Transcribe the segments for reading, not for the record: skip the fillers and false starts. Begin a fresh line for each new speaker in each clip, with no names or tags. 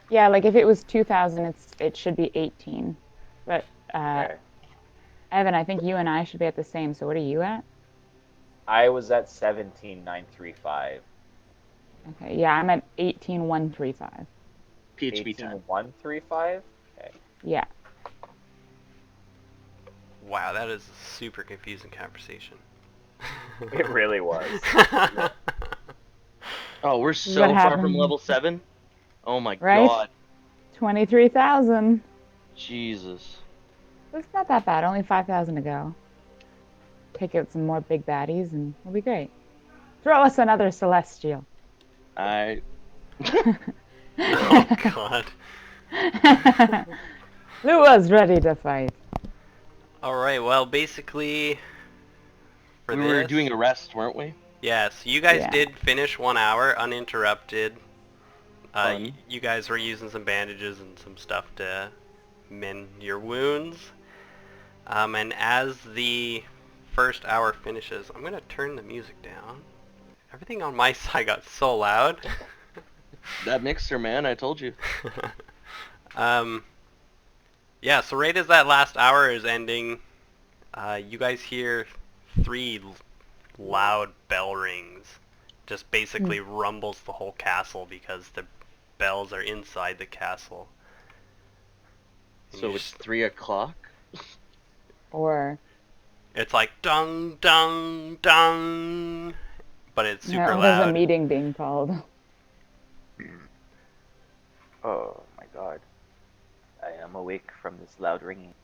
Yeah, like if it was 2000, it should be 18. But uh
Okay.
Evan, I think you and I should be at the same. So what are you at?
I was at 17,935.
Okay, yeah, I'm at 18,135.
PHP time.
18,135? Okay.
Yeah.
Wow, that is a super confusing conversation.
It really was.
Oh, we're
What
so far from
happened?
level 7. Oh my
Right?
god.
23,000.
Jesus.
It's not that bad. Only 5,000 to go. Take out some more big baddies and we'll be great. Throw us another celestial.
I
Oh god.
Lua's ready to fight.
Alright, well, basically, for
we were
this,
doing a rest, weren't we?
yeah, so you guys
Yeah.
did finish 1 hour uninterrupted.
Fun.
You guys were using some bandages and some stuff to mend your wounds. And as the first hour finishes, I'm going to turn the music down. Everything on my side got so loud.
That mixer, man, I told you.
um, yeah, so right as that last hour is ending, you guys hear three loud bell rings. Just basically rumbles the whole castle because the bells are inside the castle. And
So it's 3 o'clock?
Or
it's like dung dung dung, but it's super
no, there's a
loud.
meeting being called.
Oh my god. I am awake from this loud ringing.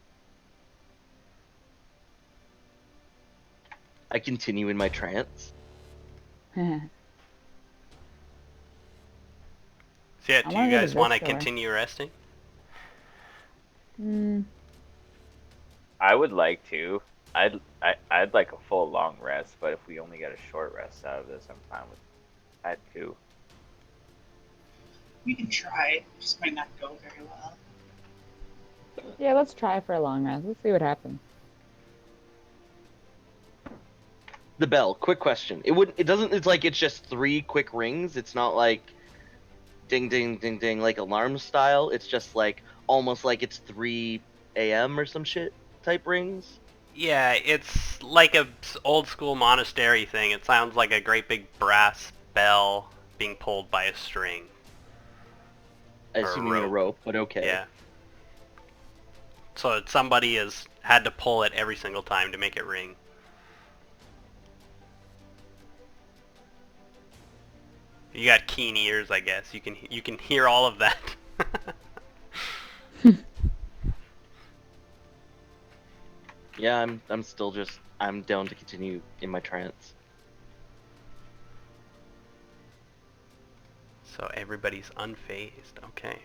I continue in my trance.
I
So yeah, do you
want to go to
guys want
this
to
door.
continue resting?
Mm,
I would like to. I'd like a full long rest, but if we only get a short rest out of this, I'm fine with that too.
We can try. It just might not go very well.
yeah, let's try for a long rest. Let's see what happens.
The bell, quick question. It doesn't it's like it's just 3 quick rings. It's not like ding ding ding ding like alarm style. It's just like almost like it's 3 a.m. or some shit type rings.
Yeah, it's like a old school monastery thing. It sounds like a great big brass bell being pulled by a string
I
or a
assume you mean a
rope.
rope, but okay.
Yeah. So somebody has had to pull it every single time to make it ring. You got keen ears, I guess. You can hear all of that.
Yeah, I'm still just I'm down to continue in my trance.
So everybody's unfazed. Okay.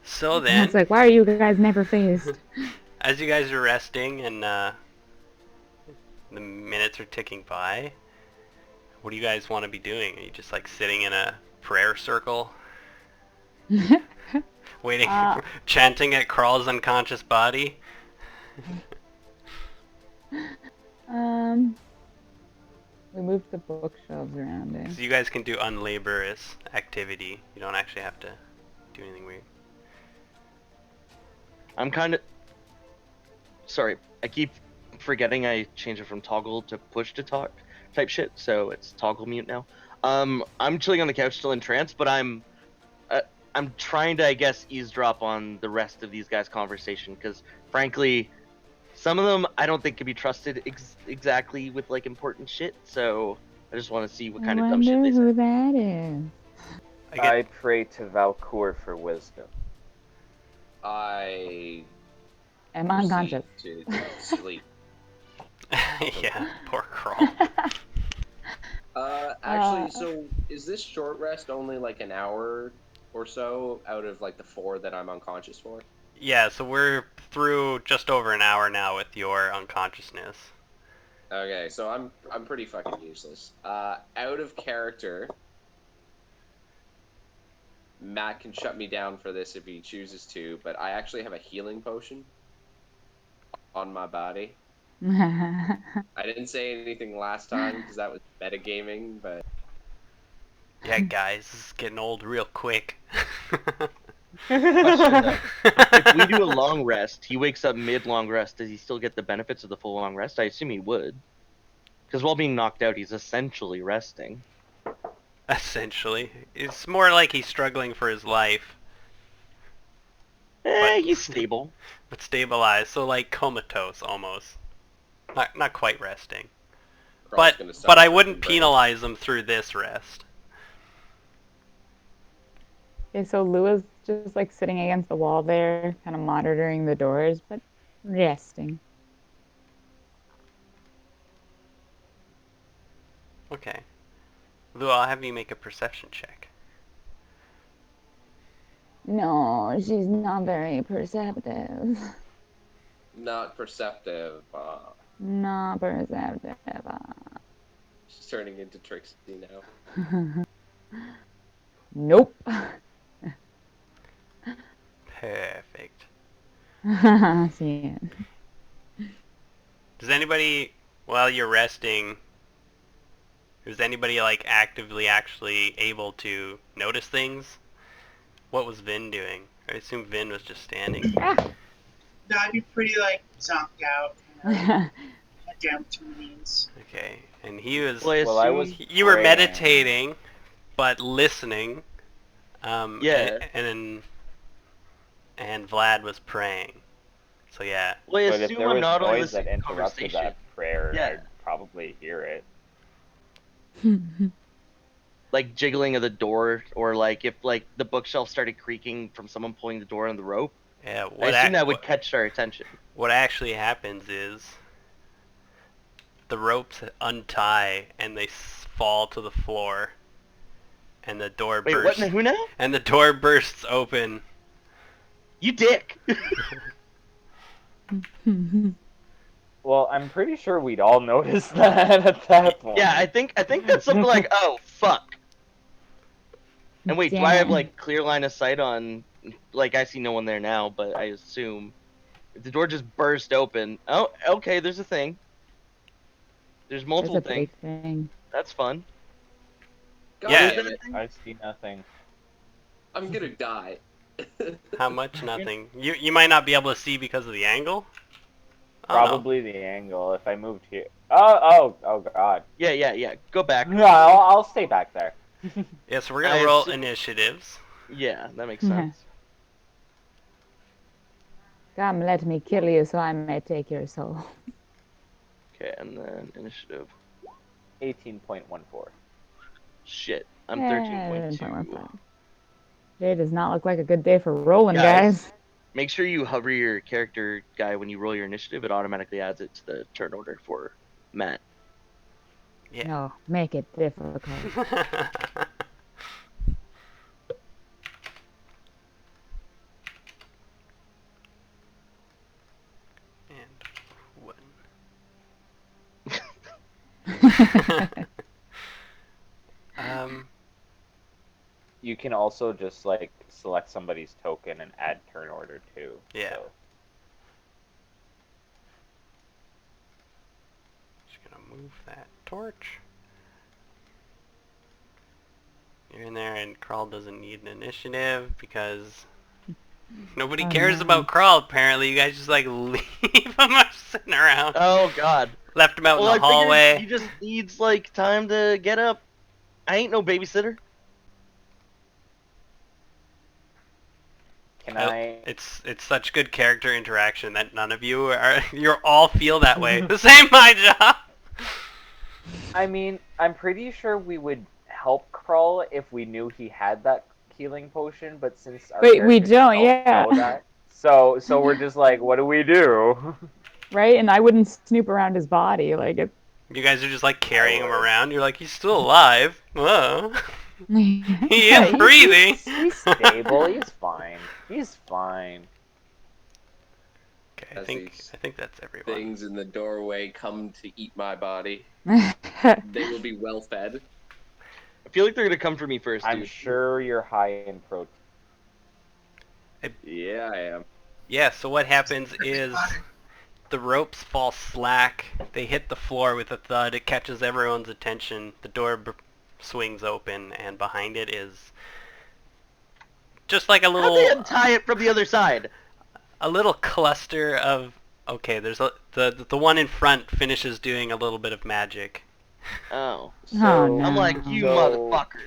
So
It's
then,
like, why are you guys never phased?
as you guys are resting and the minutes are ticking by, what do you guys want to be doing? Are you just like sitting in a prayer circle, waiting,
uh,
chanting at Crawl's unconscious body?
um, we moved the bookshelves around, eh?
So you guys can do unlaborious activity. You don't actually have to do anything weird.
I'm kind of sorry. I keep forgetting I changed it from toggle to push to talk type shit, so it's toggle mute now. I'm chilling on the couch still in trance, but uh, I'm trying to, I guess, eavesdrop on the rest of these guys' conversation because, frankly, some of them I don't think can be trusted exactly with like important shit. So I just want to see what
I
kind of dumb shit
wonder
they say.
who that is.
I get,
I pray to Valcour for wisdom.
I
I'm
proceed
unconscious.
to sleep.
yeah, poor Crawl.
Uh,
Actually, so is this short rest only like an hour or so out of like the 4 that I'm unconscious for?
Yeah, so we're through just over an hour now with your unconsciousness.
Okay, so I'm pretty fucking useless. Out of character, Matt can shut me down for this if he chooses to, but I actually have a healing potion on my body. I didn't say anything last time because that was metagaming, but
Yeah, heck, guys, this is getting old real quick.
Question though. If we do a long rest, he wakes up mid-long rest, does he still get the benefits of the full long rest? I assume he would. Because while being knocked out, he's essentially resting.
Essentially. It's more like he's struggling for his life,
He's stable.
but stabilized, so like comatose almost. Not quite resting.
Crawl's gonna
But I
stop
wouldn't
breathing,
penalize him through this rest.
Okay, so Lua's just like sitting against the wall there, kind of monitoring the doors, but resting.
Okay. Lou, I'll have you make a perception check.
No, she's not very perceptive.
Not perceptive.
Not perceptive.
She's turning into Trixie now.
Nope.
Perfect.
See it.
Does anybody, while you're resting, is anybody like actively actually able to notice things? What was Vin doing? I assume Vin was just standing.
No, I'd be pretty like zonked out, head down between the knees.
Okay, and he was.
Well, I was
You were
praying.
meditating, but listening.
Yeah.
And Vlad was praying. So yeah.
Well, I
But if
assume
there
I'm
was
not only
noise that
listening to
interrupted
conversation.
that prayer,
Yeah.
I'd probably hear it.
Like jiggling of the door, or like if like the bookshelf started creaking from someone pulling the door on the rope.
Yeah.
I assume that would catch our attention.
What actually happens is the ropes untie and they fall to the floor, and the door
Wait,
bursts.
what? Who now?
And the door bursts open.
You dick.
Well, I'm pretty sure we'd all notice that at that point.
Yeah, I think that's something like, oh fuck. And wait, do I have
Damn.
like clear line of sight on? Like I see no one there now, but I assume if the door just burst open. Oh, okay. There's a thing. There's
There's
multiple
a
things.
big thing.
That's fun.
God
Yeah.
damn it.
I see nothing.
I'm gonna die.
How much? Nothing. You might not be able to see because of the angle. Oh,
Probably the angle. If I moved here. Oh God.
Yeah. Go back.
No, I'll stay back there.
No. Yeah, so we're gonna
I
roll
assu-
initiatives.
Yeah, that makes sense.
Come, let me kill you so I may take your soul.
Okay, and then initiative.
18.14.
Shit, I'm 13.2.
11.15. Today does not look like a good day for rolling,
Guys.
guys.
Make sure you hover your character guy when you roll your initiative. It automatically adds it to the turn order for Matt.
Yeah.
No, make it difficult.
And one.
You can also just like select somebody's token and add turn order too.
Yeah.
So.
Just gonna move that torch. You're in there, and Crawl doesn't need an initiative because nobody cares
no.
about Crawl. Apparently, you guys just like leave him sitting around.
Oh God.
Left him out
Well,
in the
I figured
hallway.
he just needs like time to get up. I ain't no babysitter.
Can I?
It's such good character interaction that none of you are. You all feel that way. This ain't my job.
I mean, I'm pretty sure we would help Krull if we knew he had that healing potion, but since our
Wait, we
characters
don't, yeah.
know that, so we're just like, what do we do?
Right? And I wouldn't snoop around his body. Like, it...
You guys are just like carrying him around. You're like, he's still alive. Whoa. He is breathing.
He's stable. He's fine. He's fine.
Okay,
As these
I think that's everyone.
Things in the doorway come to eat my body. They will be well fed.
I feel like they're gonna come for me first,
I'm
dude.
sure you're high in protein.
Yeah, I am.
Yeah, so what happens is the ropes fall slack. They hit the floor with a thud. It catches everyone's attention. The door swings open, and behind it is just like a
How'd they
little
untie it from the other side?
cluster of. Okay, the one in front finishes doing a little bit of magic.
Oh.
Oh, no.
I'm like, you
So-
motherfucker.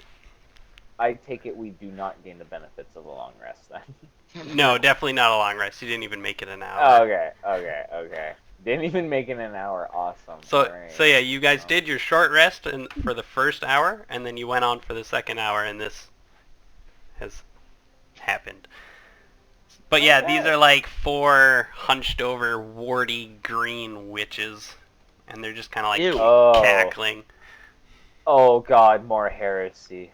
I take it we do not gain the benefits of a long rest then.
No, definitely not a long rest. You didn't even make it an
Oh,
hour.
okay. Didn't even make it an hour. Awesome.
So
Alright.
yeah, you guys
Oh.
did your short rest for the first hour, and then you went on for the second hour, and this has happened. But yeah, these
Okay.
are like 4 hunched over, warty green witches, and they're just kind of like
Ew.
Oh.
cackling.
Oh god, more heresy.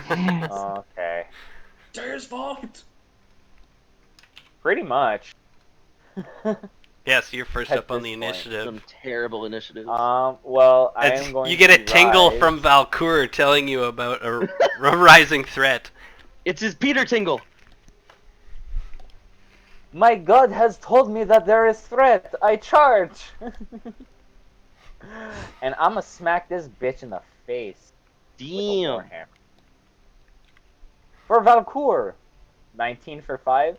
Yes.
Okay.
There's fault.
Pretty much.
Yes, you're first
At
up on
this
the
point,
initiative.
Some terrible initiatives.
Well, I
It's-
am going
you get a
to
tingle
rise.
from Valcour telling you about a rising threat.
It's his Peter Tingle.
My god has told me that there is threat. I charge. And I'ma smack this bitch in the face with a
Damn.
warhammer. For Valcour, 19 for 5.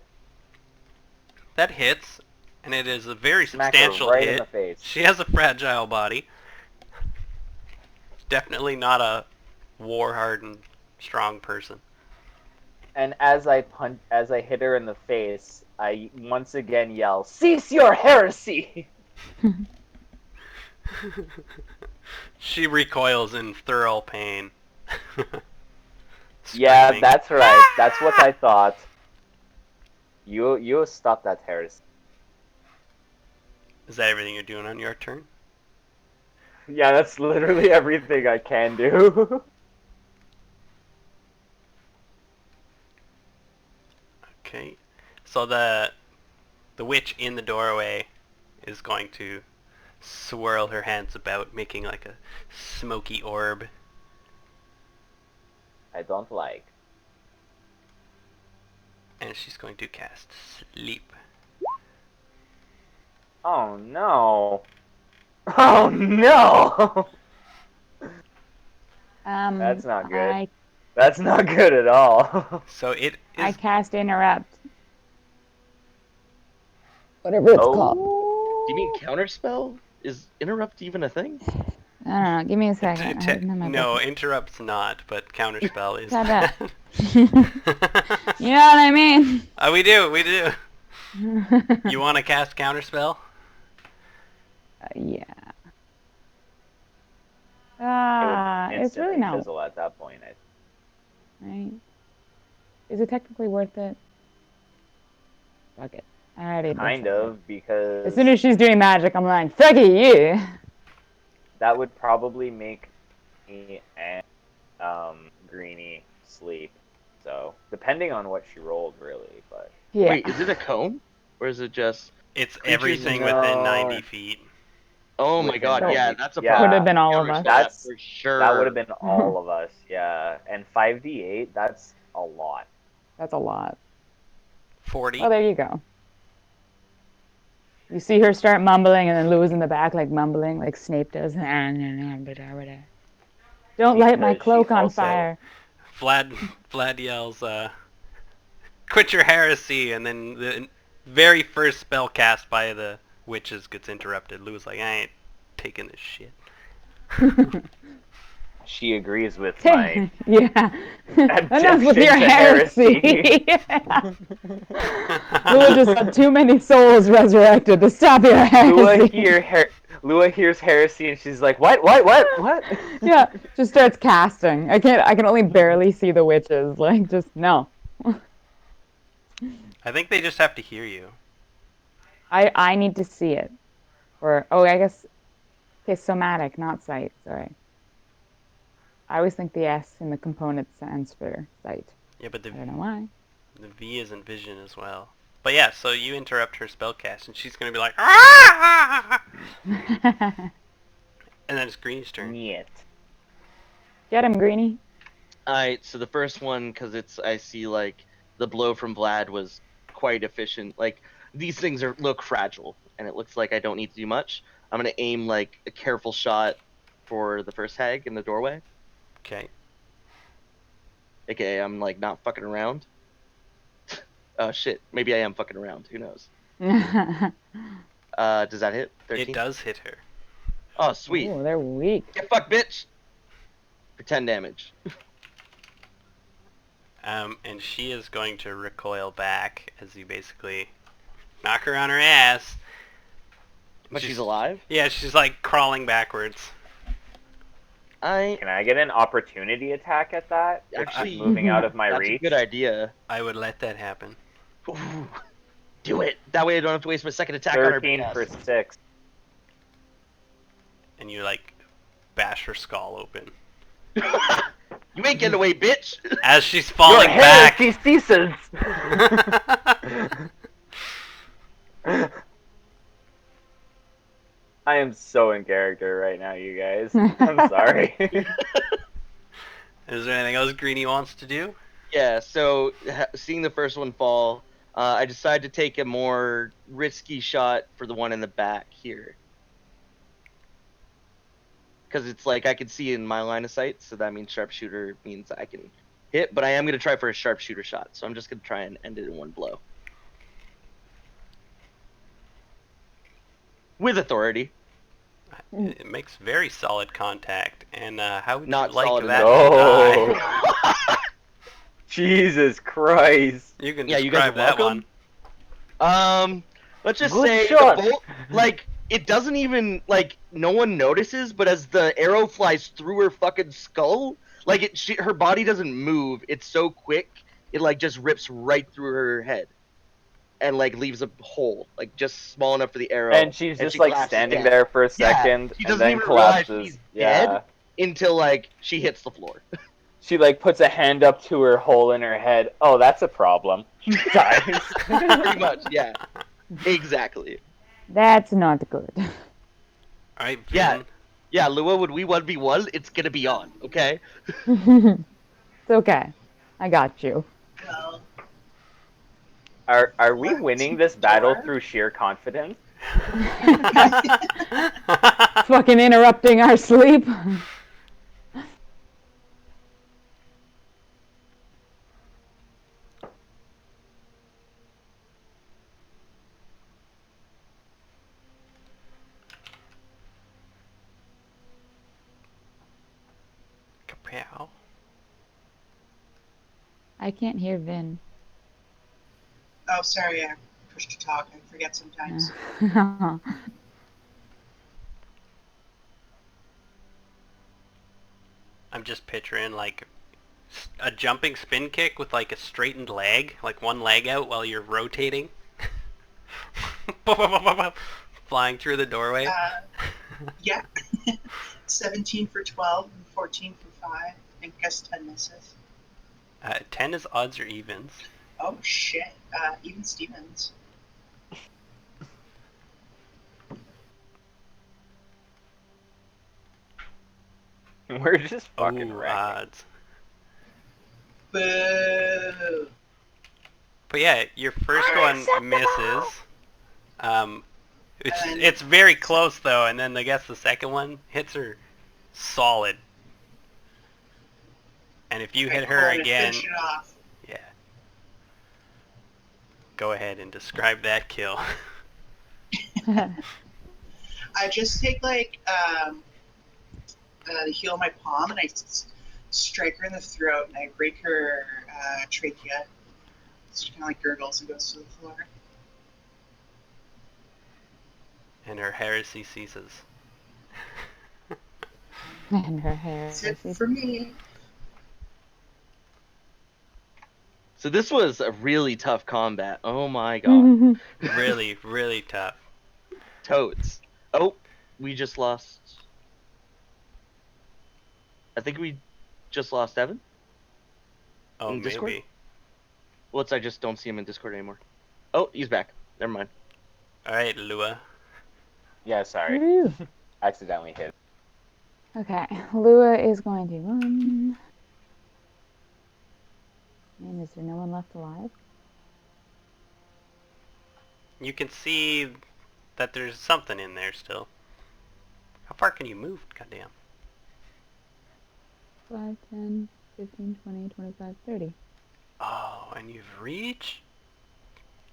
That hits, and it is a very
Smack her
substantial
right in
hit.
the face.
She has a fragile body. Definitely not a war-hardened, strong person.
And as I hit her in the face, I once again yell, "Cease your heresy!"
She recoils in thorough pain.
Yeah,
Screaming.
that's right. That's what I thought. You stop that heresy.
Is that everything you're doing on your turn?
Yeah, that's literally everything I can do.
Okay. So the witch in the doorway is going to swirl her hands about, making like a smoky orb.
I don't like.
And she's going to cast Sleep.
Oh no. Oh no. That's not good. That's not good at all.
So it
I
is...
cast interrupt. Whatever it's called.
Oh.
Do you mean counterspell? Is interrupt even a thing?
I don't know. Give me a second. I have it in my
no,
book.
interrupt's not, but counterspell is
Shut
that.
up. You know what I mean?
We do. You want to cast counterspell?
Yeah.
It would
It's really
instantly
not.
fizzle at that point.
Right? Is it technically worth it? Fuck it. Alrighty.
Kind of, because
As soon as she's doing magic, I'm like, fuck it, you.
that would probably make me and Greenie sleep. So depending on what she rolled, really, but
Yeah.
Wait, is it a cone? Or is it just...
It's
Creatures
everything
no.
within 90 feet.
Oh my
Within
god,
the-
yeah, that's a
yeah.
problem.
Could have been all of us.
Counterspell
That's-
for sure.
that would have been all of us. Yeah, and 5d8. That's a lot.
That's a lot.
40.
Oh, there you go. You see her start mumbling, and then Lou's in the back, like mumbling, like Snape does. Don't light my
Because
cloak
she
on
also-
fire.
Vlad yells, quit your heresy, and then the very first spell cast by the witches gets interrupted. Lou's like, I ain't taking this shit.
She agrees with my
Yeah. Enough with
objection
your
to
heresy. Lua just had too many souls resurrected to stop your heresy.
Lua hears heresy and she's like, what?
Yeah, just starts casting. I can only barely see the witches. Like, just no.
I think they just have to hear you.
I need to see it. Or I guess okay, somatic, not sight, sorry. I always think the S in the component stands for sight.
Yeah, but
I don't know why.
the V is in vision as well. But yeah, so you interrupt her spellcast, and she's gonna be like, ah! And then it's Green's turn.
Niet.
Get him, Greenie.
Alright, so the first one, because I see like the blow from Vlad was quite efficient. Like these things look fragile, and it looks like I don't need to do much. I'm gonna aim like a careful shot for the first hag in the doorway.
Okay.
AKA, I'm like not fucking around. Oh shit, maybe I am fucking around. Who knows? Does that hit?
It
13?
does hit her.
Oh, sweet.
Oh, they're weak.
Get fucked, bitch! For 10 damage.
And she is going to recoil back as you basically knock her on her ass.
But she's alive?
Yeah, she's like crawling backwards.
I
Can I get an opportunity attack at that? If
actually
she's moving out of my
that's
reach.
a good idea.
I would let that happen.
Ooh, do it. That way I don't have to waste my second attack on her.
13 for 6.
And you like bash her skull open.
You ain't getting away, bitch.
As she's falling
Your
back.
heresy ceases! I am so in character right now, you guys. I'm sorry.
Is there anything else Greenie wants to do?
Yeah, so seeing the first one fall, I decided to take a more risky shot for the one in the back here. Because it's like I can see in my line of sight, so that means sharpshooter means I can hit, but I am going to try for a sharpshooter shot, so I'm just going to try and end it in one blow. With authority.
It makes very solid contact. And how would
Not
you like
solid
that
enough.
to die?
Jesus Christ.
You can
Yeah, you guys
describe
are
that one.
welcome. Let's just
Good
say
shot.
the bolt, like, it doesn't even, like, no one notices, but as the arrow flies through her fucking skull, like, her body doesn't move. It's so quick, it, like, just rips right through her head. And, like, leaves a hole, like, just small enough for the arrow.
And she's just
she
like
collapses
standing
dead.
there for a
Yeah,
second
she
and
doesn't
then
even realize
collapses.
she's
Yeah.
dead until, like, she hits the floor.
She like puts a hand up to her hole in her head. Oh, that's a problem. She dies.
Pretty much, yeah. Exactly.
That's not good.
Alright,
Yeah.
Vin.
Yeah, Lua, when we 1v1, it's gonna be on, okay?
It's okay. I got you.
Well,
Are we
What?
winning this battle
Door?
through sheer confidence?
Fucking interrupting our sleep.
Kapow.
I can't hear Vin.
oh, sorry, I pushed to talk. I forget sometimes.
I'm just picturing like a jumping spin kick with like a straightened leg, like one leg out while you're rotating. Flying through the doorway.
Yeah. 17 for 12 and 14 for 5. I think guess 10 misses.
10 is odds or evens.
Oh, shit. Even Stevens.
We're just fucking
Ooh,
wrecking.
odds.
Boo!
But yeah, your first one misses.
And-
It's very close though, and then I guess the second one hits her solid. And if you hit her
Cool, to
again,
finish it off.
yeah. Go ahead and describe that kill.
I just take like the heel of my palm and I strike her in the throat and I break her trachea. She kind of like gurgles and goes to the floor.
And her heresy ceases.
And her hair.
That's it for me.
So this was a really tough combat. Oh my god.
Really, really tough.
Toads. Oh, we just lost. I think we just lost Evan.
Oh,
In Discord?
maybe.
Well, I just don't see him in Discord anymore. Oh, he's back. Never mind.
Alright, Lua.
Yeah, sorry.
Woo.
Accidentally hit.
Okay, Lua is going to run. And is there no one left alive?
You can see that there's something in there still. How far can you move? Goddamn.
5, 10, 15, 20, 25, 30.
Oh, and you've reached?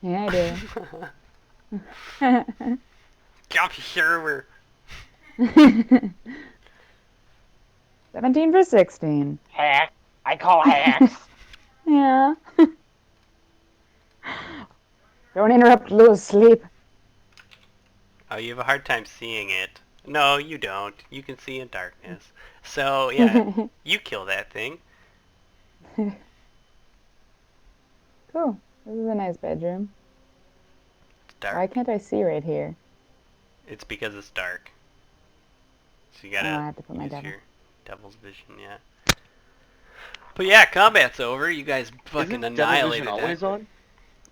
Yeah, I do.
Copy server.
17 for 16.
Hack. I call hacks.
Yeah. Don't interrupt Lou's sleep.
Oh, you have a hard time seeing it. No, you don't. You can see in darkness. So, yeah, you kill that thing.
Cool. This is a nice bedroom.
It's dark.
Why can't I see right here?
It's because it's dark. So you
Oh,
gotta
I have to put my
use
devil.
your devil's vision, yeah. But yeah, combat's over. You guys fucking
Isn't Devil Vision
annihilated
always
that.
on?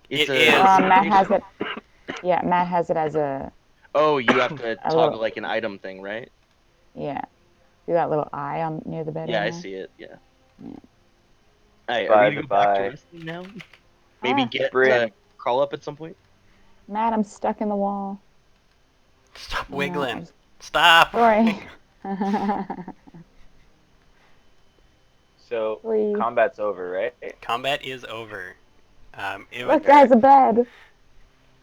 It
It's
is.
Matt has
notification?
it. Yeah, Matt has it as a
Oh, you have to
a
toggle
little.
like an item thing, right?
Yeah. See that little eye on near the bed
Yeah,
right
I
now?
see it. Yeah.
Yeah.
Alright, are we
Bye
gonna go back to
bye.
wrestling now? Maybe
Ah,
get
Bryn.
crawl up at some point.
Matt, I'm stuck in the wall.
Stop
I know,
wiggling.
I just-
Stop.
Sorry.
So
Please.
combat's over, right?
Combat is over. It was.
Look, guys, a bed.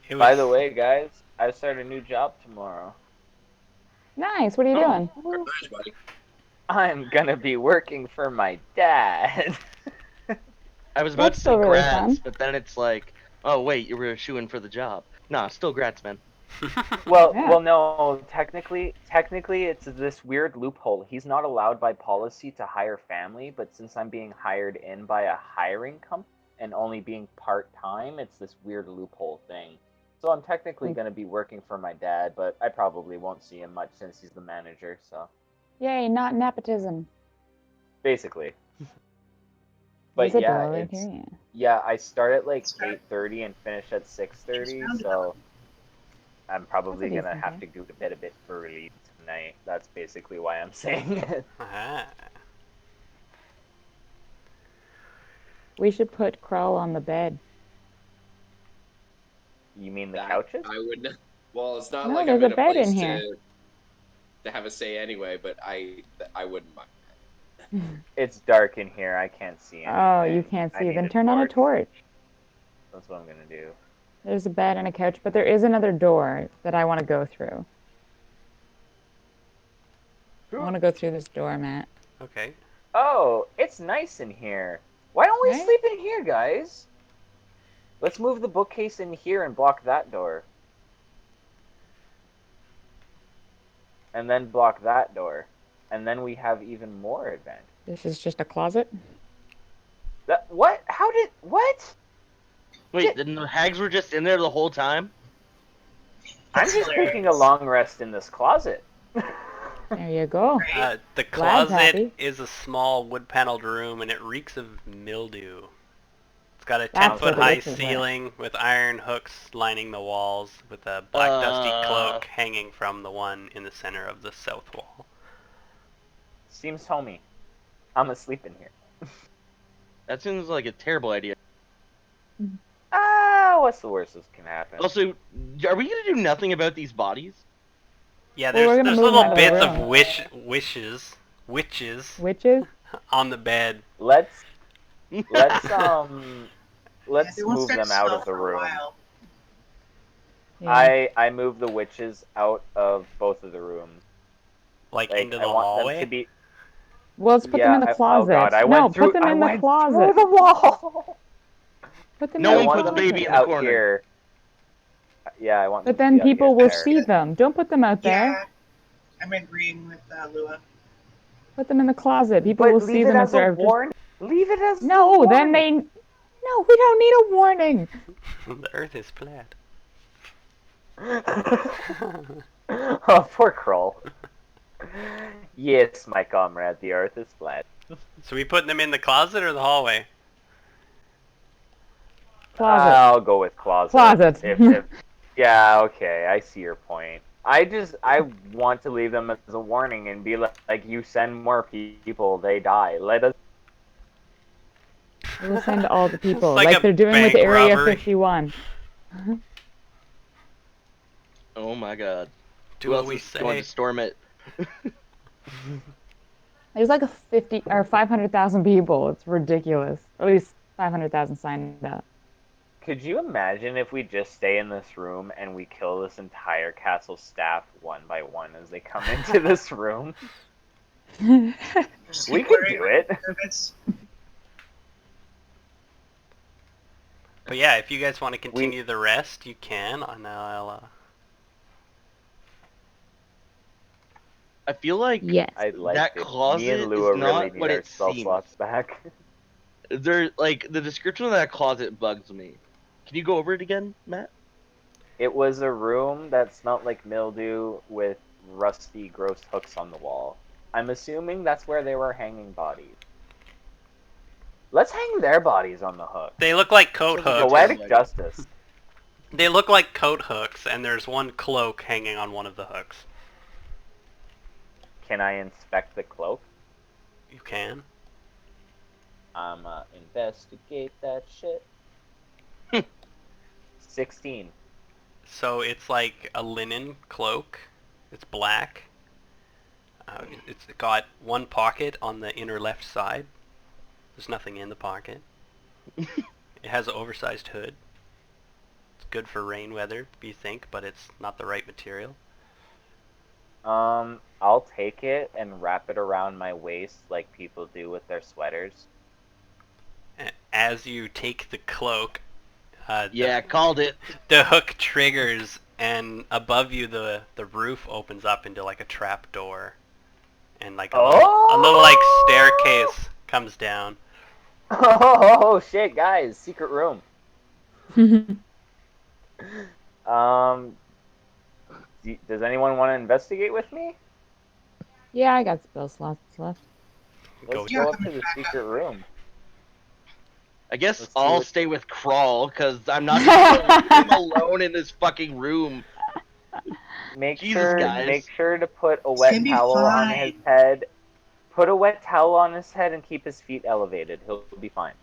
It was.
By the way, guys, I start a new job tomorrow.
Nice. What are you
Oh.
doing?
Nice, buddy.
I'm gonna be working for my dad.
I was about
That's
to say
still really
grats,
fun.
but then it's like, oh wait, you were shooing for the job. Nah, still grats, man.
Well,
Yeah.
well, no. Technically, it's this weird loophole. He's not allowed by policy to hire family, but since I'm being hired in by a hiring company and only being part time, it's this weird loophole thing. So I'm technically
Mm.
gonna be working for my dad, but I probably won't see him much since he's the manager. So
Yay, not nepotism.
basically,
There's
but
a
yeah,
door right
it's
here.
yeah. I start at like
It's got-
8:30 and finish at
Just
6:30,
found it.
so I'm
That's a
probably gonna
decent
have
day.
to go to bed a bit early tonight. That's basically why I'm saying it.
Ah.
We should put Crow on the bed.
You mean the
That
couches?
I would. Well, it's not
No,
like
there's
I'm
a
in a
bed in
place
here.
to have a say anyway, but I wouldn't mind.
It's dark in here. I can't see anything.
Oh, you can't
I
see.
need
Then
a
turn on a torch.
That's what I'm gonna do.
There's a bed and a couch, but there is another door that I want to go through. I want to go through this door, Matt.
Okay.
Oh, it's nice in here. Why don't we
Right?
sleep in here, guys? Let's move the bookcase in here and block that door. And then block that door. And then we have even more advantage.
This is just a closet.
What? How did what?
Wait, then the hags were just in there the whole time?
I'm
That's
just taking a
hilarious.
long rest in this closet.
There you go.
Right?
The
Lad's
closet
happy.
is a small wood-paneled room, and it reeks of mildew. It's got a
That's
10-foot
what the
high
witches were.
ceiling with iron hooks lining the walls, with a black dusty cloak
Uh.
hanging from the one in the center of the south wall.
Seems homey. I'm asleep in here.
That seems like a terrible idea.
Ah, what's the worst that can happen?
Also, are we gonna do nothing about these bodies?
Yeah,
Well, we're
there's
gonna move them
little
out of the
bits of
room.
witches
Witches?
on the bed.
Let's
Yeah,
let's
they won't
move
start
them
to
out
smell
of the
for a
room.
while.
Yeah.
I move the witches out of both of the rooms.
Like
Like
into
I
the
want
hallway?
them to be.
Well, let's put them
Yeah.
in the
Oh
closet.
God, I
No,
went through.
put them
I
in the
went
closet.
through the wall.
Put them
No
in
I
the
one
want
puts
them
the
to
baby
be
in the
out
corner.
here. Yeah, I want them
But
to be
then
out here.
people will
There.
see them. Don't put them out there.
Yeah, I'm agreeing with Lua.
Put them in the closet. People will
But
see
leave it
them if
as a
they're just.
warning. Leave it as a
No, then
warning.
they. No, we don't need a warning.
The earth is flat.
Oh, poor Kroll. Yes, my comrade, the earth is flat.
So we putting them in the closet or the hallway?
Closet.
I'll go with closet.
Closet.
Yeah, okay, I see your point. I want to leave them as a warning and be like you send more people, they die. Let us.
We'll send all the people,
It's like
like
a
they're doing with
bank
Area
robbery.
51.
Oh my god.
Do
Who
what
else
we
is going
say.
to storm it?
There's like a 50 or 500,000 people. It's ridiculous. Or at least 500,000 signed up.
Could you imagine if we just stay in this room and we kill this entire castle staff one by one as they come into this room?
Just
We
keep
could
wearing
do it.
servants.
But yeah, if you guys want to continue the rest, you can, and I'll
I feel like
Yes.
I like
that
it. Me
closet
and
is
Lua really
not
need
what
our
it
spell
seems.
slots back.
There, like the description of that closet bugs me. Can you go over it again, Matt?
It was a room that smelt like mildew with rusty, gross hooks on the wall. I'm assuming that's where they were hanging bodies. Let's hang their bodies on the hook.
They look like coat
Sounds like a
hooks.
Poetic
terrible idea.
justice.
They look like coat hooks, and there's one cloak hanging on one of the hooks.
Can I inspect the cloak?
You can.
Investigate that shit. 16.
So it's like a linen cloak. It's black. It's got one pocket on the inner left side. There's nothing in the pocket. It has an oversized hood. It's good for rain weather, you think, but it's not the right material.
I'll take it and wrap it around my waist like people do with their sweaters.
As you take the cloak,
Yeah, called it.
the hook triggers, and above you the roof opens up into like a trap door, and like a little like staircase comes down.
Oh shit, guys! Secret room. Um, does anyone want to investigate with me?
Yeah, I got spell slots left.
Let's
Yeah,
go up
coming
to the
back
secret
up.
room.
I guess
Let's see
I'll
what-
stay with Crawl because I'm not gonna leave him alone in this fucking room.
Make
Jesus, guys.
make sure to put a
It's
wet
gonna be
towel on his
fine.
head. Put a wet towel on his head and keep his feet elevated. He'll be fine.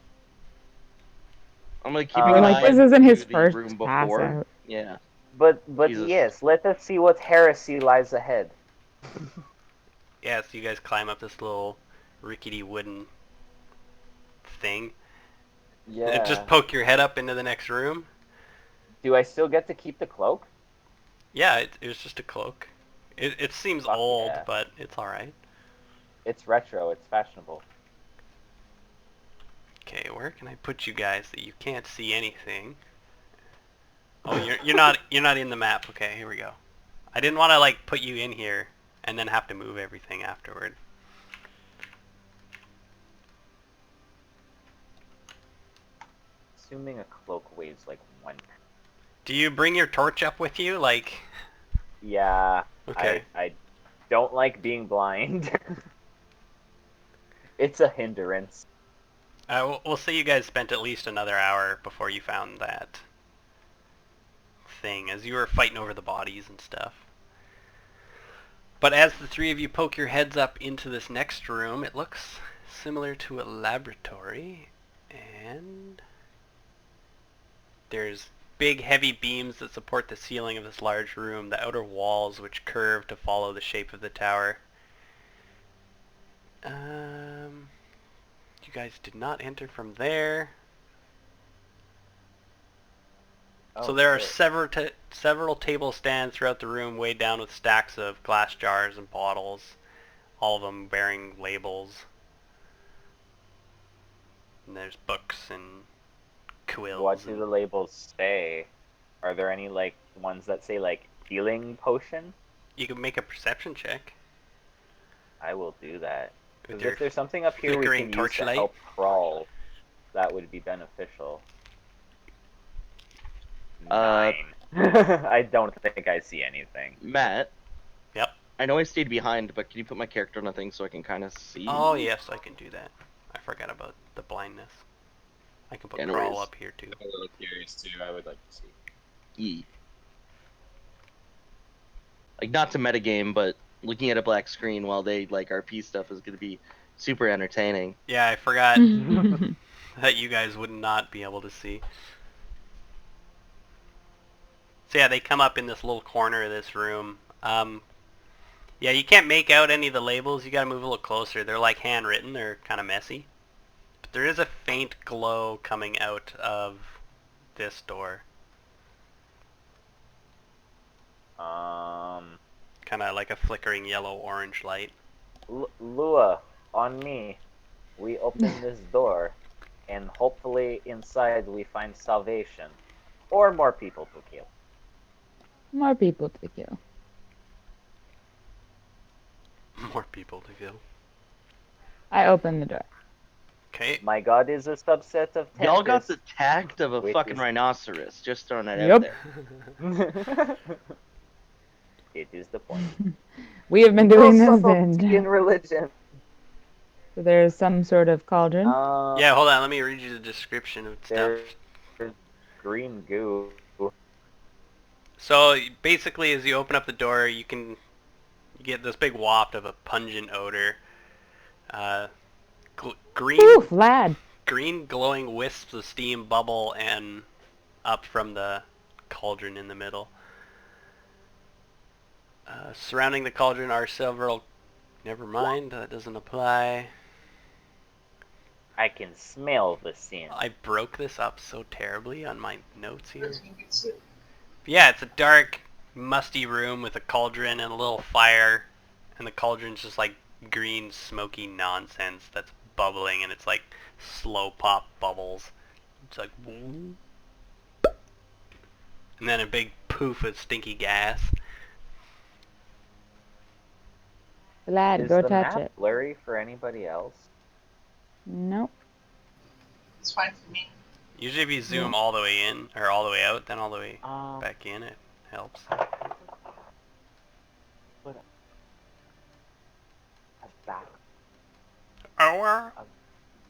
I'm gonna keep
We're
an
like,
eye
this
on
isn't his
the
first
room
pass
before.
out.
Yeah.
But
Jesus.
yes, let us see what heresy lies ahead.
Yeah, so you guys climb up this little rickety wooden thing.
Yeah.
Just poke your head up into the next room.
Do I still get to keep the cloak?
Yeah, it was just a cloak. It seems
Fuck
old,
yeah.
but it's alright.
It's retro. It's fashionable.
Okay, where can I put you guys that you can't see anything? Oh, you're not in the map. Okay, here we go. I didn't want to like put you in here and then have to move everything afterward.
Assuming a cloak weighs like 1 pound.
Do you bring your torch up with you? Like,
Yeah.
okay.
I don't like being blind. It's a hindrance.
We'll say you guys spent at least another hour before you found that thing, as you were fighting over the bodies and stuff. But as the three of you poke your heads up into this next room, it looks similar to a laboratory, and there's big heavy beams that support the ceiling of this large room, the outer walls which curve to follow the shape of the tower. You guys did not enter from there. So there are several table stands throughout the room, weighed down with stacks of glass jars and bottles, all of them bearing labels. And there's books and quills.
What do the labels say? Are there any like ones that say like healing potion?
You can make a perception check.
I will do that.
With
Because
your
if there's something up here we
flickering
can use to
torchlight.
help Crawl, that would be beneficial. 9. I don't think I see anything.
Matt.
Yep.
I know I stayed behind, but can you put my character on a thing so I can kind of see?
Oh yes, I can do that. I forgot about the blindness. I can put
Yeah, no
Crawl
worries.
up here too.
I'm a little curious too. I would like to see.
Yee. Like, not to metagame, but looking at a black screen while they like RP stuff is going to be super entertaining.
Yeah, I forgot that you guys would not be able to see. So yeah, they come up in this little corner of this room. Yeah, you can't make out any of the labels. You gotta move a little closer. They're like handwritten. They're kind of messy. But there is a faint glow coming out of this door. Kind of like a flickering yellow-orange light.
Lua, on me. We open this door, and hopefully inside we find salvation. Or more people to kill.
More people to kill.
More people to kill.
I open the door.
Okay.
My god is a subset of
Y'all got
Tempest.
the tact of a
which
fucking
is-
rhinoceros. Just throwing that
Yep.
out there.
It is the point.
We have been doing this
Also,
and
in religion.
so there's some sort of cauldron.
Yeah, hold on. Let me read you the description of stuff.
There's green goo.
So basically, as you open up the door, you get this big waft of a pungent odor. Green
Oof, lad.
green glowing wisps of steam bubble and up from the cauldron in the middle. Surrounding the cauldron are several... Never mind, that doesn't apply.
I can smell the sin.
I broke this up so terribly on my notes here.
Person can sit.
Yeah, it's a dark, musty room with a cauldron and a little fire, and the cauldron's just like green, smoky nonsense that's bubbling, and it's like slow pop bubbles. It's like, and then a big poof of stinky gas.
Lad,
Is
go
the
touch
map
it.
blurry for anybody else?
Nope.
It's fine for me.
Usually if you zoom all the way in, or all the way out, then all the way
Um,
back in, it helps.
back.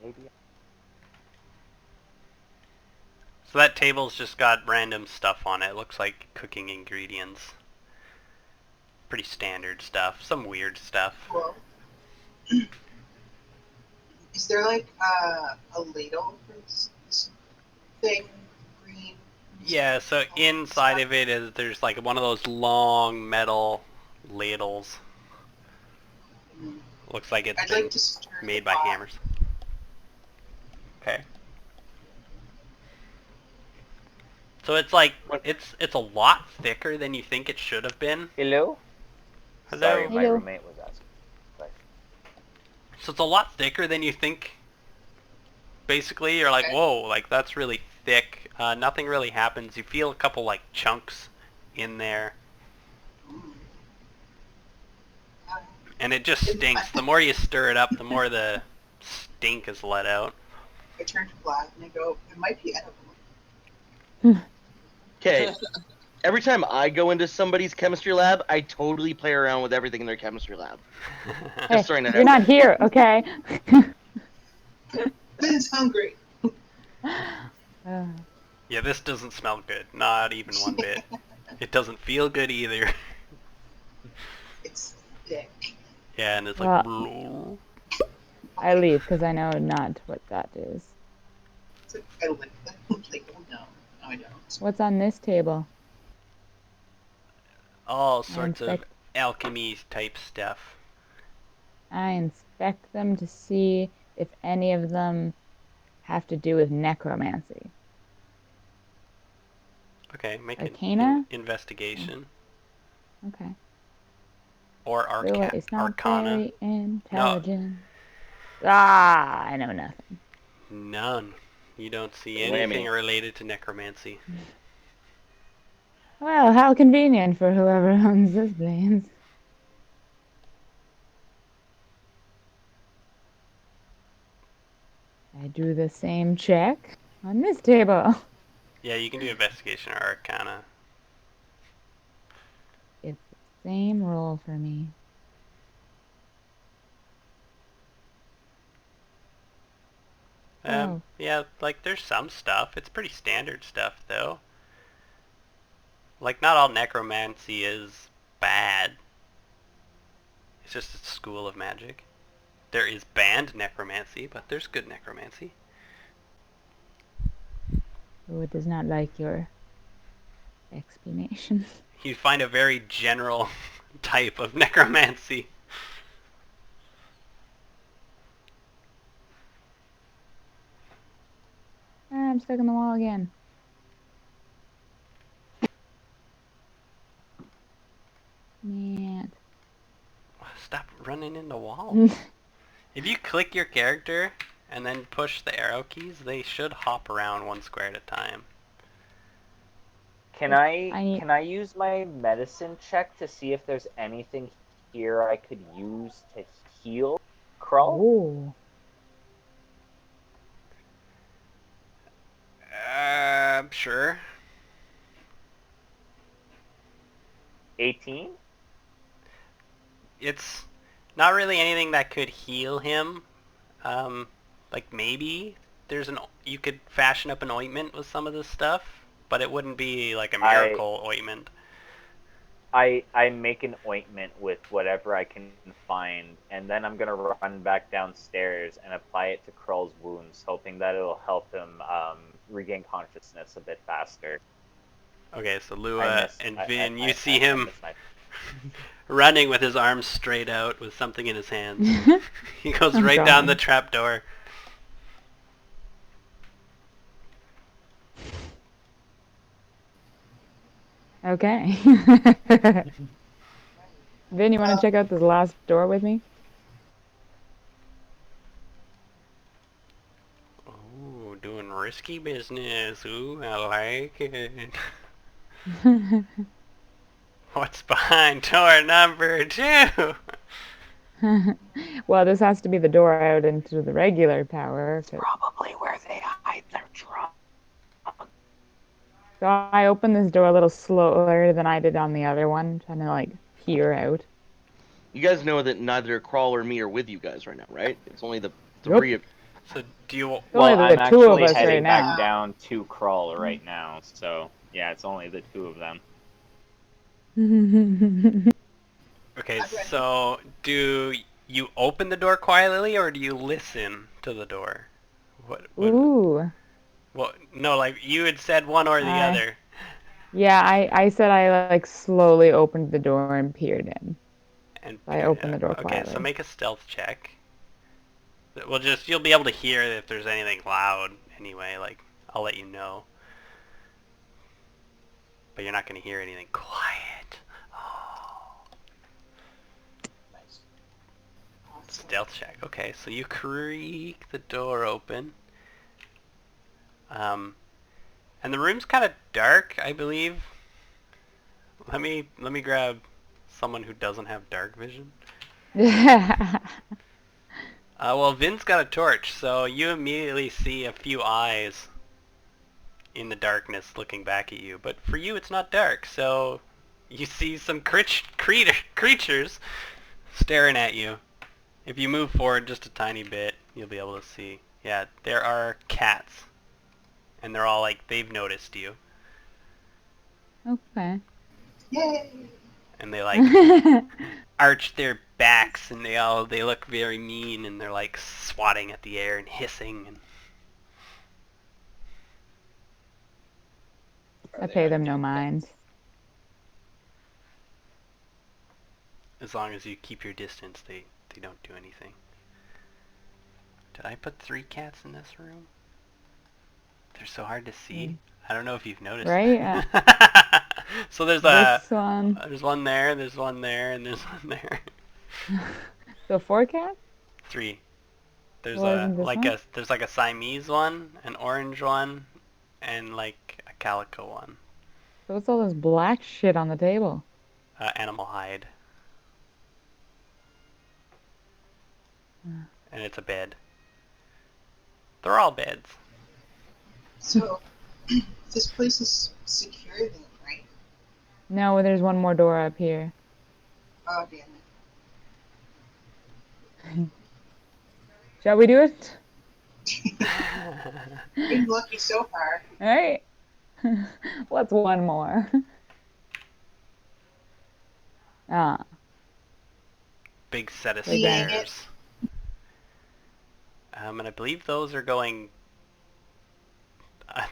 Maybe.
So that table's just got random stuff on it. It looks like cooking ingredients. Pretty standard stuff. Some weird stuff.
Cool. Is there like a ladle for this thing? Green.
Yeah, so inside of it is there's like one of those long metal ladles.
Mm.
Looks like it's
I'd
been
like to stir
made
the
by
pot.
hammers. Okay. So it's like it's a lot thicker than you think it should have been.
Hello?
Hello.
Sorry, my
Hello.
roommate was asking. But
So it's a lot thicker than you think. Basically, you're like,
Okay.
whoa, like that's really thick. Nothing really happens. You feel a couple like chunks in there,
Mm.
and it just stinks. The more you stir it up, the more the stink is let out.
I turn to Vlad and I go, it might be edible.
Okay. Every time I go into somebody's chemistry lab, I totally play around with everything in their chemistry lab.
Hey,
Just throwing it
you're
out
not here, okay?
Ben's hungry.
Yeah, this doesn't smell good. Not even one bit. It doesn't feel good either.
It's thick.
Yeah, and it's
Well-
like...
I leave because I know not what that is.
It's like, I lick them. Like, oh no. No, I don't.
What's on this table?
all sorts of
inspect-
alchemy type stuff.
I inspect them to see if any of them have to do with necromancy.
Okay, make
Arcana?
an investigation.
Okay.
Or
Lua is not
arcana.
very intelligent. Ah, I know nothing.
None. You don't see
Whammy.
anything related to necromancy.
Well, how convenient for whoever owns this place. I do the same check on this table.
Yeah, you can do investigation or arcana.
It's the same roll for me. Oh.
Yeah, like there's some stuff. It's pretty standard stuff though. Like not all necromancy is bad. It's just a school of magic. There is banned necromancy, but there's good necromancy.
Lua does not like your explanation.
You find a very general type of necromancy.
I'm stuck in the wall again. Man.
Stop running into walls. If you click your character and then push the arrow keys, they should hop around one square at a time.
Can
I
I use my medicine check to see if there's anything here I could use to heal Krull?
Oh.
Sure.
18?
It's not really anything that could heal him. Like maybe you could fashion up an ointment with some of this stuff, but it wouldn't be like a miracle ointment.
I make an ointment with whatever I can find, and then I'm gonna run back downstairs and apply it to Krull's wounds, hoping that it'll help him regain consciousness a bit faster.
Okay, so Lua and Vin, you see
I
him
miss my...
running with his arms straight out with something in his hands. He goes
Oh,
right
God.
down the trapdoor.
Okay. Vin, you want to check out this last door with me?
Ooh, doing risky business. Ooh, I like it. What's behind door number 2?
Well, this has to be the door out into the regular tower.
Probably where they hide their truck.
So I opened this door a little slower than I did on the other one, trying to like peer out.
You guys know that neither Crawl or me are with you guys right now, right? It's only the
Yep.
three of
So do you...
Only
Well,
the
I'm
two of
actually
us
heading
right
back
now.
down to Krull right now, so yeah, it's only the two of them.
Okay, so do you open the door quietly or do you listen to the door? What?
Ooh.
No, like you had said one or the other.
Yeah, I said I like slowly opened the door and peered in.
And
I opened the door
okay,
quietly.
so make a stealth check. You'll be able to hear if there's anything loud anyway, like I'll let you know. But you're not going to hear anything quiet. Oh.
Nice.
Stealth check. Okay, so you creak the door open. And the room's kind of dark, I believe. Let me grab someone who doesn't have dark vision. Well, Vin's got a torch, so you immediately see a few eyes in the darkness looking back at you. But for you, it's not dark, so you see some creatures staring at you. If you move forward just a tiny bit, you'll be able to see. Yeah, there are cats. And they're all like, they've noticed you.
Okay.
Yay!
And they like arch their backs and they look very mean and they're like swatting at the air and hissing and
I pay them no mind.
as long as you keep your distance, they don't do anything. Did I put 3 cats in this room? They're so hard to see. I don't know if you've noticed.
Right?
So there's
This one.
there's one there, there's one there, and there's one there.
So 4 cats?
3. There's
Well, isn't this one?
there's like a Siamese one, an orange one, and like a calico one.
So what's all this black shit on the table?
Animal hide. And it's a bed. They're all beds.
So, this place is secure then, right?
No, there's one more door up here.
Oh, damn
Shall we do it?
it. Been lucky so far.
All right. What's one more? Ah,
Big set of
Big bang.
stairs. And I believe those are going...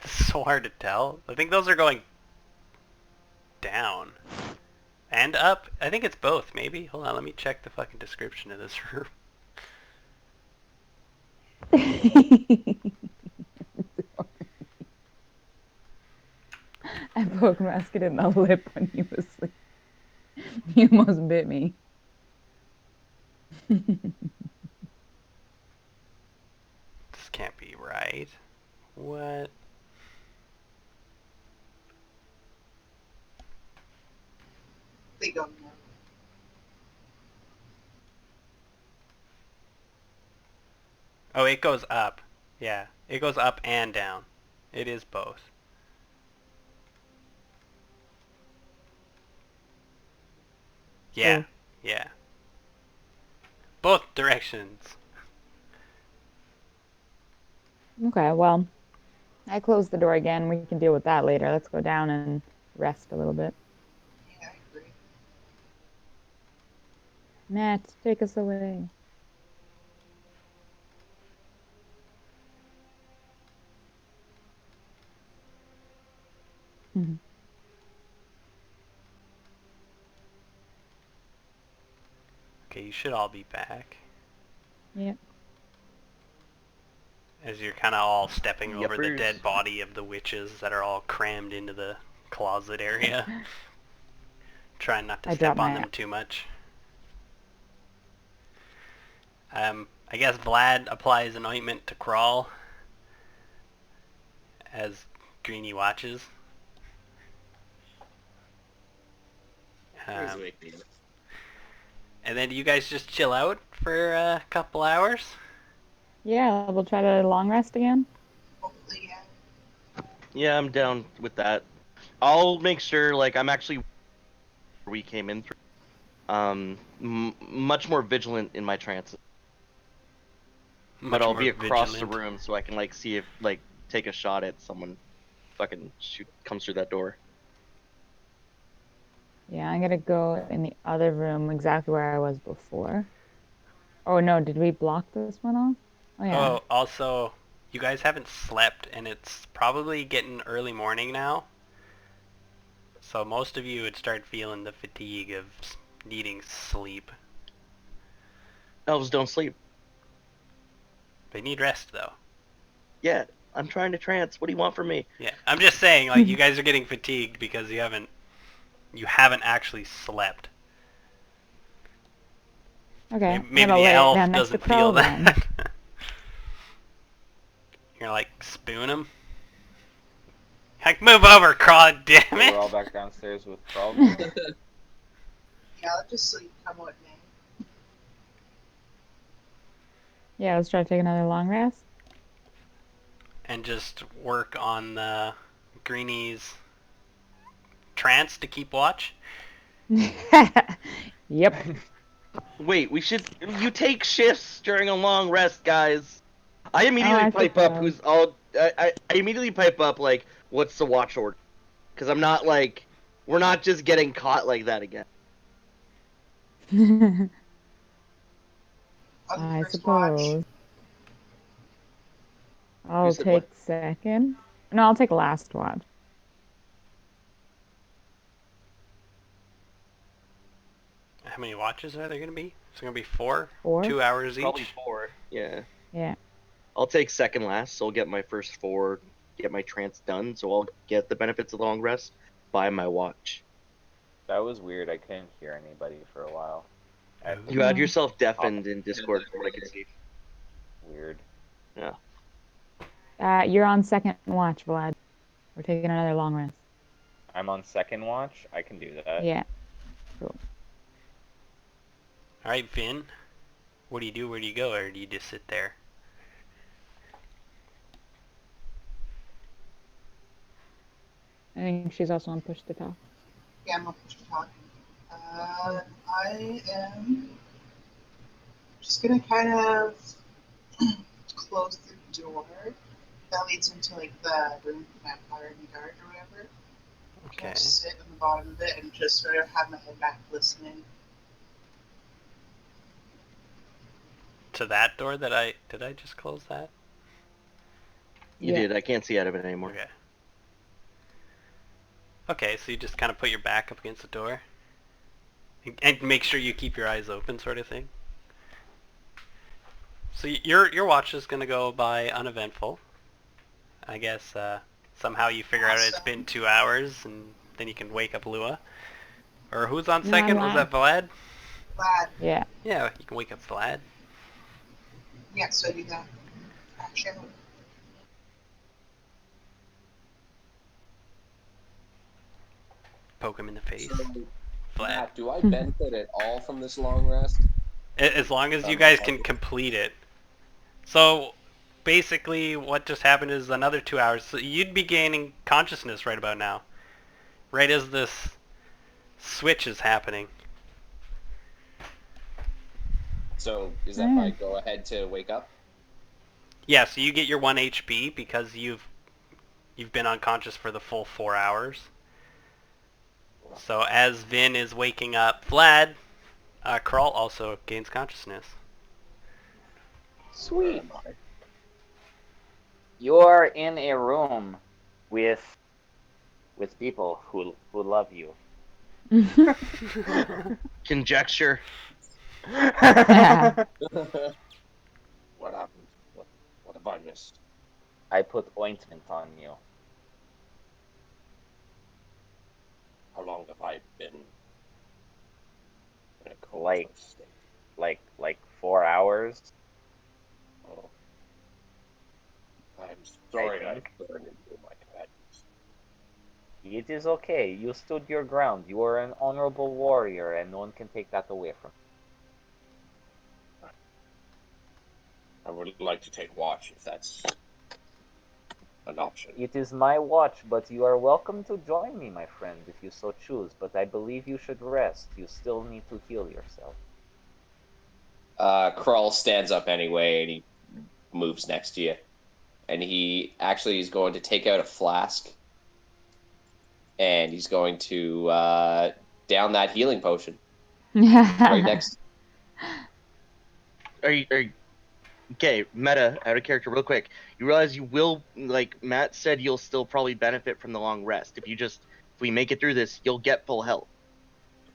it's so hard to tell. I think those are going down. And up. I think it's both, maybe. Hold on, let me check the fucking description of this room.
I poked Musket in the lip when he was asleep. He almost bit me.
This can't be right. What?
They don't know.
Oh, it goes up. Yeah, it goes up and down. It is both. Yeah,
Both.
yeah. Both directions.
Okay, well, I closed the door again. We can deal with that later. Let's go down and rest a little bit.
Yeah, I agree.
Matt, take us away. Mhm.
Okay, you should all be back.
Yep.
As you're kind of all stepping over the
Yuppers.
dead body of the witches that are all crammed into the closet area. Trying not to
I
step
dropped
on
my-
them too much. I guess Vlad applies an ointment to Crawl as Greenie watches.
Here's making it.
And then do you guys just chill out for a couple hours?
Yeah, we'll try to long rest again.
Hopefully, yeah.
Yeah, I'm down with that. I'll make sure, like, I'm actually where we came in through. Much more vigilant in my trances.
Much
But I'll
more
be across
vigilant.
the room so I can, like, see if, like, take a shot at someone fucking comes through that door.
Yeah, I'm gonna go in the other room exactly where I was before. Oh no, did we block this one off? Oh yeah.
Oh, also, you guys haven't slept, and it's probably getting early morning now. So most of you would start feeling the fatigue of needing sleep.
Elves don't sleep.
They need rest, though.
Yeah, I'm trying to trance. What do you want from me?
Yeah, I'm just saying, like, you guys are getting fatigued because you haven't actually slept.
Okay,
Maybe
I'm gonna
the
lay
elf
down next to
doesn't feel
Crow then.
that. You're like, spoon him? Like, move over, Craw, damn
So
it!
we're all back downstairs with Crawl now?
Yeah, I'll just sleep, come what may.
Yeah, let's try to take another long rest.
And just work on the Greenie's trance to keep watch.
Yep.
Wait, we should. You take shifts during a long rest, guys. I
Oh,
immediately
I
pipe up.
suppose.
Who's all? I immediately pipe up like, what's the watch order? Because I'm not like, we're not just getting caught like that again.
On the
I
first watch,
suppose.
You
I'll
said what?
take second. No, I'll take last watch.
How many watches are there going to be? It's going to be 4?
4?
2 hours
Probably
each?
4. Yeah.
Yeah.
I'll take second last, so I'll get my first 4, get my trance done, so I'll get the benefits of long rest by my watch.
That was weird. I couldn't hear anybody for a while. I had to
You had
Oh.
yourself deafened in Discord, from what I can see.
weird.
Yeah.
You're on second watch, Vlad. We're taking another long rest.
I'm on second watch. I can do that.
Yeah. Cool.
Alright, Finn. What do you do? Where do you go? Or do you just sit there?
I think she's also on push to talk.
yeah, I'm not push to talk. I am just gonna kind of close the door that leads into like the room for the vampire and the guard or whatever.
Okay.
Kind of sit on the bottom of it and just sort of have my head back listening.
To that door that I... Did I just close that?
You
Yeah.
did. I can't see out of it anymore.
Okay. Okay, so you just kind of put your back up against the door? And make sure you keep your eyes open, sort of thing. So your watch is gonna go by uneventful. I guess somehow you figure out it's been
Awesome.
2 hours, and then you can wake up Lua. Or who's on
No, I'm
second? Was that
live.
Vlad?
Glad.
Yeah.
Yeah, you can wake up Vlad.
Yeah, so I do that. Action.
Poke him in the face.
So,
Vlad.
Matt, do I benefit at all from this long rest?
As long as you
Um,
guys can complete it. So basically what just happened is another 2 hours. So you'd be gaining consciousness right about now. Right as this switch is happening.
So is that my
Mm.
go ahead to wake up?
Yeah, so you get your 1 HP because you've been unconscious for the full 4 hours. So as Vin is waking up Vlad, Kral also gains consciousness.
Where
Sweet.
am I?
You're in a room with people who love you.
Conjecture.
Yeah.
What happened? What have I missed?
I put ointment on you.
How long have I been in a
Like
comatose state?
like 4 hours,
Oh, I'm
I
sorry I
think.
burned into my companions.
It is okay. You stood your ground. You are an honorable warrior, and no one can take that away from
I would like to take watch if that's an option.
you. It is my watch, but you are welcome to join me, my friend, if you so choose. But I believe you should rest. You still need to heal yourself.
Krull stands up anyway and he moves next to you. And he actually is going to take out a flask and he's going to down that healing potion right next.
Are you okay? Meta, out of character, real quick. You realize you will, like Matt said, you'll still probably benefit from the long rest. If we make it through this, you'll get full health.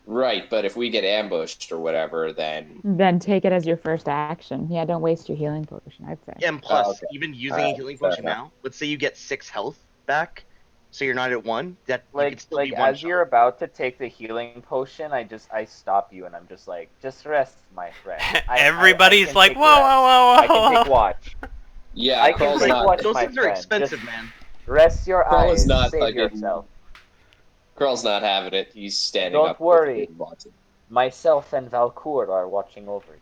Right, but if we get ambushed or whatever, then
Then take it as your first action. Yeah, don't waste your healing potion, I'd say.
And plus,
okay,
even
all
using a
right,
healing
fair
potion
enough.
now, let's say you get 6 health back, so you're not at 1. That you could still
Like
be one
as
shot.
you're about to take the healing potion, I stop you and I'm just like, just rest, my friend. I
Everybody's
can
like,
take
whoa,
rest.
whoa,
I can
whoa,
take
whoa.
watch.
Yeah,
I can
Krull's
take
not.
watch,
Those
my
things are
friend. Just
expensive, man.
rest your
Krull is
eyes.
not
Save
fucking.
yourself.
Krull's not having it. He's standing
Don't
up with
worry.
Big Watson.
Myself and Valcour are watching over you.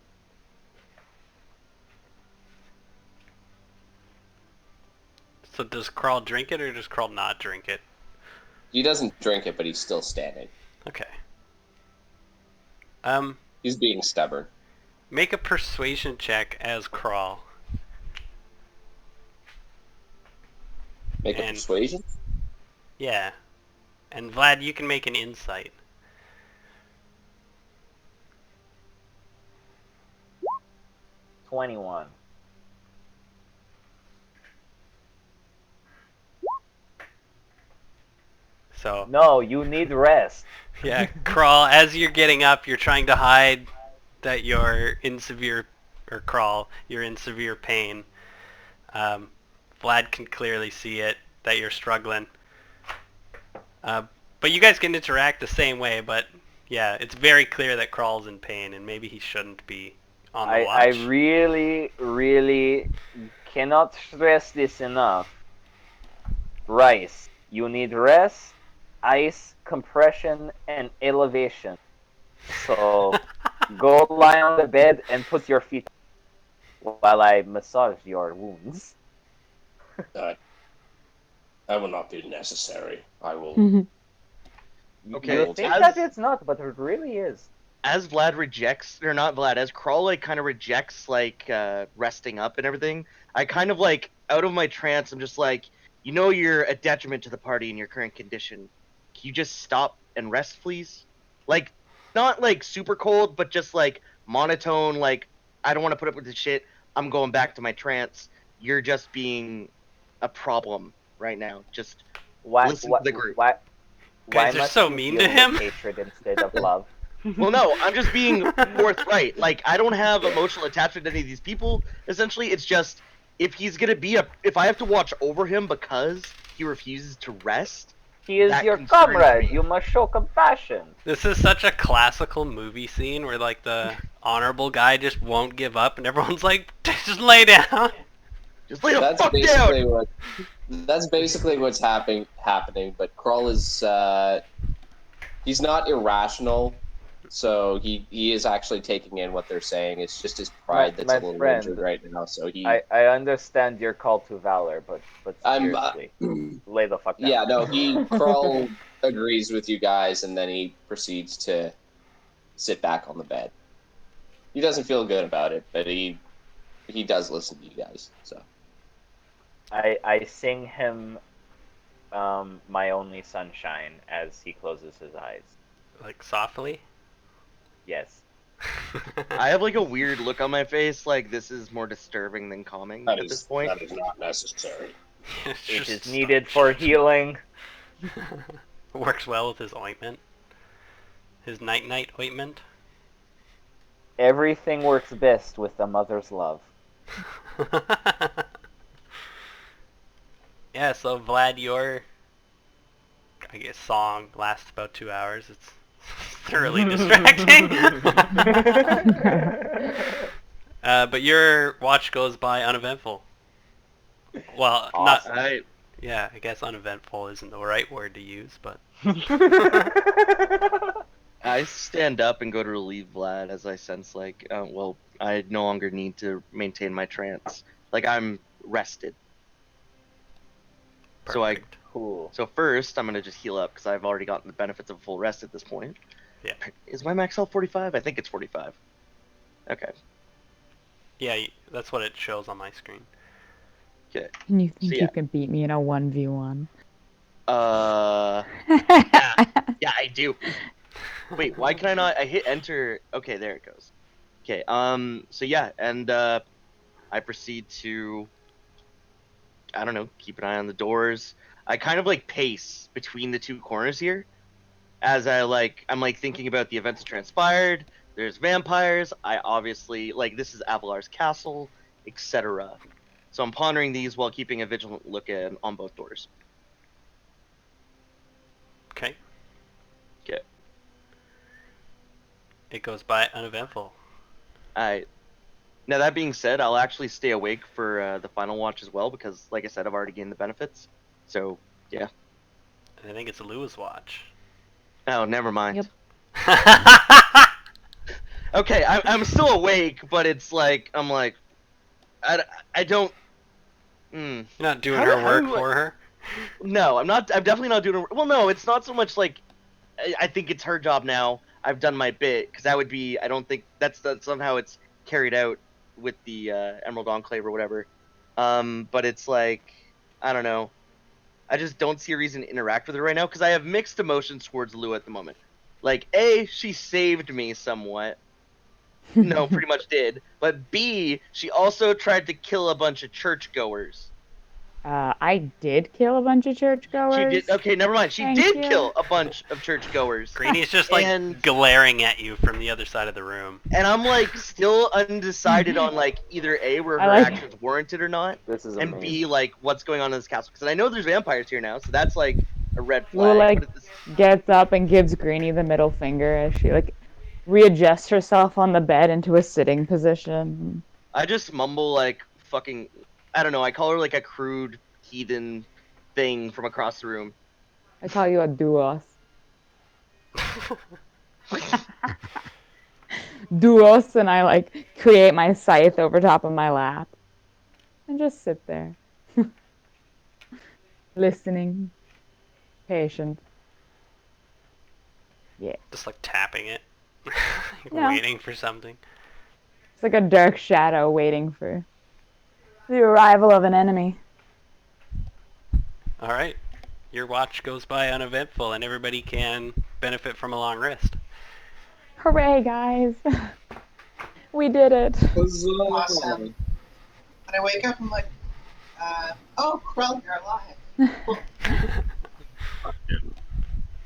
So does Kral drink it or does Kral not drink it?
He doesn't drink it, but he's still standing.
Okay.
He's being stubborn.
Make a persuasion check as Kral.
Make a
And
persuasion.
yeah. And Vlad, you can make an insight.
21.
So
No, you need rest.
yeah, Kral, as you're getting up, you're trying to hide that you're in severe, or Kral, you're in severe pain. Um, Vlad can clearly see it, that you're struggling. But you guys can interact the same way, but yeah, it's very clear that Kral's in pain, and maybe he shouldn't be on the
I
watch.
really cannot stress this enough. Rice, you need rest, ice, compression, and elevation. So go lie on the bed and put your feet while I massage your wounds.
That will not be necessary. I will.
Okay,
You
will
think
take.
that it's not, but it really is.
As Vlad rejects, or not Vlad, as Kral like kind of rejects like resting up and everything, I kind of like out of my trance, I'm just like, you're a detriment to the party in your current condition. Can you just stop and rest, please? Like, not like super cold, but just like monotone. Like, I don't want to put up with this shit. I'm going back to my trance. You're just being a problem right now. Just
Why
listen to
why
the group.
why
Guys
why
are
must
so
you
mean to
heal with
him.
hatred instead of love?
Well, no, I'm just being forthright. Like, I don't have emotional attachment to any of these people. Essentially, it's just if he's gonna be if I have to watch over him because he refuses to rest,
He is
that
your
concerns
comrade.
me.
You must show compassion.
This is such a classical movie scene where like the honorable guy just won't give up, and everyone's like, just lay down.
Just lay the
That's
fuck
basically
down.
what. That's basically what's happening. But Krull is he's not irrational, so he is actually taking in what they're saying. It's just his
My
pride that's a
my
little
friend,
injured right now. So
I understand your call to valor, but
I'm
seriously, lay the fuck down.
yeah, no, Krull agrees with you guys, and then he proceeds to sit back on the bed. He doesn't feel good about it, but he does listen to you guys. So
I sing him my only sunshine as he closes his eyes.
Like softly.
Yes.
I have like a weird look on my face. Like this is more disturbing than calming at this point.
that is not necessary.
It's
It
just
is needed for healing.
Works well with his ointment. His night ointment.
Everything works best with a mother's love.
Yeah, so Vlad, your I guess song lasts about 2 hours. It's thoroughly distracting. But your watch goes by uneventful. Well, not
Awesome.
yeah, I guess uneventful isn't the right word to use, but
I stand up and go to relieve Vlad as I sense like, well, I no longer need to maintain my trance. Like I'm rested.
perfect.
Cool.
So first, I'm gonna just heal up because I've already gotten the benefits of full rest at this point.
Yeah.
Is my max health 45? I think it's 45. Okay.
Yeah, that's what it shows on my screen.
Okay.
And you think
So,
you
yeah.
can beat me in a 1v1?
Yeah, I do. Wait, why can I not? I hit enter. Okay, there it goes. Okay. So yeah, and I proceed to, I don't know, keep an eye on the doors. I kind of like pace between the two corners here, as I'm like thinking about the events that transpired. There's vampires. I obviously like this is Avalar's castle, etc. So I'm pondering these while keeping a vigilant look on both doors.
Okay.
Okay.
It goes by uneventful.
I Now that being said, I'll actually stay awake for the final watch as well because, like I said, I've already gained the benefits. So yeah.
I think it's Lou's watch.
Oh, never mind.
Yep.
Okay, I'm still awake, but it's like I'm like, I don't.
You're not doing
How
her
how
work
do I-
for her.
No, I'm not. I'm definitely not doing. Well, no, it's not so much like I think it's her job now. I've done my bit because that would be. I don't think that's somehow it's carried out with the Emerald Enclave or whatever. But it's like I don't know. I just don't see a reason to interact with her right now because I have mixed emotions towards Lua at the moment. Like A, she saved me somewhat. No, pretty much did. But B, she also tried to kill a bunch of churchgoers.
I did kill a bunch of
She
churchgoers.
did. Okay, never mind. She
Thank
did
you.
kill a bunch of churchgoers.
Greeny's just like
And-
glaring at you from the other side of the room.
And I'm like still undecided on like either A, where
I
her
like-
actions warranted or not,
This is
and
amazing.
B, like what's going on in this castle. Because I know there's vampires here now, so that's like a red
Lua
flag.
like
But at this...
gets up and gives Greenie the middle finger as she like readjusts herself on the bed into a sitting position.
I just mumble like fucking. I don't know. I call her like a crude heathen thing from across the room.
I call you a duos. Duos, and I like create my scythe over top of my lap and just sit there, listening, patient. Yeah,
Just like tapping it. Like
No.
waiting for something.
it's like a dark shadow waiting for the arrival of an enemy.
Alright. Your watch goes by uneventful and everybody can benefit from a long rest.
Hooray, guys! We did it.
Awesome. And I wake up and I'm like, oh, Krell, you're alive.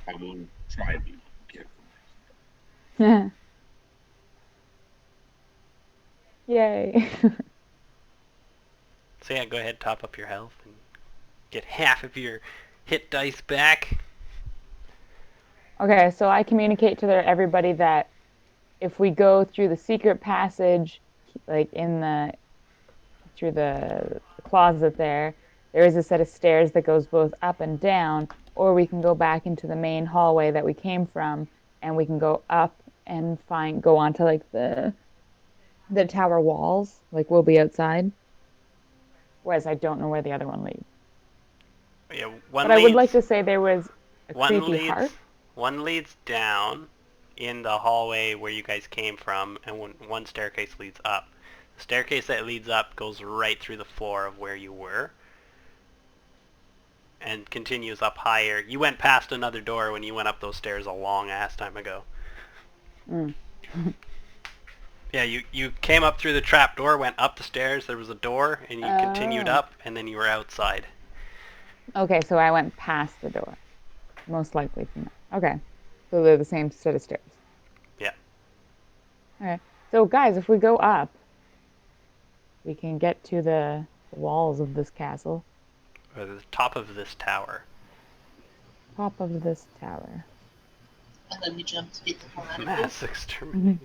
I will try to be careful.
Yay.
So yeah, go ahead, top up your health and get half of your hit dice back.
Okay, so I communicate to everybody that if we go through the secret passage, like through the closet there is a set of stairs that goes both up and down, or we can go back into the main hallway that we came from, and we can go up and go onto like the tower walls, like we'll be outside. Whereas I don't know where the other one leads.
Yeah,
But I would like to say there was a
one
creepy
leads
heart.
one leads down in the hallway where you guys came from, and one staircase leads up. The staircase that leads up goes right through the floor of where you were and continues up higher. You went past another door when you went up those stairs a long ass time ago.
Mm.
Yeah, you came up through the trap door, went up the stairs, there was a door, and you continued
Oh.
up, and then you were outside.
Okay, so I went past the door, most likely from that. Okay, so they're the same set of stairs.
Yeah.
Okay, so guys, if we go up, we can get to the walls of this castle,
Or the top of this tower.
top of this tower.
And then we jump to get the hell out of here.
Mass exterminators.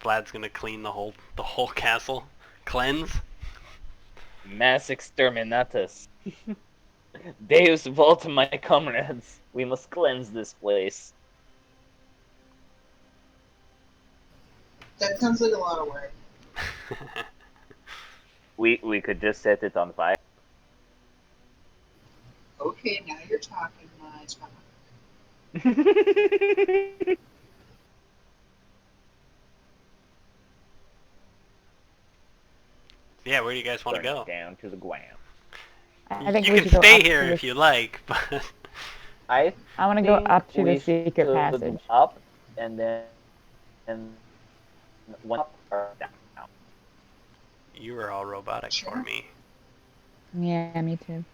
Vlad's gonna clean the whole castle. Cleanse.
Mass exterminatus. Deus volta, my comrades. We must cleanse this place.
That sounds like a lot of work.
We could just set it on fire.
Okay, now you're talking my talk.
Yeah, where do you guys want to
Burn
go?
it down to the ground.
I think
You
we
can
should go
stay
up
here
to
if you like, but
I
want to go
think
up to
we
the secret
should
passage.
up and then one up or down.
you were all robotic for
Sure.
me.
Yeah, me too.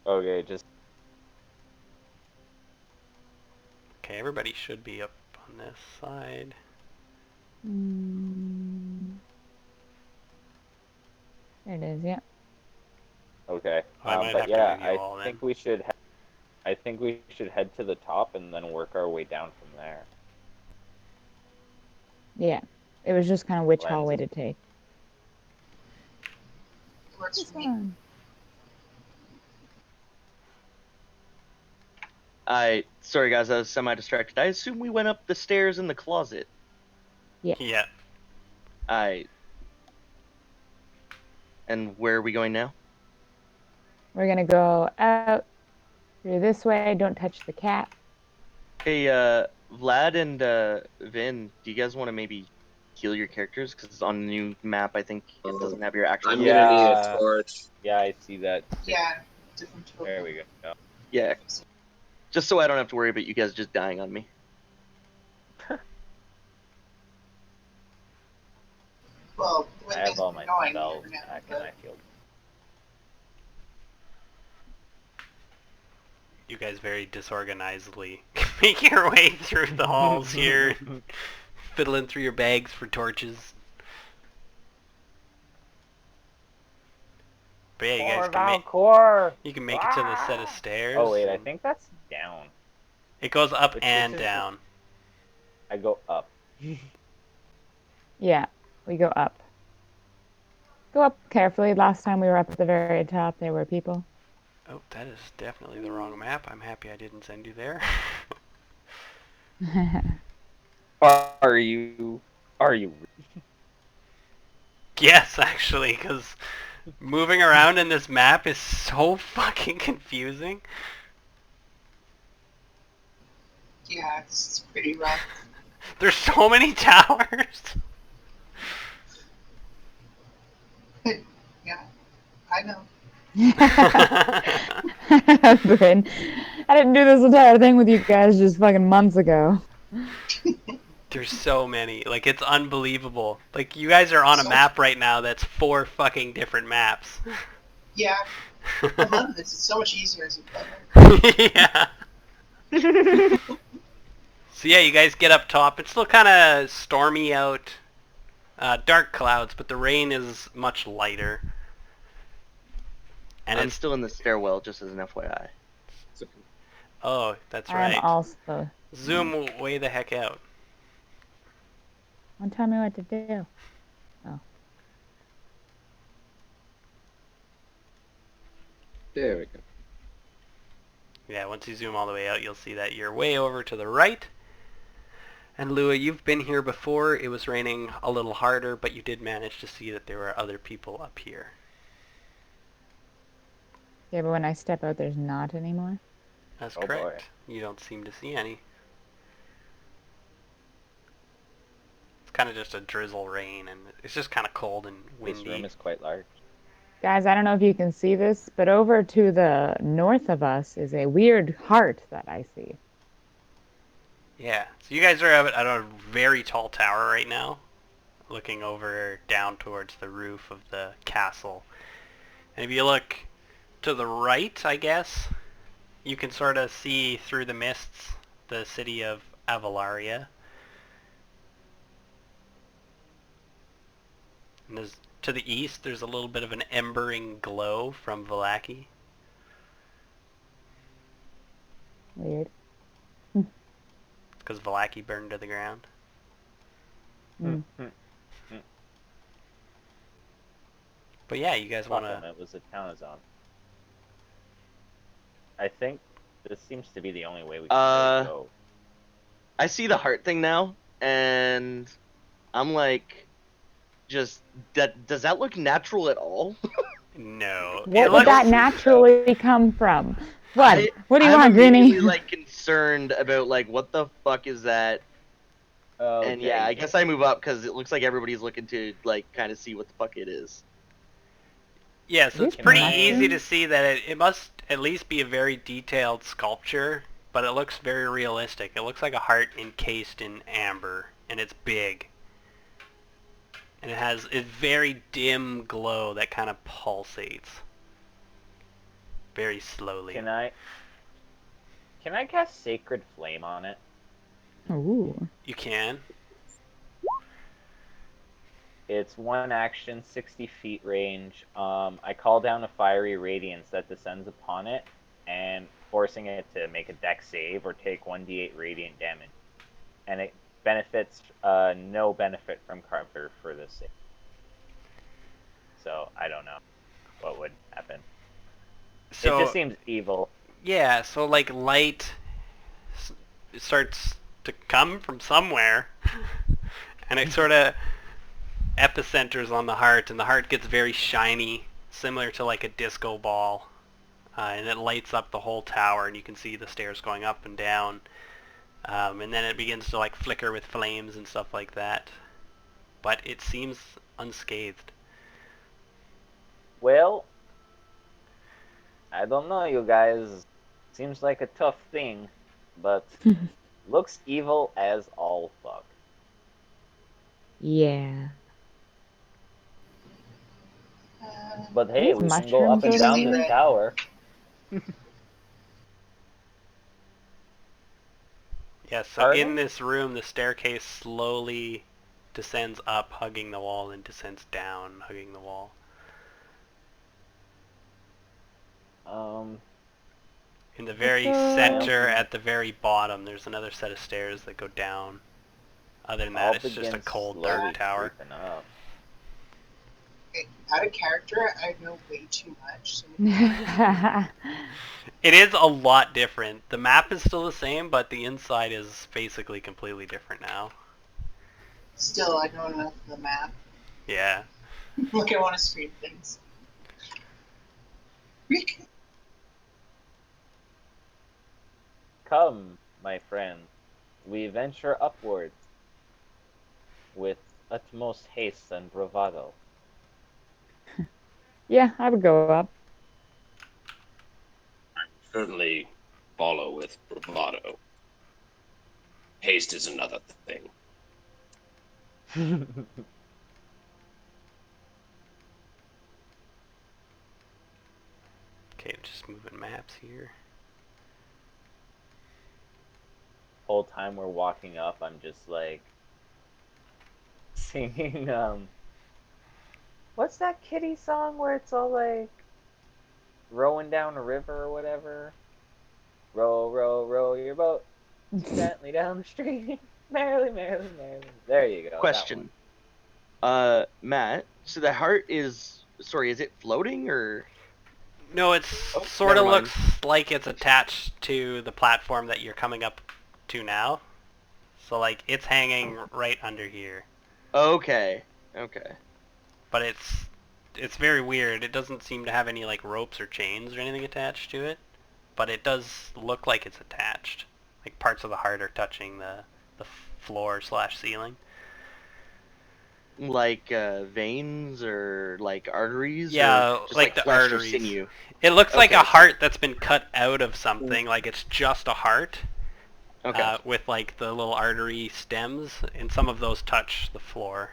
Okay, just
Okay, everybody should be up on this side.
Mm. There it is. Yeah.
okay.
I might
But
have
yeah,
to move you all then.
I think we should head to the top and then work our way down from there.
Yeah. It was just kind of which
Lenses.
hallway to take.
Works
This
for me.
one.
Sorry guys, I was semi-distracted. I assume we went up the stairs in the closet.
Yeah.
And where are we going now?
We're gonna go out through this way. Don't touch the cat.
Hey, Vlad and Vin, do you guys want to maybe heal your characters? Because on the new map, I think it doesn't have your actual.
I'm
heal.
gonna need
Yeah.
a torch.
Yeah, I see that.
Yeah, different tool.
There we go.
Yeah, just so I don't have to worry about you guys just dying on me.
Well, the way
I have
things
all
are
my
going,
spells
you never know,
back and I
but
feel
You guys very disorganizedly make your way through the halls here, fiddling through your bags for torches. But yeah, you can make it to the set of stairs.
Oh wait, I
and
think that's down.
it goes up
Which
and
is-
down.
I go up.
Yeah, we go up. Go up carefully. Last time we were up at the very top, there were people.
Oh, that is definitely the wrong map. I'm happy I didn't send you there.
Are you?
Yes, actually, because moving around in this map is so fucking confusing.
yeah, it's pretty rough.
There's so many towers.
Yeah, I know.
Bryn, I didn't do this entire thing with you guys just fucking months ago.
There's so many. Like, it's unbelievable. Like, you guys are on a
So-
map right now that's 4 fucking different maps.
Yeah, I love this. It's so much easier as a player.
Yeah. So yeah, you guys get up top. It's still kind of stormy out, dark clouds, but the rain is much lighter. And
I'm
it's
still in the stairwell, just as an FYI.
oh, that's
I am
right.
also.
Zoom way the heck out.
Don't tell me what to do. Oh.
There we go.
Yeah, once you zoom all the way out, you'll see that you're way over to the right. And Lua, you've been here before. It was raining a little harder, but you did manage to see that there were other people up here.
Yeah, but when I step out, there's not anymore.
That's
Oh,
correct.
boy.
You don't seem to see any. It's kind of just a drizzle rain, and it's just kind of cold and windy.
This room is quite large.
Guys, I don't know if you can see this, but over to the north of us is a weird heart that I see.
Yeah. So you guys are at a very tall tower right now, looking over down towards the roof of the castle. And if you look to the right, I guess, you can sort of see through the mists the city of Avalaria. And to the east, there's a little bit of an embering glow from Vallaki.
Weird.
Because Vallaki burned to the ground.
Mm.
But yeah, you guys want
Fuck 'em,
to...
it was a town zone. I think this seems to be the only way we can really go.
I see the heart thing now, and I'm like, does that look natural at all?
No.
What would that naturally come from? What? What do you
I'm
want, Greeny?
immediately like concerned about like what the fuck is that?
Oh,
And yeah, I
dang.
guess I move up because it looks like everybody's looking to like kind of see what the fuck it is.
Yeah, so it's
These
pretty
mushrooms?
easy to see that it must at least be a very detailed sculpture, but it looks very realistic. It looks like a heart encased in amber, and it's big. And it has a very dim glow that kind of pulsates. Very slowly.
Can I cast Sacred Flame on it?
Ooh.
You can.
It's one action, 60 feet range. I call down a fiery radiance that descends upon it, and forcing it to make a dex save or take 1d8 radiant damage. And it benefits, no benefit from cover for this save. So, I don't know what would happen.
So,
it just seems evil.
yeah, so like light starts to come from somewhere, and it sort of epicenters on the heart, and the heart gets very shiny, similar to like a disco ball, and it lights up the whole tower, and you can see the stairs going up and down, and then it begins to like flicker with flames and stuff like that, but it seems unscathed.
Well, I don't know, you guys. Seems like a tough thing, but looks evil as all fuck.
Yeah.
But hey,
These
we can go up
mushrooms
and
over
down
here?
this tower.
Yeah, so
Pardon?
in this room, the staircase slowly descends up, hugging the wall, and descends down, hugging the wall. In the very center, at the very bottom, there's another set of stairs that go down. Other than that,
I'll
it's just a
begin
cold,
slowly
dark tower.
creeping up.
Okay, out of character, I know way too much. So
It is a lot different. The map is still the same, but the inside is basically completely different now.
still, I know enough of the map.
Yeah.
Look, I want to screen things.
Come, my friend, we venture upwards with utmost haste and bravado.
Yeah, I would go up.
Certainly follow with bravado. Haste is another thing.
Okay, just moving maps here.
Whole time we're walking up, I'm just like singing what's that kitty song where it's all like rowing down a river or whatever? Row, row, row your boat gently down the stream. Merrily, merrily, merrily. There you go. That one.
Question. Matt, so the heart is, sorry, is it floating or?
No, it's
Oh,
sort
never
of
mind.
looks like it's attached to the platform that you're coming up to now. So like it's hanging right under here.
Okay.
But it's very weird. It doesn't seem to have any like ropes or chains or anything attached to it, but it does look like it's attached. Like parts of the heart are touching the floor slash ceiling.
Like veins or like arteries or
Yeah,
just
like
like
the
flesh or
arteries.
sinew?
It looks like
Okay,
a
so-
heart that's been cut out of something. Like it's just a heart.
Okay.
With like the little artery stems, and some of those touch the floor.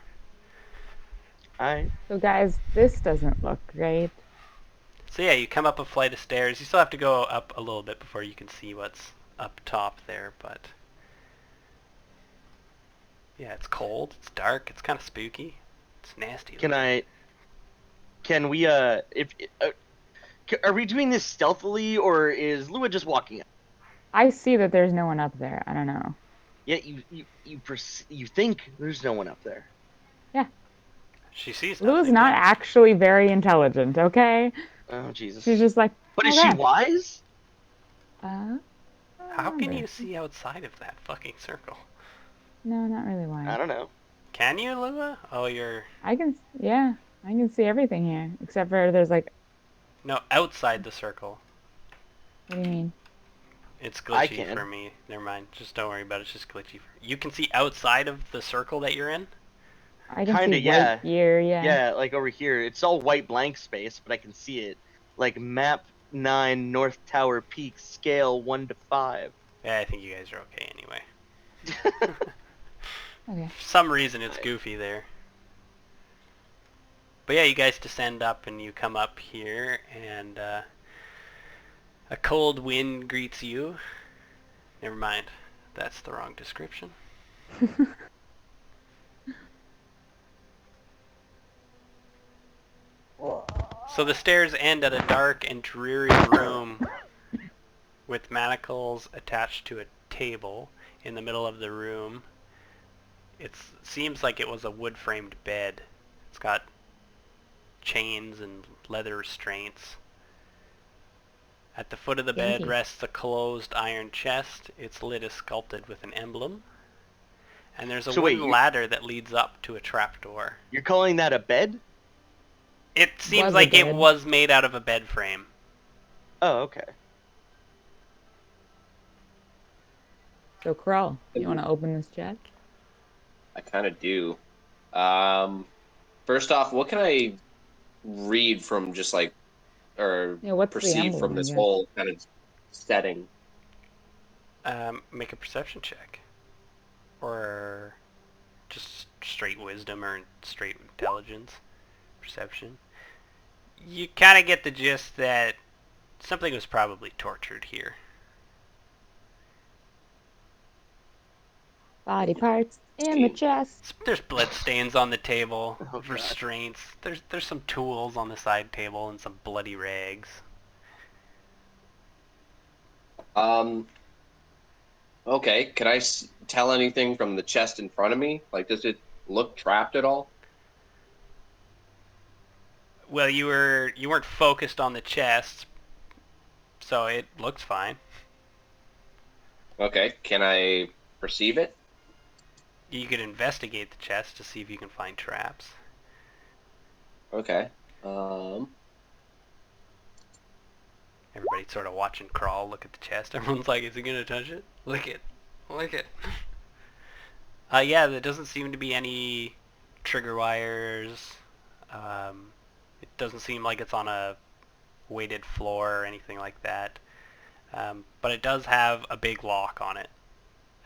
So guys, this doesn't look great.
So yeah, you come up a flight of stairs. You still have to go up a little bit before you can see what's up top there, but yeah, it's cold, it's dark, it's kind of spooky. It's nasty.
Can we if are we doing this stealthily or is Lua just walking up?
I see that there's no one up there. I don't know.
Yeah, you think there's no one up there.
Yeah.
She sees
Lua's
nothing.
not
Yeah.
actually very intelligent, okay?
Oh Jesus.
She's just like,
But is she
okay.
wise?
I
How
don't
can
remember.
you see outside of that fucking circle?
No, not really
I
wise.
don't know.
Can you, Lua? Oh, you're...
Yeah, I can see everything here. Except for there's like,
No, outside the circle.
what do you mean?
It's
I
glitchy
can.
for me. Never mind. Just don't worry about it. It's just glitchy. You can see outside of the circle that you're in?
I can see
Kinda,
white
yeah.
here, yeah.
Yeah, like over here. It's all white blank space, but I can see it. Like map 9 North Tower Peak scale 1 to 5.
Yeah, I think you guys are okay anyway.
Okay.
For some reason it's goofy there. But yeah, you guys descend up and you come up here and a cold wind greets you. Never mind. That's the wrong description. So the stairs end at a dark and dreary room with manacles attached to a table in the middle of the room. It seems like it was a wood-framed bed. It's got chains and leather restraints. At the foot of the bed
Yankee.
rests a closed iron chest. Its lid is sculpted with an emblem. And there's a
So wait,
wooden ladder that leads up to a trapdoor.
You're calling that a bed?
It seems
Was a
like it
bed.
was made out of a bed frame.
Oh, okay.
So, Krull, you want to open this chest?
I kind of do. First off, what can I read from just like, or
Yeah, what's the
perceive
emblem,
from
I
this
guess?
whole kind of setting?
Make a perception check. Or just straight wisdom or straight intelligence. Perception. You kind of get the gist that something was probably tortured here.
Body parts in the chest.
There's blood stains on the table,
Oh, God.
restraints. There's some tools on the side table and some bloody rags.
Okay, can I tell anything from the chest in front of me? Like, does it look trapped at all?
Well, you weren't focused on the chest, so it looks fine.
Okay, can I perceive it?
You could investigate the chest to see if you can find traps.
Okay.
Everybody's sort of watching Crawl look at the chest. Everyone's like, is he going to touch it? Lick it. Lick it. Yeah, there doesn't seem to be any trigger wires. It doesn't seem like it's on a weighted floor or anything like that. But it does have a big lock on it.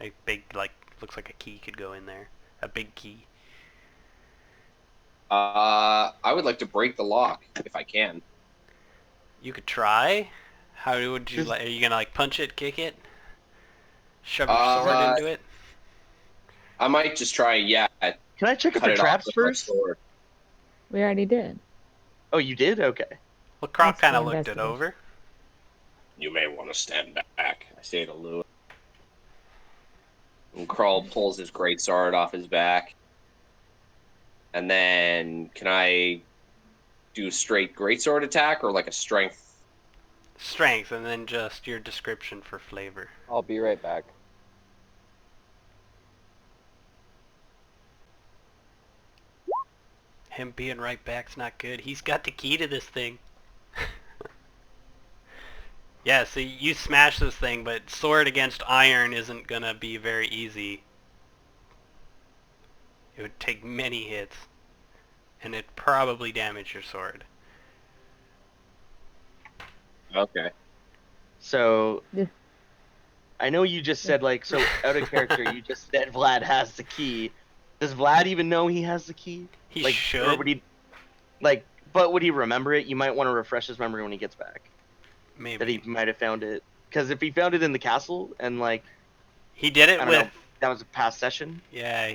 A big, like, looks like a key could go in there. A big key.
I would like to break the lock if I can.
You could try. How would you
Just-
like? Are you gonna like punch it, kick it, shove your sword into it?
I might just try, yeah,
Can I check it
cut
for
it off
traps
with my
first?
sword.
We already did.
Oh, you did? Okay.
Well, Croc
That's
kind
the
of looked it
investigation.
over.
You may want to stand back, I say to Lewis. And Crawl pulls his greatsword off his back. And then, can I do a straight greatsword attack or like a strength?
Strength, and then just your description for flavor.
I'll be right back.
Him being right back's not good. He's got the key to this thing. Yeah, so you smash this thing, but sword against iron isn't gonna be very easy. It would take many hits, and it'd probably damage your sword.
Okay.
So
Yeah.
I know you just said like so out of character. You just said Vlad has the key. Does Vlad even know he has the key?
He
Like,
should.
Or would he? Like, but would he remember it? You might want to refresh his memory when he gets back.
Maybe.
That he might have found it. Because if he found it in the castle and like
He did it
I don't
with...
know, that was a past session.
Yeah,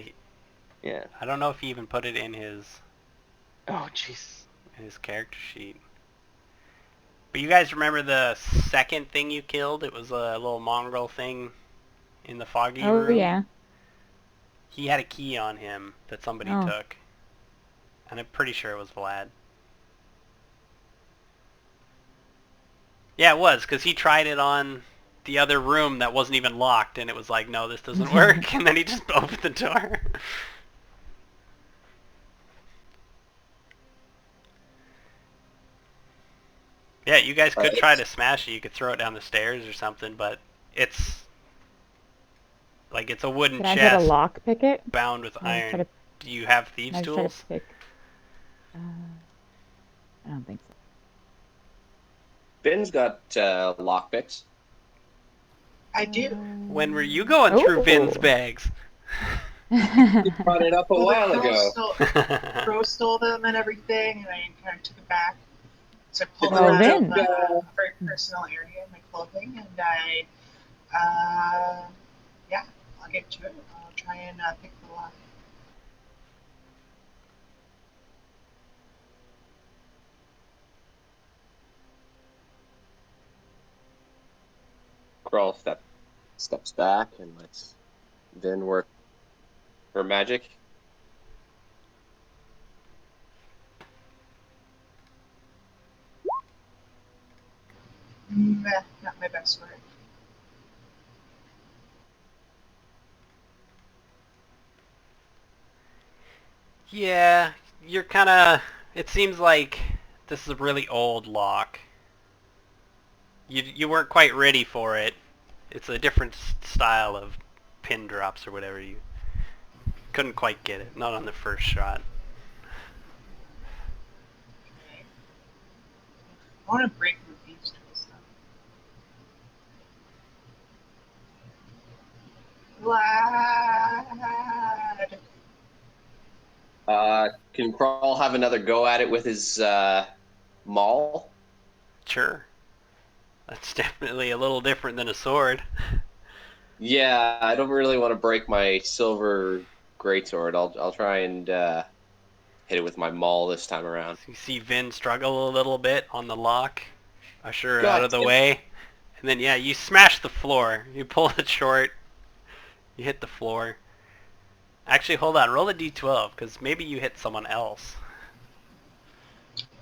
Yeah.
I don't know if he even put it in his
Oh jeez.
character sheet. But you guys remember the second thing you killed? It was a little mongrel thing in the foggy
Oh
room.
yeah.
He had a key on him that somebody
Oh.
took. And I'm pretty sure it was Vlad. Yeah, it was, because he tried it on the other room that wasn't even locked, and it was like, no, this doesn't work, and then he just opened the door. Yeah, you guys could try to smash it. You could throw it down the stairs or something, but it's like it's a wooden
Can I try to
chest
lock pick it?
bound with
Can I try
iron. Do you have thieves'
Can I try
tools?
to pick? I don't think so.
Ben's got lockpicks.
I do.
When were you going through Vin's
Oh.
bags?
You brought it up a
Well,
while
the
ago.
Crow stole them and everything, and I kind of took it back. So I pulled
Oh,
them out
Vin.
of a very personal area in my clothing, and yeah, I'll get to it. I'll try and pick the lock.
Crawl steps back and lets Vin work her magic.
Meh, not my best work.
Yeah, you're kind of... It seems like this is a really old lock. You weren't quite ready for it. It's a different style of pin drops or whatever. You couldn't quite get it. Not on the first shot.
Okay. I want to break the thieves' tools though. Vlad.
Can Crawl have another go at it with his maul?
Sure. That's definitely a little different than a sword.
Yeah, I don't really want to break my silver greatsword. I'll try and hit it with my maul this time around.
You see Vin struggle a little bit on the lock. Usher her
God
out of the
damn.
way. And then, yeah, you smash the floor. You pull it short. You hit the floor. Actually, hold on. Roll a d12, because maybe you hit someone else.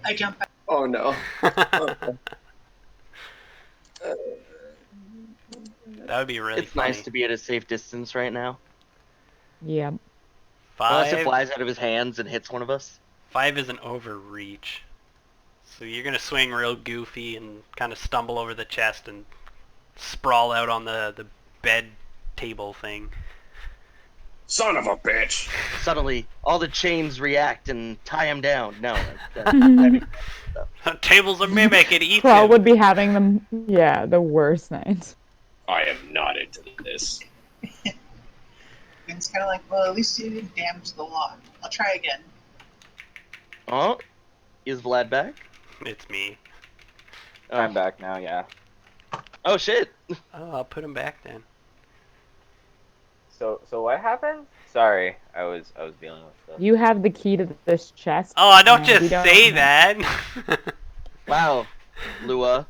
I jump back.
Oh no.
That would be really
It's
funny.
nice to be at a safe distance right now.
Yep.
Unless it
5,
flies out of his hands and hits one of us.
5 is an overreach. So you're going to swing real goofy and kind of stumble over the chest and sprawl out on the bed table thing.
Son of a bitch!
Suddenly, all the chains react and tie him down. No. that'd be-
Table's a mimic, it eats
Crawl
him.
would be having them, yeah, the worst night.
I am not into this.
Vin's kind of like, well, at least you didn't damage the lock. I'll try again.
Oh, is Vlad back?
It's me.
I'm back now. Yeah.
Oh shit!
Oh, I'll put him back then.
So what happened? Sorry, I was dealing with stuff.
You have the key to this chest.
Oh, don't
and
just
we don't
say
have-
that.
Wow, Lua,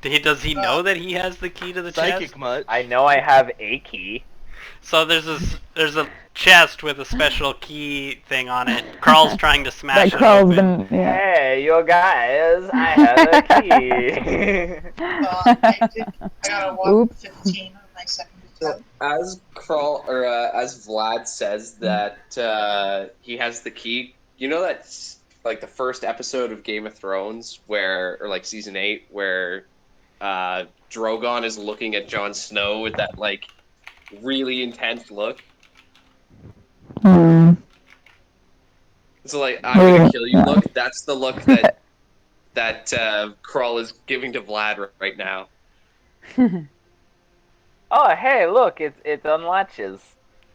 Does he know that he has the key to the
psychic
chest?
much.
I know I have a key.
So there's a chest with a special key thing on it. Carl's trying to smash
That
it
Carl's
open.
been. Yeah.
Hey, you guys, I have a key.
I got a
Oops.
115 on my second
So
attempt.
as as Vlad says that he has the key, you know that's like the first episode of Game of Thrones or like season 8 where Drogon is looking at Jon Snow with that like really intense look.
Hmm.
So like I'm gonna kill you look. That's the look that Krull is giving to Vlad right now.
Oh, hey, look, it unlatches.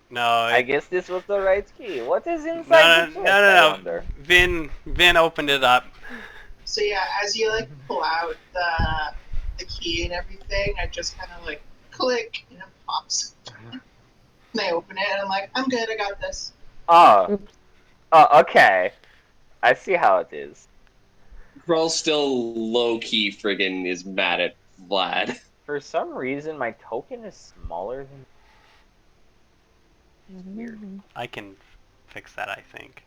No,
I guess this was the right key. What is
no,
inside
no,
the chest,
no,
I
no,
wonder?
no. Vin opened it up.
So yeah, as you like pull out the key and everything, I just kind of like click and it pops. And I open it and I'm like, I'm good, I got this.
Oh,
Oops.
okay. I see how it is.
Krull still low key friggin' is mad at Vlad.
For some reason, my token is smaller than... Weird.
I can fix that, I think.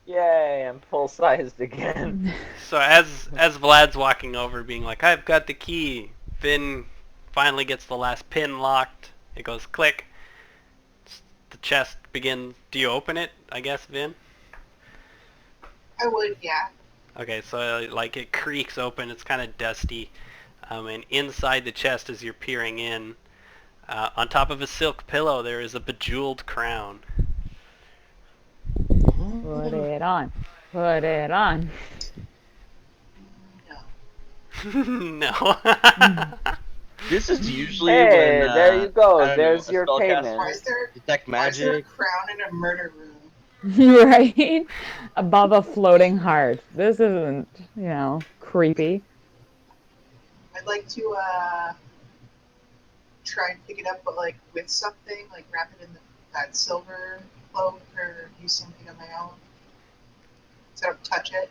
Yay, I'm full-sized again.
So as Vlad's walking over, being like, "I've got the key," Vin finally gets the last pin locked. It goes click. The chest begins. Do you open it? I guess, Vin.
I would, yeah.
Okay, so like it creaks open. It's kind of dusty, and inside the chest, as you're peering in, on top of a silk pillow, there is a bejeweled crown.
Put it on. Put it on.
No.
No.
This is usually
Hey,
when
there you go.
I don't
There's
know, a
your
spellcaster
payment.
Why is there
detect
why is there a
magic.
crown in a murder room?
Right? Above a floating heart. This isn't, creepy.
I'd like to try and pick it up, but like with something, like wrap it in that silver cloak or use something on my own. So I don't touch it.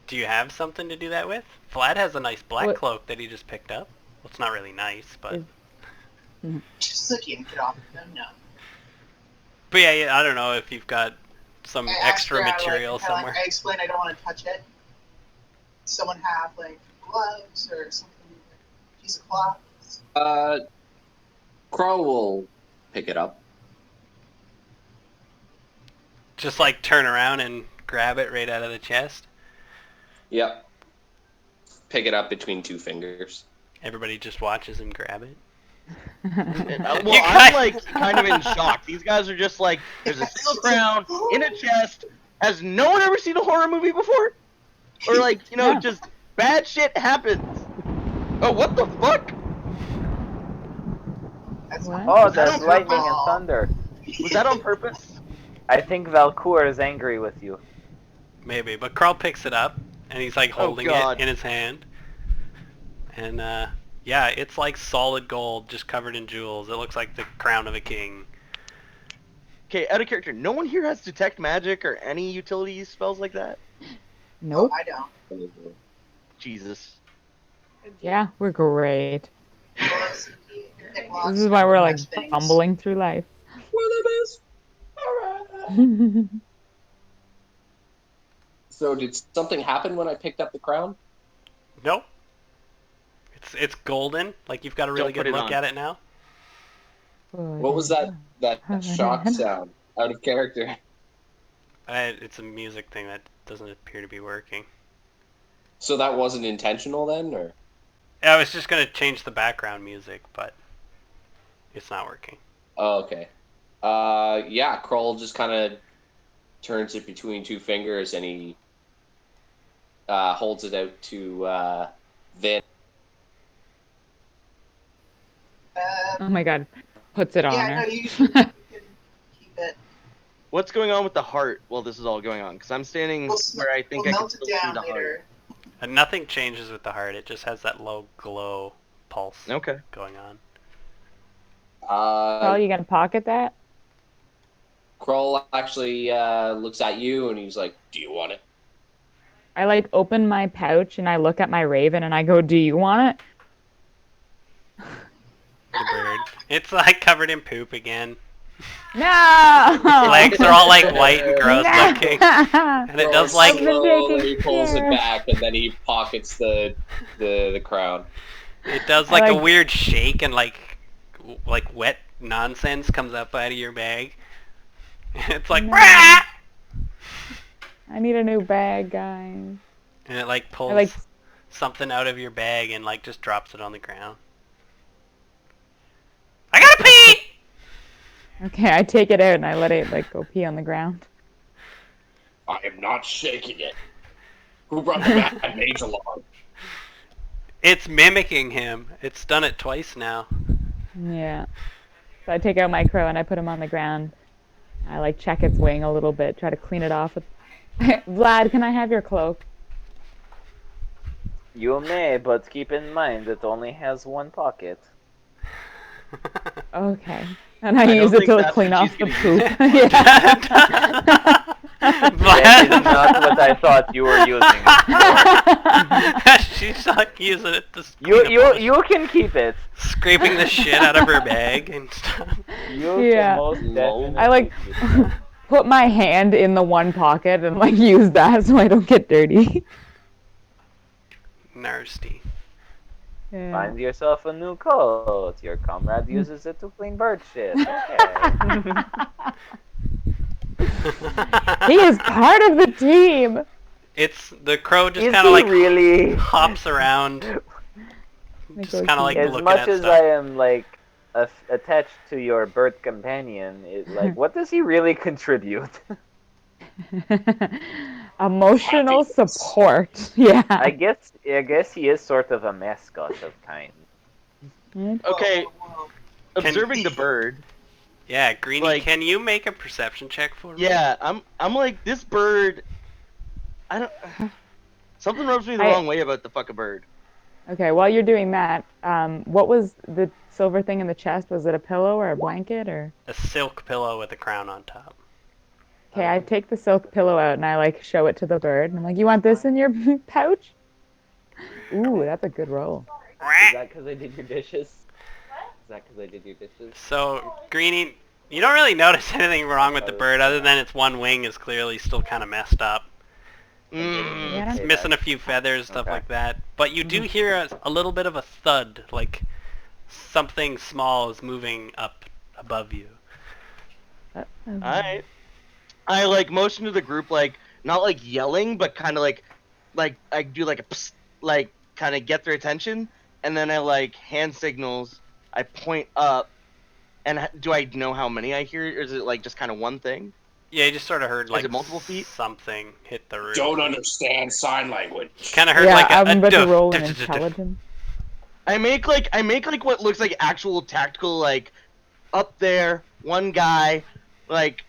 Do you have something to do that with? Vlad has a nice black
What-
cloak that he just picked up. Well, it's not really nice, but...
Is-
Just like yank it off of them, no.
But yeah, I don't know if you've got some
I
extra
asked her,
material
like, kinda
somewhere.
Like, I explained I don't want to touch it. Someone have like gloves or something, like a piece of cloth.
Krull will pick it up.
Just like turn around and grab it right out of the chest.
Yep. Pick it up between two fingers.
Everybody just watches him grab it.
Well,
You
I'm
guys-
like kind of in shock. These guys are just like, there's a single crown in a chest. Has no one ever seen a horror movie before? Or like,
Yeah.
just bad shit happens. Oh, what the fuck?
That's
What?
not-
Oh,
that
there's
on
lightning and
purpose?
thunder.
Was that on purpose?
I think Valcour is angry with you.
Maybe, but Carl picks it up, and he's like
Oh,
holding
God.
it in his hand. And yeah, it's like solid gold, just covered in jewels. It looks like the crown of a king.
Okay, out of character. No one here has detect magic or any utility spells like that?
Nope.
I don't.
Jesus.
Yeah, we're great.
Well, see, pick locks
This is why
are
we're
the
like
best things.
fumbling through life.
We're the best. Alright. So did something happen when I picked up the crown?
Nope. It's golden. Like you've got a really
Don't put
good
it
look
on.
at it now.
What was that shock sound out of character?
It's a music thing that doesn't appear to be working.
So that wasn't intentional then, or?
I was just gonna change the background music, but it's not working.
Oh, okay. Yeah, Krull just kind of turns it between two fingers and he holds it out to Vin.
Oh my god. Puts it on
Yeah,
her.
no, you can keep it.
What's going on with the heart while this is all going on? Because I'm standing where I think
we'll
I can
melt it
still see
down
the heart.
later.
And nothing changes with the heart. It just has that low glow pulse
Okay.
going on.
Oh, you gonna pocket that?
Kroll actually looks at you and he's like, "Do you want it?"
I like open my pouch and I look at my raven and I go, "Do you want
The bird. It's like covered in poop again.
it?" No.
Legs are all like white and gross
No.
looking. And it does like
I've been taking
slowly pulls it
care.
back and then he pockets the crown.
it does
I
like a
like-
weird shake and like wet nonsense comes up out of your bag. And it's like
No.
"Brah!"
I need a new bag, guys.
And it like pulls
I like
something out of your bag and like just drops it on the ground. I gotta pee!
okay, I take it out and I let it like go pee on the ground.
I am not shaking it. Who brought the bad mage along?
It's mimicking him. It's done it twice now.
Yeah. So I take out my crow and I put him on the ground. I like check its wing a little bit, try to clean it off with Vlad, can I have your cloak?
You may, but keep in mind it only has one pocket.
Okay. And I
I
use
don't
it
think
to
that's
clean
what
off
she's
the
gonna
poop.
use it
Yeah.
That is not what I thought you were using it for.
She's like using it to
You can keep it.
scraping the shit out of her bag and stuff.
You
Yeah.
can most
Lol.
definitely
I like
keep it.
put my hand in the one pocket and like use that so I don't get dirty.
Nasty.
Yeah.
Find yourself a new coat. Your comrade uses it to clean bird shit. Okay.
He is part of the team.
It's the crow just
Is
kind of
he
like
really?
hops around, just kind of like
As
looking
much
at
as
stuff.
I am like attached to your bird companion, like what does he really contribute?
Emotional
Happiness.
support. Yeah.
I guess he is sort of a mascot of kind.
Okay,
Whoa.
observing the bird.
Yeah, Greenie,
like-
can you make a perception check for me?
Yeah, I'm like, this bird. I don't. Something rubs me the
I-
wrong way about the fucking bird.
Okay, while you're doing that, what was the silver thing in the chest? Was it a pillow or a blanket or?
A silk pillow with a crown on top.
Okay, I take the silk pillow out and I like show it to the bird. And I'm like, "You want this in your pouch?" Ooh, that's a good roll.
Is that because I did your dishes? Is that because I did your dishes?
So, Greenie, you don't really notice anything wrong with the bird other than its one wing is clearly still kind of messed up.
Mm.
Yeah, I
It's
don't-
missing a few feathers, stuff
Okay.
like that. But you do hear a little bit of a thud, like something small is moving up above you.
I like motion to the group, like not like yelling, but kind of like I do like a psst, like kind of get their attention, and then I like hand signals. I point up, and do I know how many I hear, or is it like just kind of one thing?
Yeah, you just sort of heard like
it multiple feet?
something hit the roof.
Don't understand sign language.
Kind of heard
Yeah,
like
I'm about to
duff,
roll an
duff, duff, duff.
intelligence.
I make like what looks like actual tactical, like up there, one guy, like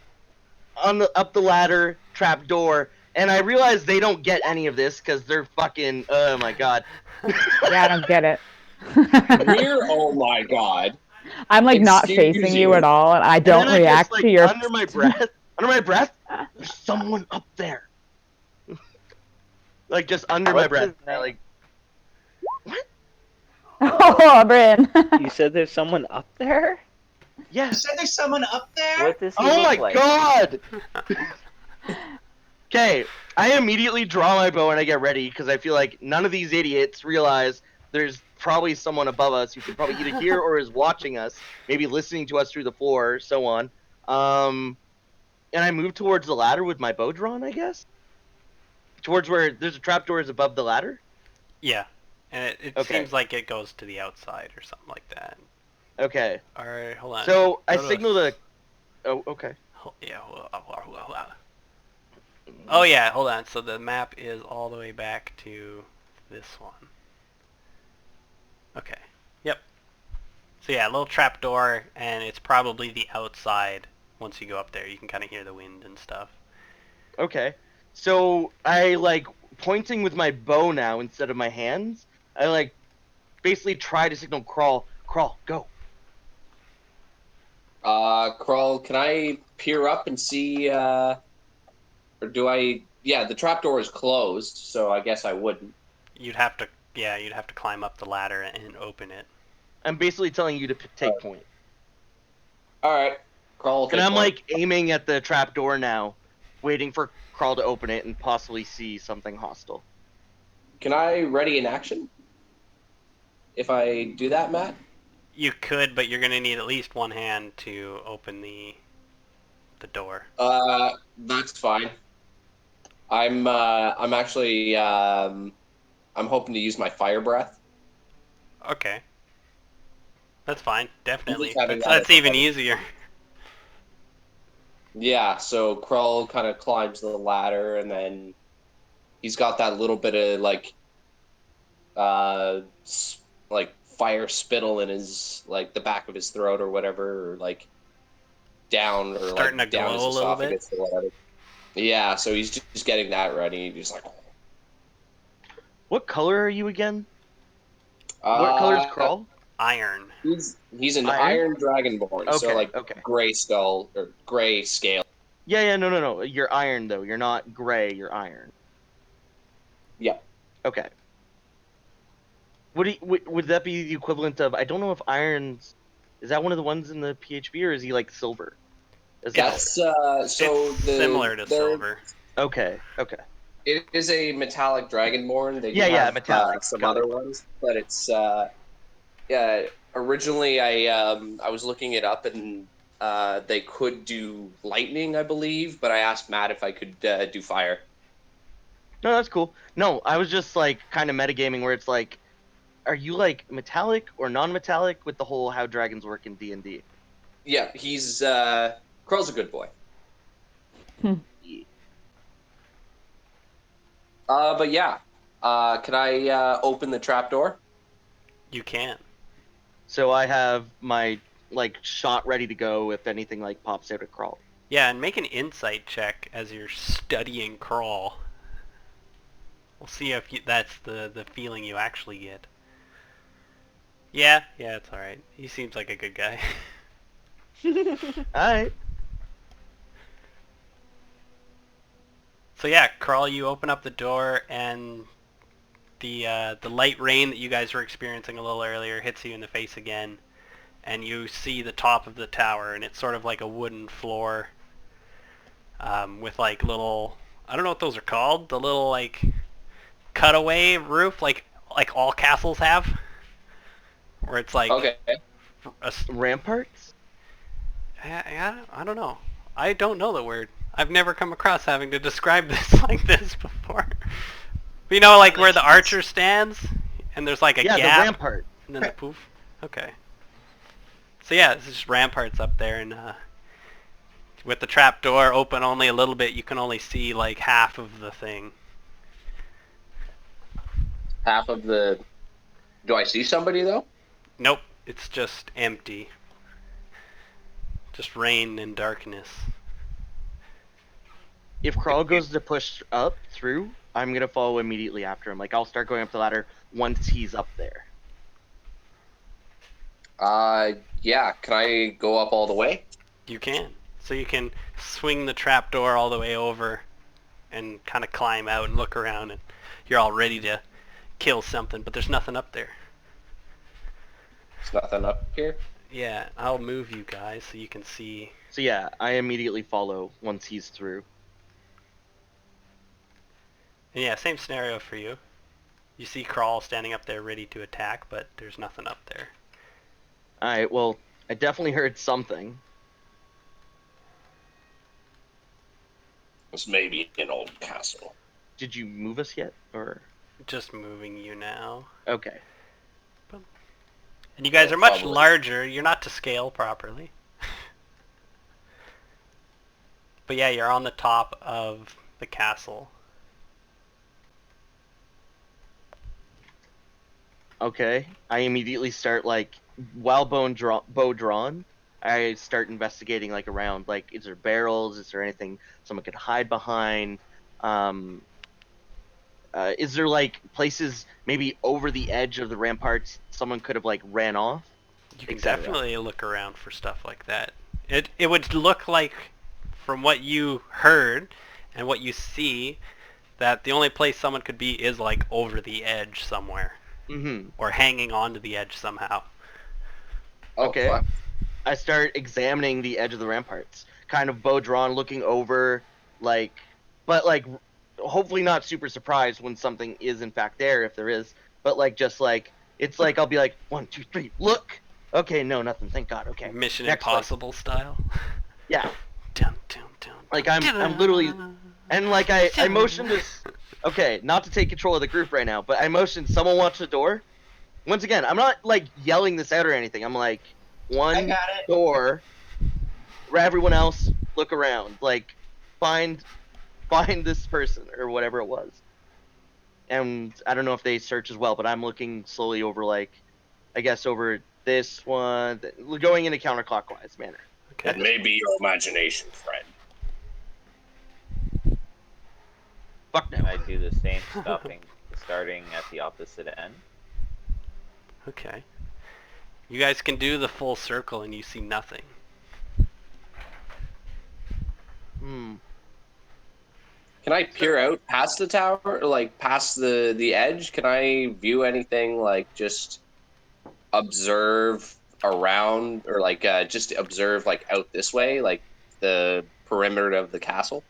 up the ladder, trap door, and I realize they don't get any of this because they're fucking. Oh my god.
Yeah, I don't get it.
We're oh my god.
I'm like not
Excuse
facing
you.
you at all, and I don't
And then I
react
just,
to
like,
your.
under my breath. There's someone up there. Like just under my
What's
breath.
his name?
Like
Oh, Bryn.
You said there's someone up there?
You
yes.
said there's someone up there?
What does he
Oh
look
my
like?
god. Okay, I immediately draw my bow and I get ready because I feel like none of these idiots realize there's probably someone above us who can probably either hear or is watching us, maybe listening to us through the floor, so on. And I move towards the ladder with my bow drawn, I guess. Towards where there's a trapdoor is above the ladder.
Yeah, and it
Okay.
seems like it goes to the outside or something like that.
Okay.
All right, hold on.
So I
Go to-
signal the. Oh, okay.
Yeah. Oh yeah, hold on. So the map is all the way back to this one. Okay. Yep. So yeah, a little trapdoor, and it's probably the outside once you go up there. You can kind of hear the wind and stuff.
Okay. So I like pointing with my bow now instead of my hands. I like basically try to signal crawl, go.
Crawl, can I peer up and see, or do I? Yeah, the trapdoor is closed, so I guess I wouldn't.
You'd have to, yeah, you'd have to climb up the ladder and open it.
I'm basically telling you to take point.
All right, Crawl will
And
take
I'm
point.
like aiming at the trap door now, waiting for Crawl to open it and possibly see something hostile.
Can I ready an action? If I do that, Matt?
You could, but you're gonna need at least one hand to open the door.
That's fine. I'm actually, I'm hoping to use my fire breath.
Okay. That's fine,
I'm just
definitely.
having
That's
that
that's
as
even easier.
Yeah, so Krull kind of climbs the ladder, and then he's got that little bit of uh, like fire spittle in his the back of his throat or whatever, or down or
Starting to
down his
glow a little bit.
esophagus or whatever. Yeah, so he's just getting that ready. He's like,
What color are you again? What color is Crawl?
Iron.
he's an
Iron?
iron dragonborn, so
Okay.
gray skull or gray scale.
Yeah, no. You're iron though. You're not gray. You're iron.
Yep.
Okay. Would that be the equivalent of? I don't know if iron's. Is that one of the ones in the PHB, or is he like silver?
That's so
It's similar to silver.
Okay.
It is a metallic dragonborn. They do
Yeah,
have
metallic.
some
Got
other
it.
ones, but it's yeah. Originally, I was looking it up, and they could do lightning, I believe, but I asked Matt if I could do fire.
No, that's cool. No, I was just like kind of metagaming where it's like, are you like metallic or non-metallic with the whole how dragons work in D&D?
Yeah, he's Krell's a good boy. But yeah, can I open the trap door?
You can.
So I have my like shot ready to go if anything like pops out of Crawl.
Yeah, and make an insight check as you're studying Crawl. We'll see if that's the feeling you actually get. Yeah, it's alright. He seems like a good guy.
Alright.
So yeah, Crawl, you open up the door, and the light rain that you guys were experiencing a little earlier hits you in the face again, and you see the top of the tower, and it's sort of like a wooden floor with like little, I don't know what those are called, the little like cutaway roof, like all castles have, where it's like
Okay.
Ramparts?
I don't know. I don't know the word. I've never come across having to describe this like this before. But you know, like where the archer stands, and there's like a
Yeah,
gap,
the rampart.
and then the poof. Okay. So yeah, it's just ramparts up there, and with the trap door open only a little bit, you can only see like half of the thing.
Half of the. Do I see somebody though?
Nope, it's just empty. Just rain and darkness.
If Crawl goes to push up through, I'm gonna follow immediately after him. Like I'll start going up the ladder once he's up there.
Yeah. Can I go up all the way?
You can. So you can swing the trap door all the way over and kind of climb out and look around, and you're all ready to kill something, but there's nothing up there.
There's nothing up here.
Yeah, I'll move you guys so you can see.
So yeah, I immediately follow once he's through.
And yeah, same scenario for you. You see Crawl standing up there ready to attack, but there's nothing up there.
Alright, well, I definitely heard something.
This may be an old castle.
Did you move us yet? Or
Just moving you now.
okay.
And you guys are much
Probably.
larger. You're not to scale properly. But yeah, you're on the top of the castle.
Okay. I immediately start like while bow drawn, I start investigating like around, like, is there barrels? Is there anything someone could hide behind? Um, is there like places maybe over the edge of the ramparts someone could have like ran off,
You can
etc.
definitely look around for stuff like that. It would look like, from what you heard and what you see, that the only place someone could be is like over the edge somewhere,
Mm-hmm.
or hanging onto the edge somehow.
Oh
Okay.
fuck.
I start examining the edge of the ramparts, kind of bow drawn, looking over, like, but like, hopefully not super surprised when something is in fact there, if there is, but like, just like, it's like, I'll be like, 1, 2, 3, look! Okay, no, nothing, thank God, okay.
Mission
Next one.
Impossible style.
Yeah,
Dun, dun, dun,
like,
dun,
I'm literally, and like, I
dun.
motioned this, okay, not to take control of the group right now, but I motioned someone watch the door. Once again, I'm not like yelling this out or anything, I'm like,
I
one
got it.
door, everyone else look around, like find this person or whatever it was. And I don't know if they search as well, but I'm looking slowly over, like, I guess over this one, going in a counterclockwise manner.
Okay.
It may be your imagination, friend.
Fuck
And
no.
I do the same stuffing, starting at the opposite end.
Okay. You guys can do the full circle and you see nothing.
Hmm.
Can I peer out past the tower, or like past the edge? Can I view anything, like just observe around, or like just observe like out this way, like the perimeter of the castle?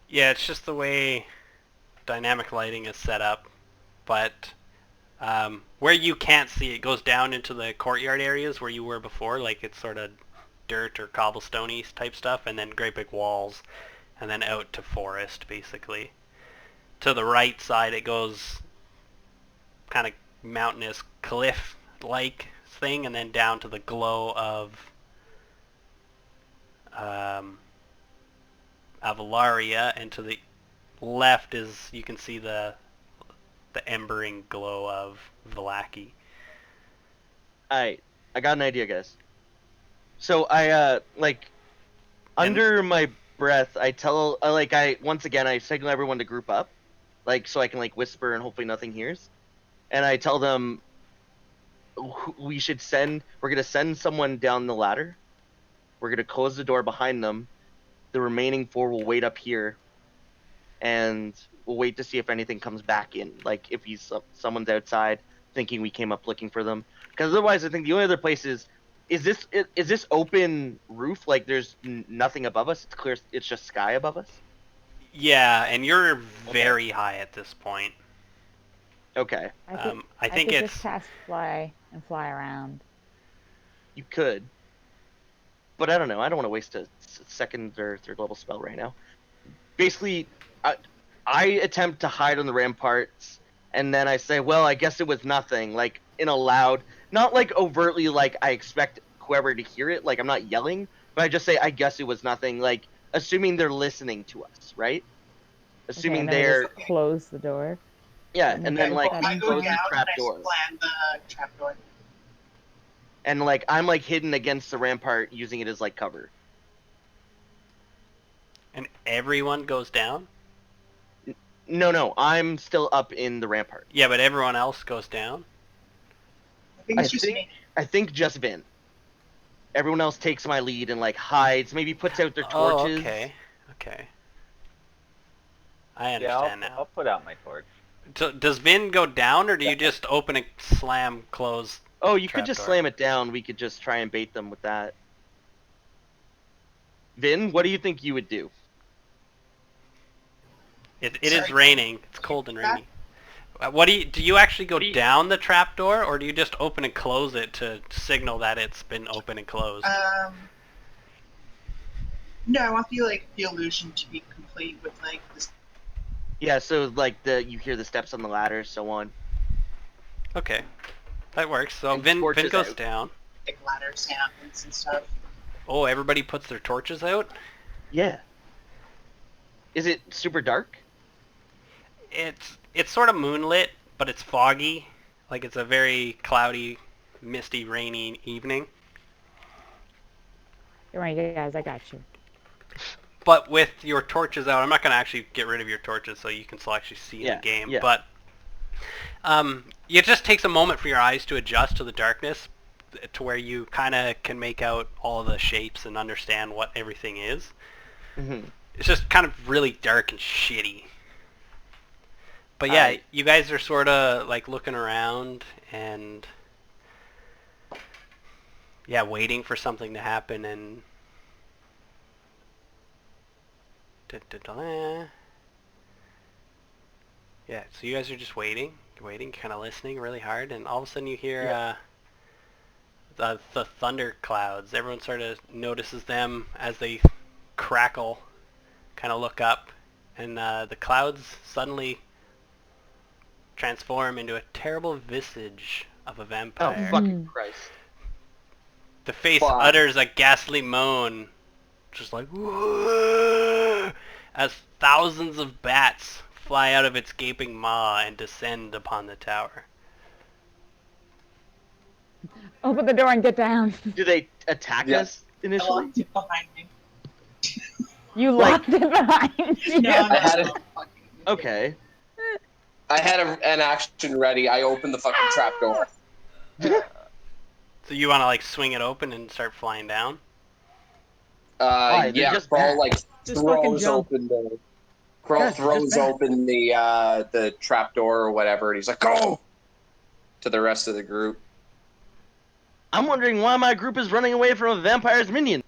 Yeah, it's just the way dynamic lighting is set up, but where you can't see it goes down into the courtyard areas where you were before, like it's sort of dirt or cobblestone-y type stuff, and then great big walls, and then out to forest, basically. To the right side, it goes kind of mountainous cliff-like thing, and then down to the glow of um, Avalaria, and to the left is, you can see the embering glow of Vallaki.
I got an idea, guys. So I like,
And
under my breath, I tell, like, I once again I signal everyone to group up, like, so I can like whisper and hopefully nothing hears, and I tell them we're gonna send someone down the ladder. We're gonna close the door behind them. The remaining four will wait up here, and we'll wait to see if anything comes back in. Like, if someone's outside thinking we came up looking for them. Because otherwise, I think the only other place is this open roof? Like, there's nothing above us. It's clear. It's just sky above us.
yeah, and you're very high at this point.
Okay,
I think
could
it's
just cast fly and fly around.
you could, but I don't know. I don't want to waste a second or third level spell right now. Basically, I attempt to hide on the ramparts, and then I say, well, I guess it was nothing, like, in a loud, not like overtly, like I expect whoever to hear it, like I'm not yelling, but I just say, I guess it was nothing, like, assuming they're listening to us, right?
Okay,
Assuming
and then we
they're,
just close the door.
yeah,
And
and
the
then, like,
that
we
I
in
go
close
down
the
time.
trap
and I
doors.
slam the trapdoor.
And, like, I'm, like, hidden against the rampart, using it as, like, cover.
and everyone goes down.
No, I'm still up in the rampart.
Yeah, but everyone else goes down.
I think
I
it's just
think,
me.
I think just Vin. Everyone else takes my lead and, like, hides, maybe puts out their
Oh,
torches.
okay. I
Yeah,
understand
I'll
now.
put out my torch.
So, does Vin go down, or do you just open and slam, close?
Oh, you could just
Trapdoor.
slam it down. We could just try and bait them with that. Vin, what do you think you would do?
It is
Sorry.
raining. It's cold and rainy. What do you actually go down the trapdoor, or do you just open and close it to signal that it's been open and closed?
No, I want the illusion to be complete with like this
Yeah, so like you hear the steps on the ladder, so on.
Okay, that works. So
And
Vin
torches
goes
out.
down.
big ladder sounds and stuff.
Oh, everybody puts their torches out.
Yeah. Is it super dark?
It's sort of moonlit, but it's foggy. Like it's a very cloudy, misty, rainy evening.
Don't worry, guys, I got you.
But with your torches out, I'm not going to actually get rid of your torches so you can still actually see in the game.
Yeah.
But it just takes a moment for your eyes to adjust to the darkness to where you kind of can make out all the shapes and understand what everything is.
Mm-hmm.
It's just kind of really dark and shitty. But yeah, you guys are sort of like looking around and yeah, waiting for something to happen and yeah, so you guys are just waiting, kind of listening really hard, and all of a sudden you hear the thunder clouds. Everyone sort of notices them as they crackle, kind of look up, and the clouds suddenly transform into a terrible visage of a
Oh,
vampire.
fucking Christ.
The face
Fuck.
utters a ghastly moan, just like "Whoa," as thousands of bats fly out of its gaping maw and descend upon the tower.
Open the door and get down.
Do they attack
Yeah.
us
I
initially?
locked it behind me.
You locked it behind you.
No,
I had it.
Okay.
I had an action ready. I opened the fucking trap door.
So you want to like swing it open and start flying down?
Why? They're
Yeah,
just
Kroll
bats.
like
Just fucking
throws
jump.
open the
Guys, they're just
throws
bats.
open the trap door or whatever, and he's like, "Go!" to the rest of the group.
I'm wondering why my group is running away from a vampire's minion.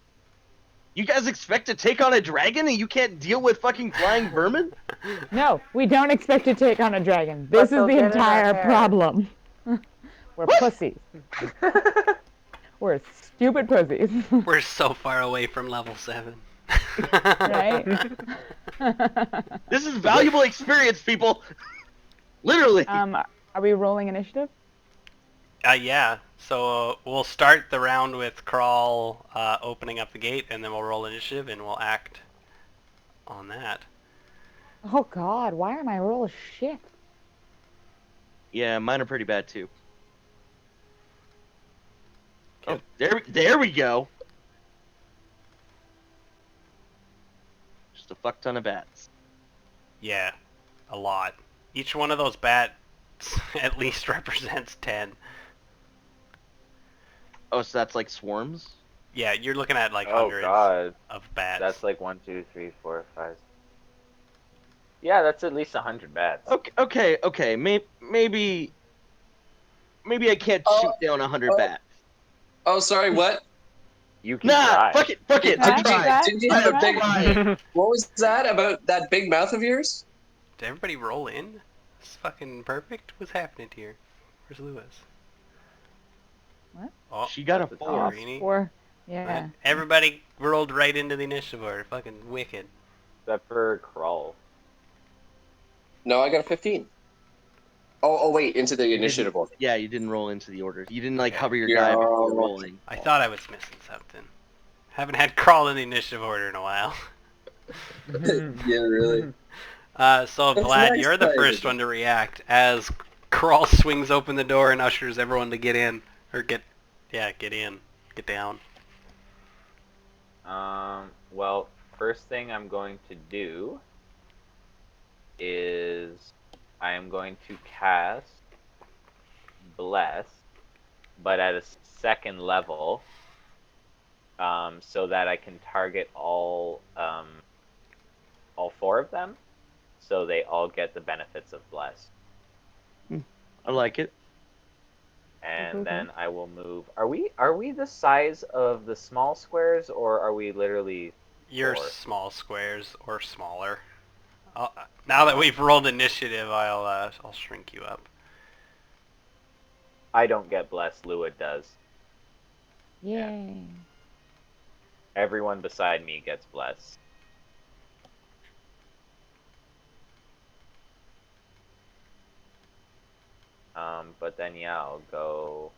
You guys expect to take on a dragon and you can't deal with fucking flying vermin?
No, we don't expect to take on a dragon.
But
This is
they'll
the
get in our
entire
hair.
problem. We're
What?
pussies. We're stupid pussies.
We're so far away from level 7.
Right?
This is valuable experience, people. Literally.
Are we rolling initiative?
Yeah, so we'll start the round with Crawl opening up the gate, and then we'll roll initiative, and we'll act on that.
Oh God, why are my rolls shit?
Yeah, mine are pretty bad too. Oh, there we go. Just a fuck ton of bats.
Yeah, a lot. Each one of those bats at least represents 10.
Oh, so that's like swarms?
Yeah, you're looking at like
Oh
hundreds
god,
of bats.
that's like 1, 2, 3, 4, 5. Yeah, that's at least 100 bats.
Okay. Maybe I can't shoot down 100 bats.
Oh, sorry, what?
You can
Nah,
try.
fuck it.
Okay,
I'm trying.
Didn't you have a big?
Trying.
What was that about that big mouth of yours?
Did everybody roll in? It's fucking perfect. What's happening here? Where's Lewis?
What?
Oh,
She got a
That's
4.
Greenie.
Or yeah.
Everybody rolled right into the initiative order. Fucking wicked.
Except for Crawl.
No, I got a 15. Oh, wait, into the initiative order.
Yeah, you didn't roll into the order. You didn't like hover your
Yeah.
die before rolling.
I thought I was missing something. Haven't had Crawl in the initiative order in a while.
Yeah, really.
So
That's
Vlad,
nice,
you're the
Vlad.
first one to react as Crawl swings open the door and ushers everyone to get in. Or get in. Get down.
Well, first thing I'm going to do is I am going to cast Bless, but at a second level, so that I can target all 4 of them, so they all get the benefits of Bless.
I like it.
And
Okay.
then I will move. Are we the size of the small squares, or are we literally?
You're
4?
small squares or smaller. Now that we've rolled initiative, I'll shrink you up.
I don't get blessed. Lua does.
Yay.
Everyone beside me gets blessed. But then yeah, I'll go.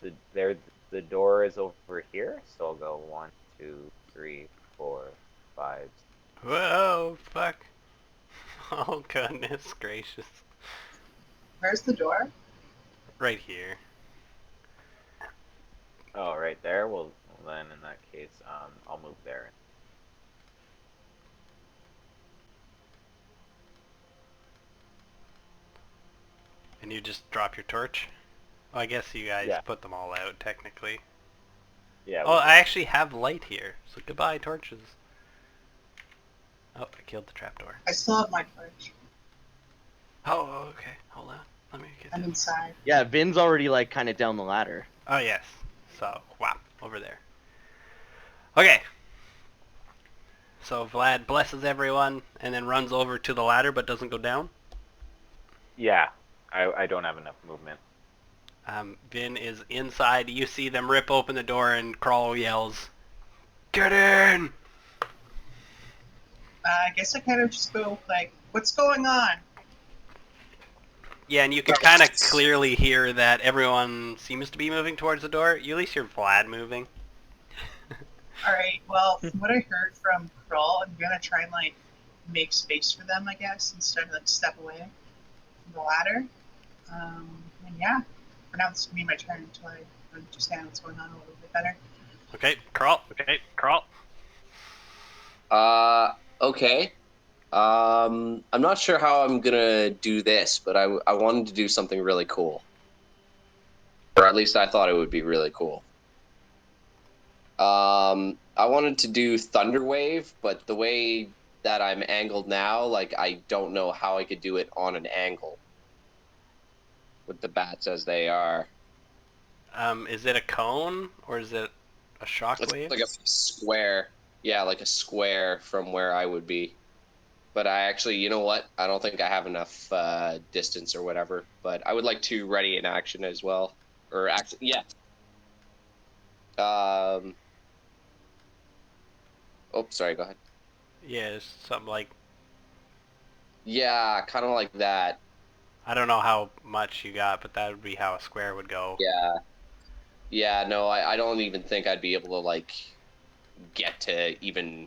The door is over here, so I'll go 1, 2, 3, 4, 5.
Whoa, fuck. Oh, goodness gracious.
Where's the door?
Right here.
Oh, right there. We'll then in that case, I'll move there.
And you just drop your torch? Well, I guess you guys
Yeah.
put them all out, technically.
Yeah.
Oh, I actually have light here, so goodbye, torches. Oh, I killed the trapdoor.
I still have my torch.
Oh, okay. Hold on. Let me get
I'm
down.
inside.
Yeah, Vin's already like kind of down the ladder.
Oh, yes. So, wow, over there. Okay. So Vlad blesses everyone and then runs over to the ladder but doesn't go down.
Yeah. I don't have enough movement.
Vin is inside. You see them rip open the door and Crawl yells, "Get in!"
I guess I kind of just go like, "What's going on?"
Yeah, and you can kind of clearly hear that everyone seems to be moving towards the door. You at least hear Vlad moving.
All right. Well, from what I heard from Krull, I'm gonna try and like make space for them, I guess, instead of like step away from the ladder. And yeah, for now, this is gonna be my turn until I understand what's going on a little bit better.
Okay, Crawl.
Okay. I'm not sure how I'm gonna do this, but I wanted to do something really cool, or at least I thought it would be really cool. I wanted to do Thunder Wave, but the way that I'm angled now, like I don't know how I could do it on an angle with the bats as they are.
Is it a cone or is it a
It's
shockwave?
like a square. Yeah, like a square from where I would be. But I actually, you know what? I don't think I have enough distance or whatever. But I would like to ready in action as well. Or actually, yeah. Oh, sorry. Go ahead.
Yeah, it's something like,
Yeah, kind of like that.
I don't know how much you got, but that would be how a square would go.
Yeah. Yeah. No, I don't even think I'd be able to like get to even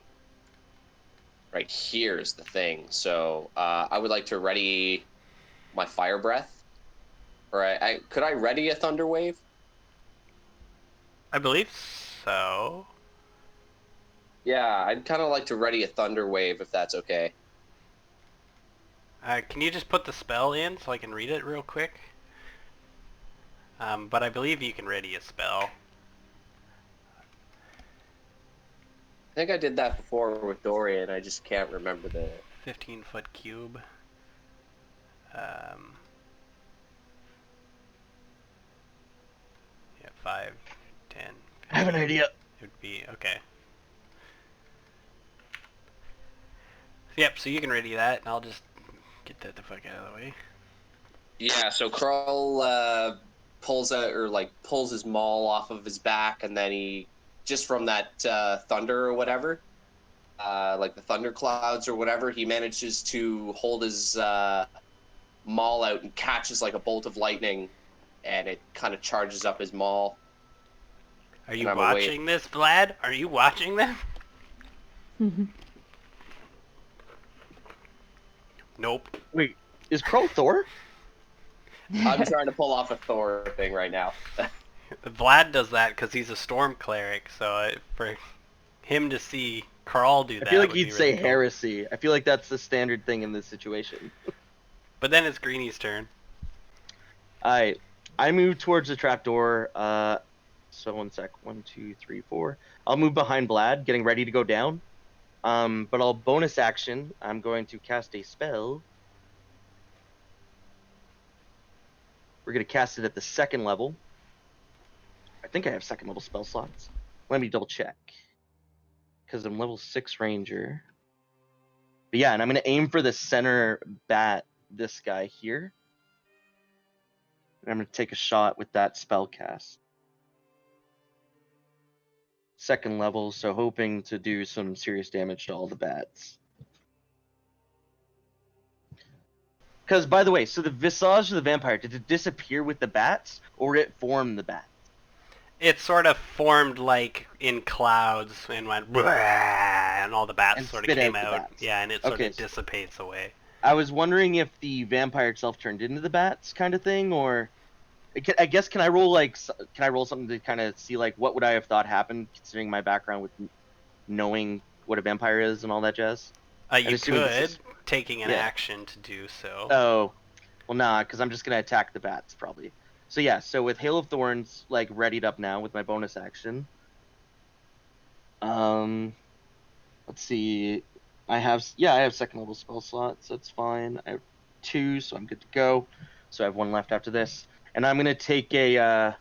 right here is the thing. So I would like to ready my fire breath. Or could I ready a thunder wave?
I believe so.
Yeah, I'd kind of like to ready a thunder wave if that's okay.
Can you just put the spell in so I can read it real quick? But I believe you can ready a spell.
I think I did that before with Dorian. I just can't remember the.
15-foot cube. Yeah, 5, 10, 15.
I have an idea.
It would be, okay. Yep, so you can ready that, and I'll just get that the fuck out of the way.
Yeah, so Krull pulls out or like pulls his maul off of his back, and then he just from that thunder or whatever, like the thunder clouds or whatever, he manages to hold his maul out and catches like a bolt of lightning, and it kind of charges up his maul.
Are you
I'm
watching this, Vlad? Are you watching this? Nope.
Wait, is Crow Thor?
I'm trying to pull off a Thor thing right now.
Vlad does that because he's a storm cleric, so for him to see Carl do that
I feel like
would
he'd
be
say
really cool.
heresy. I feel like that's the standard thing in this situation.
But then it's Greenie's turn.
I move towards the trapdoor. So 1 sec. 1, 2, 3, 4. I'll move behind Vlad, getting ready to go down. But I'll bonus action. I'm going to cast a spell. We're going to cast it at the 2nd level. I think I have 2nd level spell slots. Let me double check. Because I'm level 6 ranger. But yeah, and I'm going to aim for the center bat, this guy here. And I'm going to take a shot with that spell cast. 2nd level, so hoping to do some serious damage to all the bats. Because, by the way, so the visage of the vampire, did it disappear with the bats, or did it form the bat?
It sort of formed like in clouds and went "Brrrr," and all the bats
And
sort of
spit
came
out the
out.
bats.
Yeah, and it sort
Okay,
of dissipates away.
I was wondering if the vampire itself turned into the bats kind of thing, or... I guess can I roll can I roll something to kind of see like what would I have thought happened considering my background with knowing what a vampire is and all that jazz? I'm
You
assuming this
could,
is
taking an
yeah.
action to do so.
Oh, well, nah, because I'm just gonna attack the bats probably. So yeah, so with Hail of Thorns like readied up now with my bonus action. Um, let's see. I have second level spell slots. That's fine. I have 2, so I'm good to go. So I have 1 left after this, and I'm gonna take I'll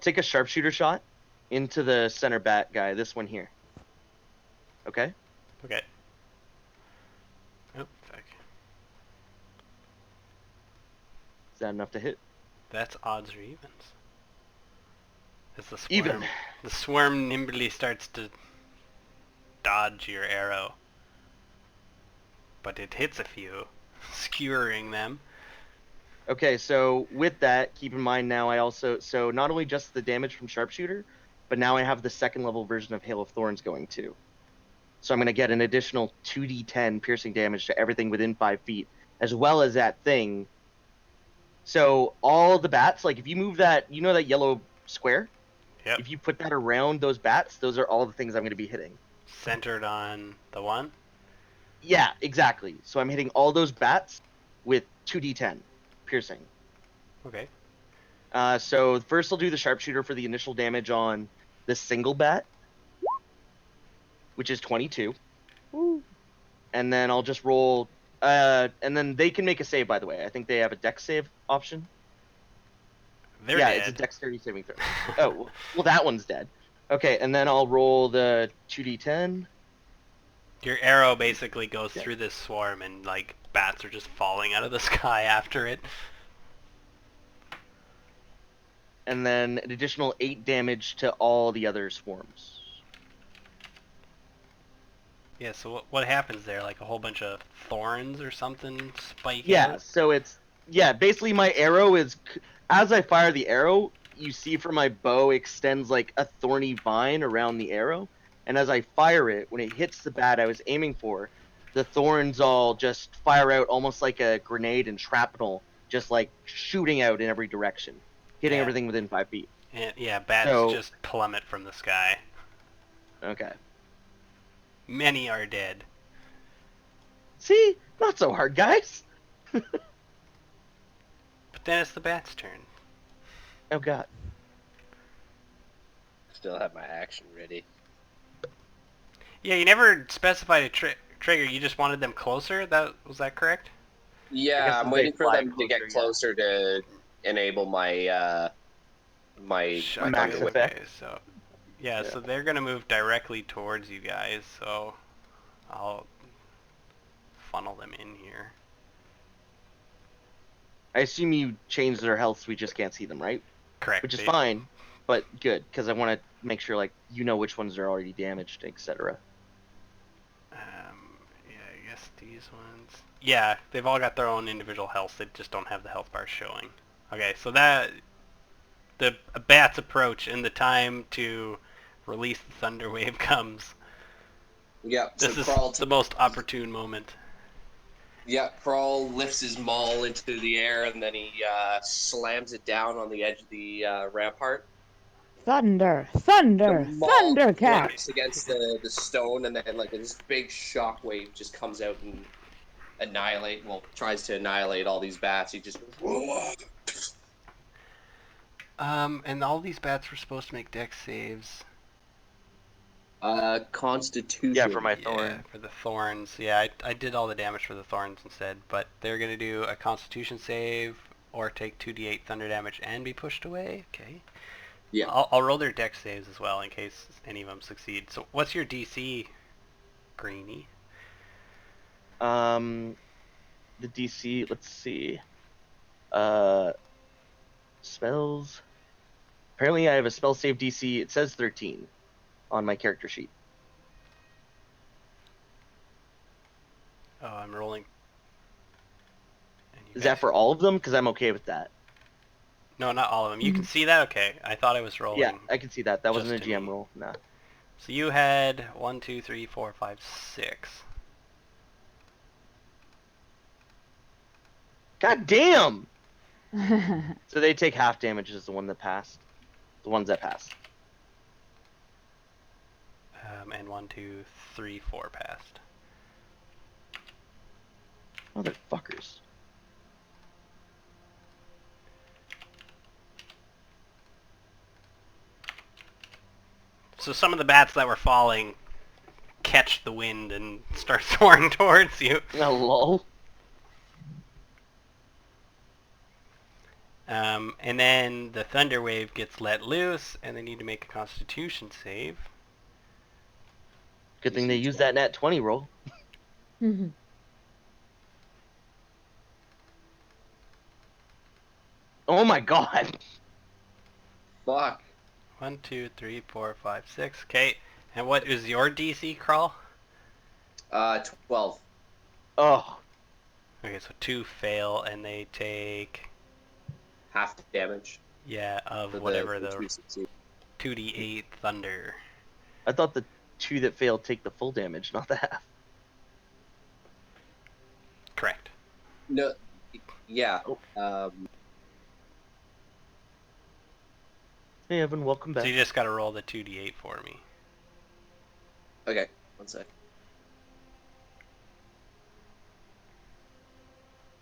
take a sharpshooter shot into the center bat guy. This one here. Okay.
Okay. Oh, fuck.
Is that enough to hit?
That's odds or evens. As
Even.
the swarm nimbly starts to dodge your arrow. But it hits a few, skewering them.
Okay, so with that, keep in mind now so not only just the damage from sharpshooter, but now I have the second level version of Hail of Thorns going too. So I'm going to get an additional 2d10 piercing damage to everything within 5 feet, as well as that thing. So all the bats, like if you move that, you know that yellow square?
Yep.
If you put that around those bats, those are all the things I'm going to be hitting.
Centered on the one?
Yeah, exactly. So I'm hitting all those bats with 2d10 piercing.
Okay.
So first I'll do the sharpshooter for the initial damage on the single bat, which is 22.
Woo.
And then I'll just roll. And then they can make a save, by the way. I think they have a dex save option.
They're
Yeah,
dead.
it's a dexterity saving throw. Oh, well, that one's dead. Okay, and then I'll roll the 2d10.
Your arrow basically goes through this swarm and like bats are just falling out of the sky after it.
And then an additional 8 damage to all the other swarms.
Yeah, so what happens there? Like a whole bunch of thorns or something spike
Yeah,
out?
so basically my arrow is, as I fire the arrow, you see from my bow extends like a thorny vine around the arrow. And as I fire it, when it hits the bat I was aiming for, the thorns all just fire out almost like a grenade and shrapnel, just like shooting out in every direction, hitting
Yeah.
everything within 5 feet.
And, yeah, bats
So,
just plummet from the sky.
okay.
Many are dead.
See? Not so hard, guys.
But then it's the bat's turn.
Oh, God.
Still have my action ready.
Yeah, you never specified a trigger. You just wanted them closer. Was that correct?
I
Yeah,
guess
I'm
as
waiting
they
for
fly
them to get
closer,
closer to enable my my
Max
thunderwave.
effect.
Okay, so yeah,
Yeah.
so they're gonna move directly towards you guys. So I'll funnel them in here.
I assume you changed their health so we just can't see them, right?
Correct.
Which is fine, but good, because I want to make sure, like, you know which ones are already damaged, etc.
Yeah, I guess these ones. Yeah, they've all got their own individual health. They just don't have the health bars showing. Okay, so that the bats approach, and the time to release the thunder wave comes.
Yeah, so
This is
Crawl
the most opportune moment.
Crawl lifts his maul into the air and then he slams it down on the edge of the rampart.
Thunder,
The
thunder,
maul
thundercat.
flips against the stone, and then like this big shockwave just comes out and tries to annihilate all these bats. He just goes,
And all these bats were supposed to make dex saves.
Constitution.
Yeah, for my
Yeah,
thorn.
for the thorns. Yeah, I did all the damage for the thorns instead, but they're gonna do a Constitution save or take 2d8 thunder damage and be pushed away. Okay.
Yeah.
I'll roll their dex saves as well in case any of them succeed. So what's your DC, Greenie?
The DC, let's see. Spells. Apparently I have a spell save DC, it says 13 on my character sheet.
Oh, I'm rolling.
Is that for all of them? Because I'm okay with that.
No, not all of them. You can see that? Okay. I thought I was rolling.
Yeah, I can see that. That wasn't a
just
GM
me.
roll. Nah.
So you had 1, 2, 3, 4, 5, 6.
God damn! So they take half damage as the one that passed. The ones that passed.
And 1, 2, 3, 4 passed.
Motherfuckers.
So some of the bats that were falling catch the wind and start soaring towards you.
Oh, lol.
And then the thunder wave gets let loose, and they need to make a Constitution save.
Good thing they used that nat 20 roll. Oh my god.
Fuck.
1, 2, 3, 4, 5, 6. Okay. And what is your DC, Crawl?
12.
Oh.
Okay, so 2 fail, and they take,
Half damage.
yeah, of
For
whatever
the
the
2 succeed.
2d8 thunder.
I thought the 2 that failed take the full damage, not the half.
Correct.
No. Yeah.
Oh. Hey Evan, welcome back.
So you just gotta roll the 2d8 for me.
Okay. 1 sec.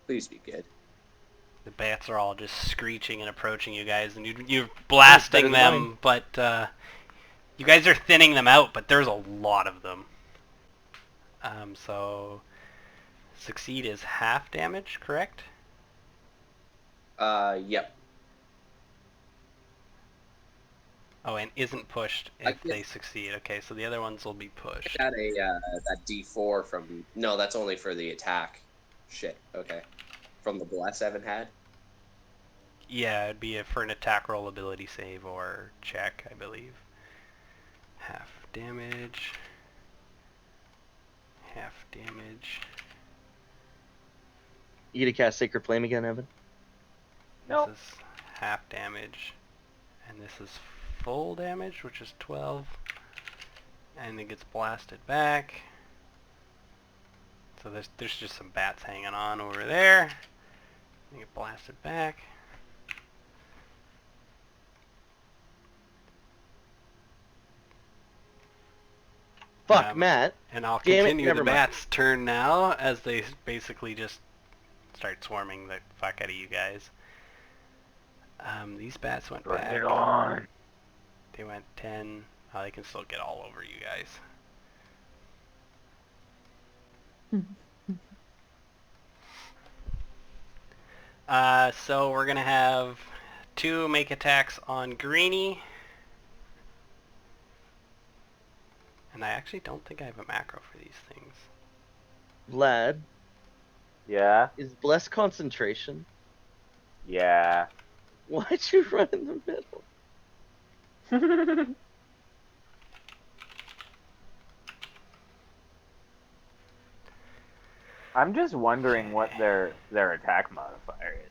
Please be good.
The bats are all just screeching and approaching you guys, and you're blasting
better than
them, but you guys are thinning them out, but there's a lot of them. So succeed is half damage, correct?
Yep.
Oh, and isn't pushed if they succeed. Okay, so the other ones will be pushed.
I got that D4 from... No, that's only for the attack. Shit, okay. From the bless Evan had?
Yeah, it'd be for an attack roll, ability save, or check, I believe. Half damage. Half damage.
You get to cast Sacred Flame again, Evan?
Nope.
This is half damage. And this is full damage, which is 12. And it gets blasted back. So there's just some bats hanging on over there. They get blasted back.
Fuck, Matt.
And I'll
Damn it,
continue
never
the
mind.
bats' turn now as they basically just start swarming the fuck out of you guys. These bats went
Bring
back.
it on.
They went 10. Oh, they can still get all over you guys. So we're gonna have 2 make attacks on Greenie. And I actually don't think I have a macro for these things.
Vlad,
Yeah.
is Bless concentration?
Yeah.
Why'd you run in the middle?
I'm just wondering what their attack modifier is.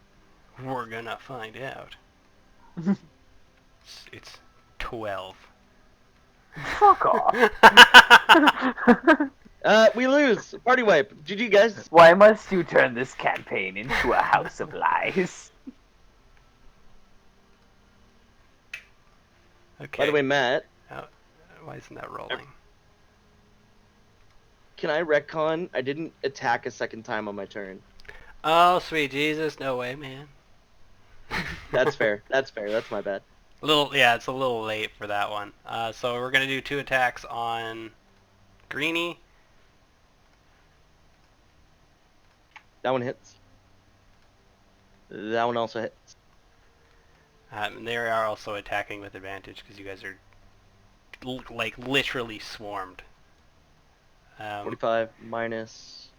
We're gonna find out. It's 12.
Fuck off.
We lose. Party wipe. GG, guys.
Why must you turn this campaign into a house of lies?
Okay.
By the way, Matt,
Why isn't that rolling?
can I retcon? I didn't attack a second time on my turn.
Oh, sweet Jesus. No way, man.
That's fair. That's fair. That's my bad.
Yeah, it's a little late for that one. So we're gonna do 2 attacks on Greenie.
That one hits. That one also hits.
They are also attacking with advantage because you guys are like literally swarmed.
45 minus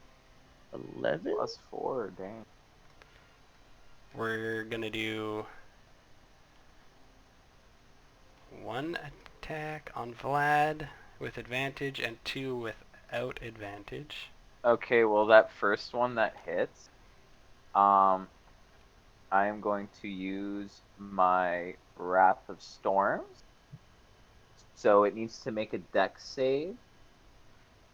11?
+4, dang.
We're gonna do 1 attack on Vlad with advantage and 2 without advantage.
Okay, well that first one that hits, I am going to use my Wrath of Storms. So it needs to make a dex save.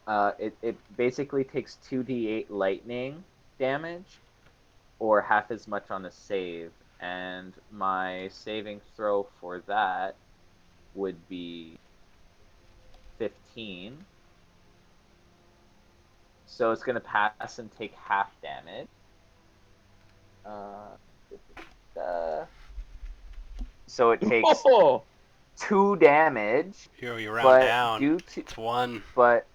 It basically takes 2d8 lightning damage, or half as much on a save. And my saving throw for that would be 15. So it's going to pass and take half damage. So it takes
Oh,
2 damage,
You round
but
down.
due to
It's 1.
but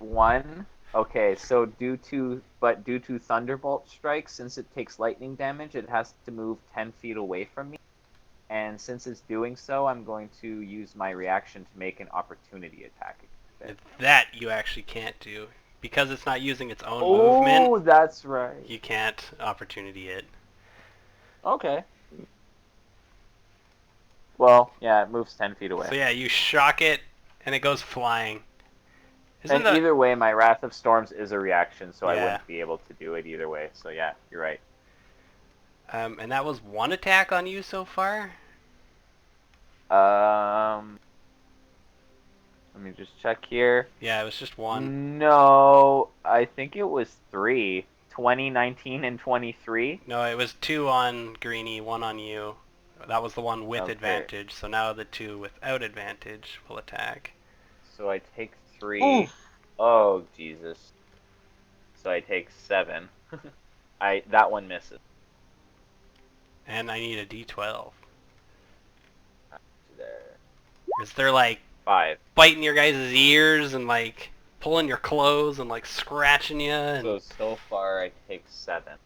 1. Okay, so due to Thunderbolt strike, since it takes lightning damage, it has to move 10 feet away from me. And since it's doing so, I'm going to use my reaction to make an opportunity attack against it.
That you actually can't do. Because it's not using its own
Oh,
movement,
that's right.
you can't opportunity it.
Okay. Well, yeah, it moves 10 feet away.
So yeah, you shock it, and it goes flying.
And either way, my Wrath of Storms is a reaction, so I
Yeah.
wouldn't be able to do it either way. So yeah, you're right.
And that was 1 attack on you so far?
Let me just check here.
Yeah, it was just 1.
No, I think it was 3. 20, 19, and 23.
No, it was 2 on Greenie, 1 on you. That was the one with
Okay.
advantage, so now the 2 without advantage will attack.
So I take 3.
Oof.
Oh, Jesus. So I take 7. That one misses.
And I need a d12.
There.
Is there like
5.
biting your guys' ears and like pulling your clothes and like scratching you? And
So far I take 7.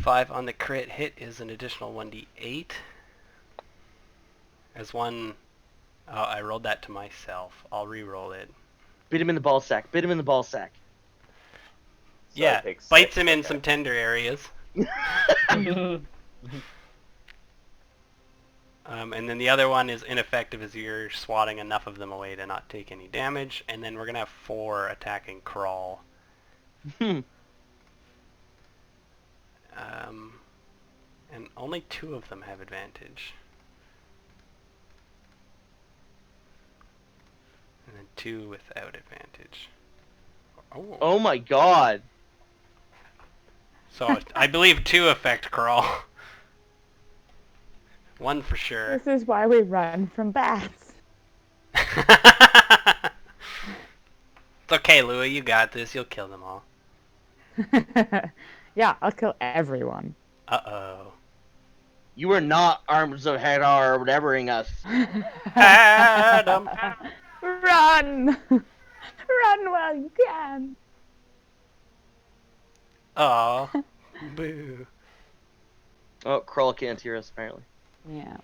5 on the crit hit is an additional 1d8. As one... Oh, I rolled that to myself. I'll re-roll it.
bit him in the ball sack. Bit him in the ball sack.
So I
Yeah,
take 6,
bites him in
okay.
some tender areas. And then the other one is ineffective as you're swatting enough of them away to not take any damage. And then we're going to have 4 attacking Crawl. And only 2 of them have advantage. And then 2 without advantage. Oh.
Oh my god.
So I believe 2 affect Crawl. 1 for sure.
This is why we run from bats.
It's okay, Louis. You got this. You'll kill them all.
Yeah, I'll kill everyone.
Uh-oh.
You are not arms of Hadar or whatevering us.
Adam.
Run! Run while you can.
Aw. Boo.
Oh, Krull can't hear us apparently.
Yeah.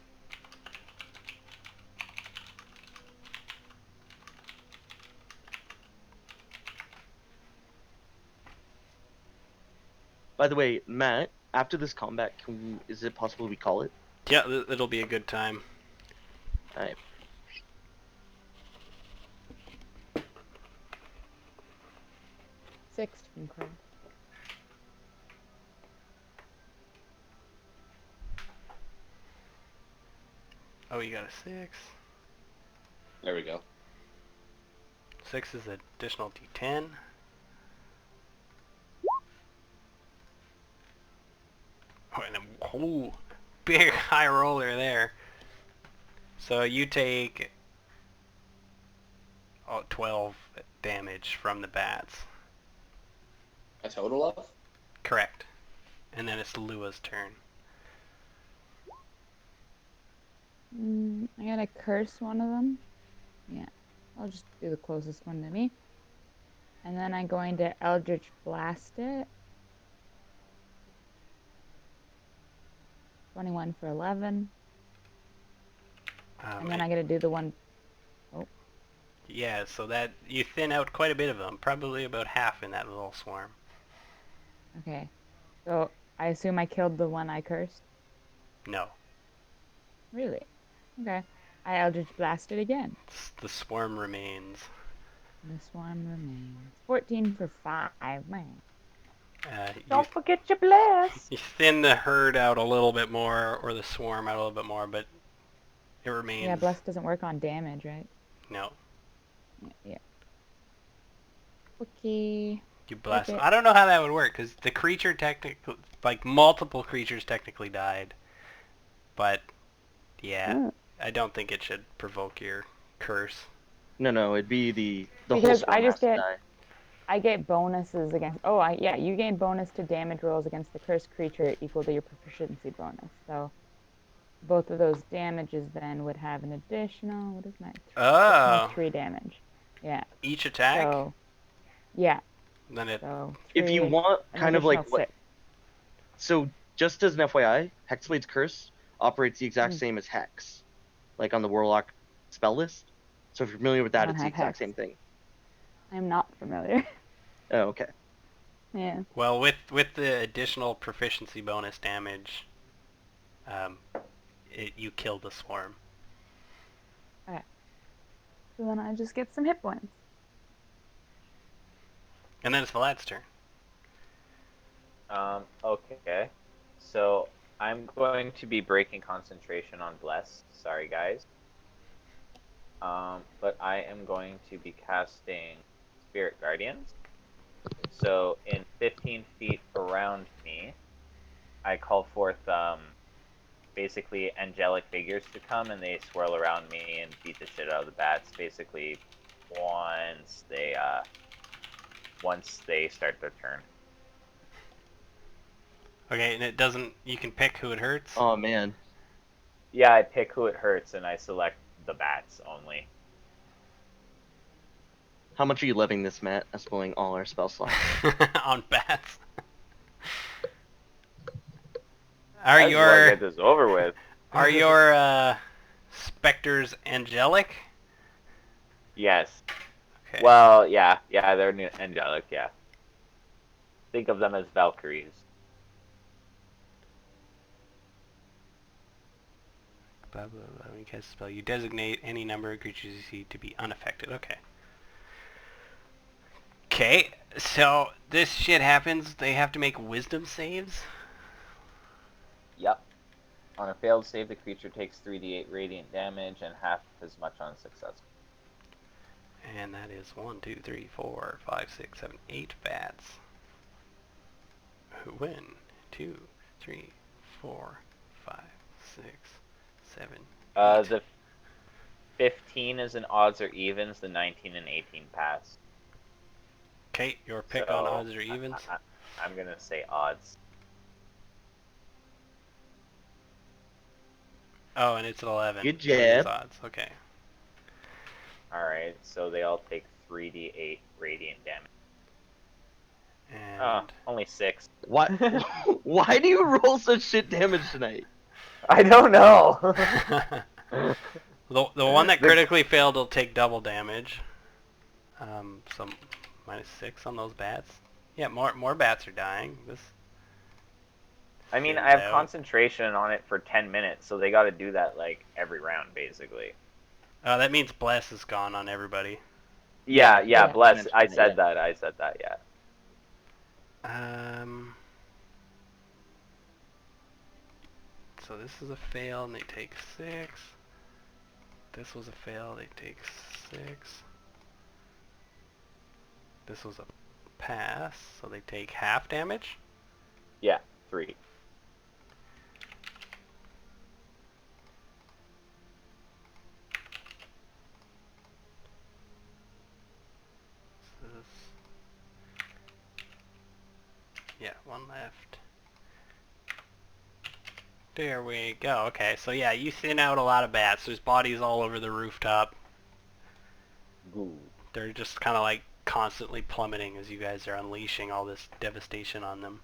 By the way, Matt, after this combat, is it possible we call it?
Yeah, it'll be a good time.
Alright.
Six from Crow.
Oh, you got a 6.
There we go.
6 is an additional d10. Oh, and a big high roller there. So you take 12 damage from the bats.
A total of?
Correct. And then it's Lua's turn.
I gotta curse one of them. Yeah, I'll just do the closest one to me. And then I'm going to Eldritch Blast it. 21 for 11. And then I gotta do the one...
Yeah, so that you thin out quite a bit of them. Probably about half in that little swarm.
Okay. So, I assume I killed the one I cursed?
No.
Really? Okay. I Eldritch Blast it again.
The swarm remains.
The swarm remains. 14 for 5, man.
Don't forget your blast.
You thin the herd out a little bit more, or the swarm out a little bit more, but it remains.
Yeah, Bless doesn't work on damage, right?
No.
Yeah. Okay.
You bless.
it.
I don't know how that would work because the creature technically, like multiple creatures technically died, but yeah,
Mm.
I don't think it should provoke your curse.
No, it'd be the whole
Because I
swarm has
just
to
get
die.
I get bonuses against. Oh, yeah, you gain bonus to damage rolls against the cursed creature equal to your proficiency bonus. So both of those damages then would have an additional. What is my? That's my
Oh,
3 damage. Yeah.
each attack?
So yeah.
Then it.
So
If you
three,
want
an
kind of like
additional
what,
6.
so just as an FYI, Hexblade's Curse operates the exact
Mm,
same as Hex, like on the Warlock spell list. So if you're familiar with
I
that,
don't
it's the
have
exact
hex.
same thing.
I'm not familiar.
Oh, okay.
Yeah.
Well, with the additional proficiency bonus damage, um, you kill the swarm.
Okay. So then I just get some hit points.
And then it's Vlad's turn.
Okay. So I'm going to be breaking concentration on Bless. Sorry, guys. But I am going to be casting Spirit Guardians. So in 15 feet around me, I call forth basically angelic figures to come, and they swirl around me and beat the shit out of the bats. Basically, once they start their turn.
Okay, and it doesn't. You can pick who it hurts.
Oh man.
Yeah, I pick who it hurts, and I select the bats only.
How much are you loving this, Matt? Us blowing all our spell slots.
On bats. Are
I just want to
your
get this over with.
are your specters angelic?
Yes.
Okay.
Well, yeah, they're angelic. Yeah. Think of them as Valkyries.
Blah blah blah. When you cast a spell, you designate any number of creatures you see to be unaffected. Okay. Okay. So this shit happens. They have to make wisdom saves.
Yep. On a failed save, the creature takes 3d8 radiant damage and half as much on success.
And that is 1, 2, 3, 4, 5, 6, 7, 8 bats. Who win? 2, 3, 4, 5, 6, 7, 8.
The 15 is in odds or evens. The 19 and 18 pass.
Okay, your pick
So
on odds or evens.
I'm gonna say odds.
Oh, and it's an 11.
Good
So it is
job.
odds. Okay.
All right. So they all take 3d8 radiant damage.
And
Only 6.
Why? Why do you roll such shit damage tonight?
I don't know.
the one that critically failed will take double damage. So -6 on those bats. Yeah, more bats are dying. This.
I mean, I
thins
have
out.
concentration on it for 10 minutes, so they got to do that like every round, basically.
That means bless is gone on everybody.
Yeah,
Yeah.
bless. I
mentioned
said
that,
that. I said that. Yeah.
So this is a fail, and they take 6. This was a fail, they take 6. This was a pass, so they take half damage.
Yeah, 3.
So yeah, one left. There we go. Okay, so yeah, you thin out a lot of bats. There's bodies all over the rooftop.
Ooh.
They're just kind of like constantly plummeting as you guys are unleashing all this devastation on them.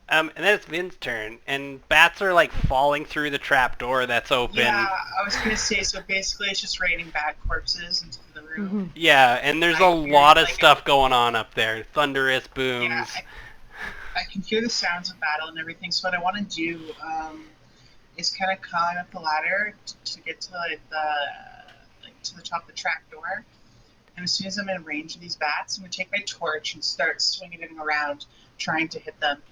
And then it's Vin's turn, and bats are like falling through the trap door that's open.
Yeah, I was gonna say, so basically it's just raining bat corpses into the room.
Yeah, and there's a lot of stuff going on up there. Thunderous booms.
Yeah, I can hear the sounds of battle and everything, so what I want to do is kind of climb up the ladder to get to to the top of the trap door. And as soon as I'm in range of these bats, I'm going to take my torch and start swinging it around, trying to hit them.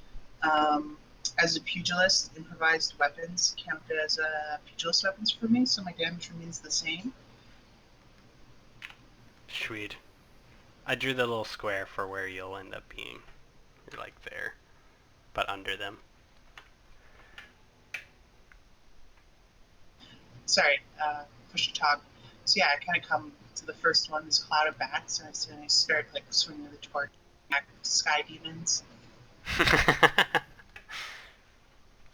As a pugilist, improvised weapons count as pugilist weapons for me, so my damage remains the same.
Sweet. I drew the little square for where you'll end up being. You're like there, but under them.
Sorry, push to talk. So yeah, I kind of come to the first one, this cloud of bats, and I start like swinging the torch at sky demons.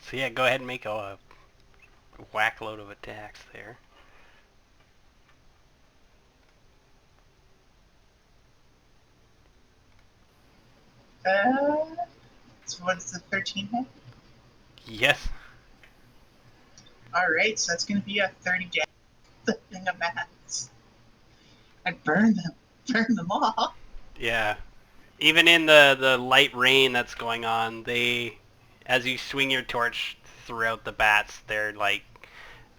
So yeah, go ahead and make a whack load of attacks there.
So what's the 13 hit?
Yes.
All right, so that's gonna be a 30 damage. The thing of bats. I burn them all.
Yeah. Even in the light rain that's going on, as you swing your torch throughout the bats, they're like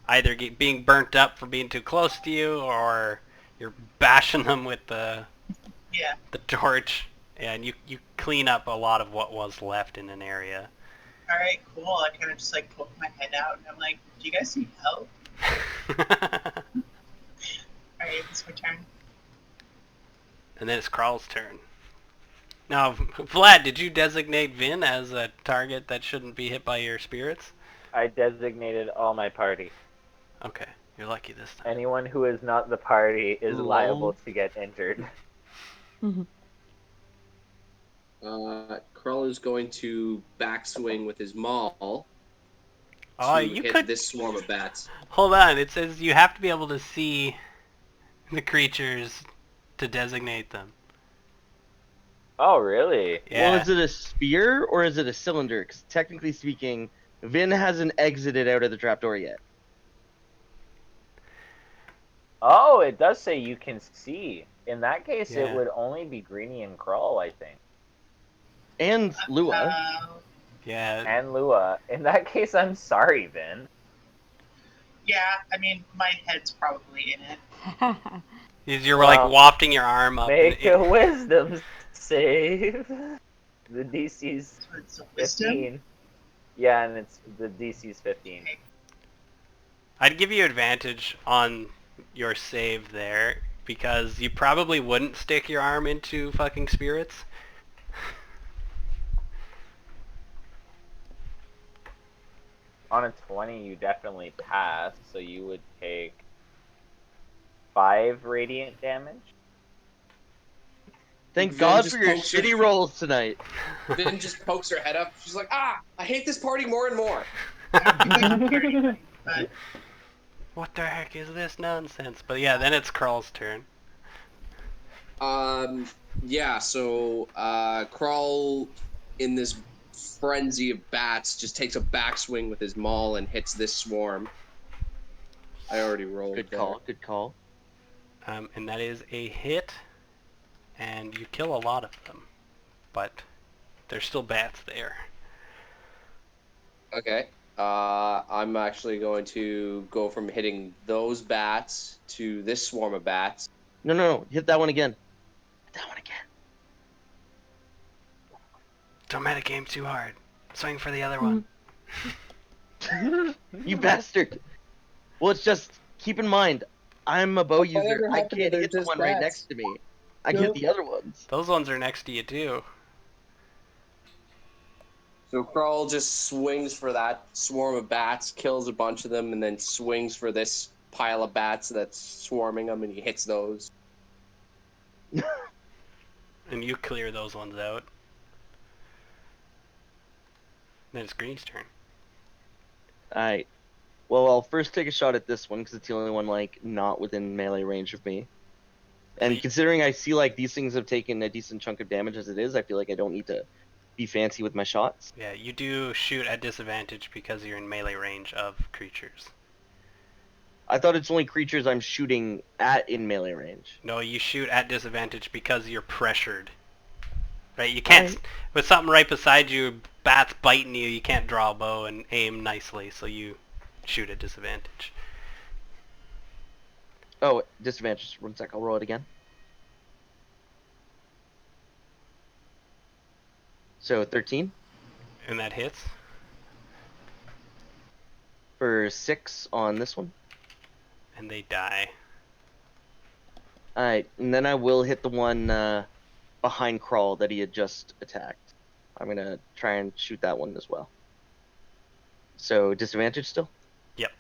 either being burnt up for being too close to you, or you're bashing them with
Yeah.
the torch, and you clean up a lot of what was left in an area.
All right, cool. I kind of just like poke my head out, and I'm like, "Do you guys need help?" All right, it's my turn.
And then it's Carl's turn. Now, Vlad, did you designate Vin as a target that shouldn't be hit by your spirits?
I designated all my party.
Okay, you're lucky this time.
Anyone who is not the party is
Lol.
liable to get injured.
Krull is going to backswing with his maul
Oh,
to
you
hit
could...
this swarm of bats.
Hold on, it says you have to be able to see the creatures to designate them.
Oh, really?
Yeah.
Well, is it a spear or is it a cylinder? Because technically speaking, Vin hasn't exited out of the trapdoor yet.
Oh, it does say you can see. In that case,
Yeah.
it would only be Greenie and Krull, I think.
And Lua.
Yeah.
And Lua. In that case, I'm sorry, Vin.
Yeah, I mean, my head's probably in it.
You're
Well,
like wafting your arm up.
Make a wisdom save. The DC's
So it's a wisdom.
15. Yeah, and the DC's 15.
Okay.
I'd give you advantage on your save there, because you probably wouldn't stick your arm into fucking spirits.
On a 20, you definitely pass, so you would take 5 radiant damage.
Thank
Vin
God
just
for your
pokes her-
shitty rolls tonight.
Vin just pokes her head up. She's like, I hate this party more and more.
But
What the heck is this nonsense? But yeah, then it's Carl's turn.
Yeah, so Krull, in this frenzy of bats, just takes a backswing with his maul and hits this swarm. I already rolled.
Good
there.
call, good call.
And that is a hit, and you kill a lot of them, but there's still bats there.
Okay. I'm actually going to go from hitting those bats to this swarm of bats.
No, hit that one again. Hit that one again.
Don't metagame too hard. Swing for the other one.
You bastard. Well, it's just, keep in mind, I'm a bow user.
Whatever
I
happened to
can't
they're
hit the
just
one right
bats?
next to me. I can hit the other ones.
Those ones are next to you too.
So Krull just swings for that swarm of bats, kills a bunch of them, and then swings for this pile of bats that's swarming them, and he hits those.
And you clear those ones out. Then it's Green's turn.
Alright. Well, I'll first take a shot at this one, because it's the only one, like, not within melee range of me. And considering I see, like, these things have taken a decent chunk of damage as it is, I feel like I don't need to be fancy with my shots.
Yeah, you do shoot at disadvantage because you're in melee range of creatures.
I thought it's only creatures I'm shooting at in melee range.
No, you shoot at disadvantage because you're pressured. Right? You can't... With something right beside you, bats biting you, you can't draw a bow and aim nicely, so you shoot at disadvantage.
Oh, disadvantage. 1 sec, I'll roll it again. So, 13
And that hits.
for 6 on this one.
And they die.
Alright, and then I will hit the one behind Crawl that he had just attacked. I'm gonna try and shoot that one as well. So disadvantage still?
Yep.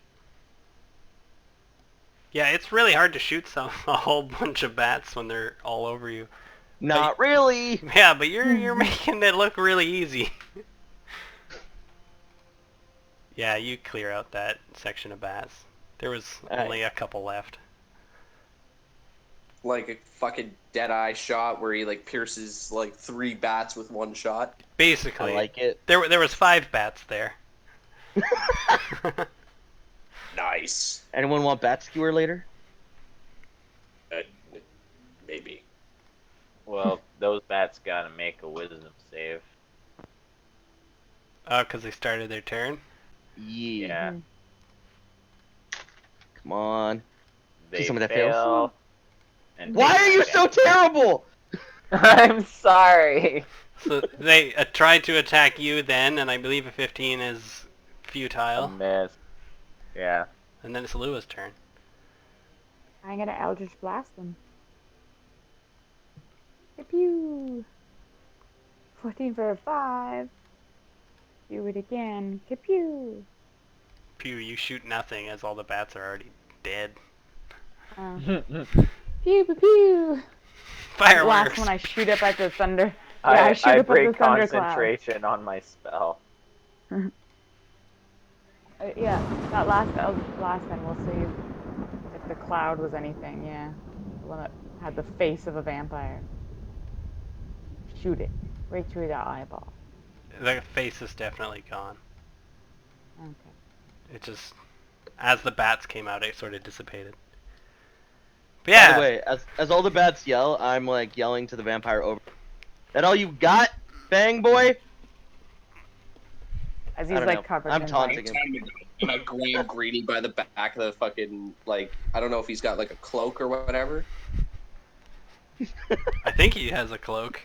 Yeah, it's really hard to shoot a whole bunch of bats when they're all over you.
Not really.
Yeah, but you're making it look really easy. Yeah, you clear out that section of bats. There was only a couple left.
Like a fucking Deadeye shot where he like pierces like 3 bats with one shot.
Basically.
I like it.
There was 5 bats there.
Nice.
Anyone want bat skewer later?
Maybe.
Well, those bats gotta make a wisdom save.
Oh, because they started their turn?
Yeah.
Come on.
They
some of that
fail.
fails.
And
Why are you so terrible?
I'm sorry.
So they tried to attack you then, and I believe a 15 is
A
futile.
miss. Yeah.
And then it's Lua's turn.
I'm gonna Eldritch Blast them. Pew! 14 for a 5. Do it again. Pew!
Pew, you shoot nothing as all the bats are already dead.
Pew pew pew!
Fireworks!
Last one I shoot up at the thunder. Yeah, I shoot
I
up at the
break
thundercloud.
concentration on my spell.
Yeah, that last Eldritch Blast then we'll see if the cloud was anything, yeah. The one that had the face of a vampire. Shoot it. Right through the eyeball.
The face is definitely gone.
Okay.
It just, as the bats came out, it sort of dissipated. But yeah.
By the way, as all the bats yell, I'm like yelling to the vampire over. That all you got, Bang Boy?
As
I
he's
don't
like
know.
covered
I'm
in
taunting
blood.
him.
And I grab Greedy by the back of the fucking, like, I don't know if he's got like a cloak or whatever.
I think he has a cloak.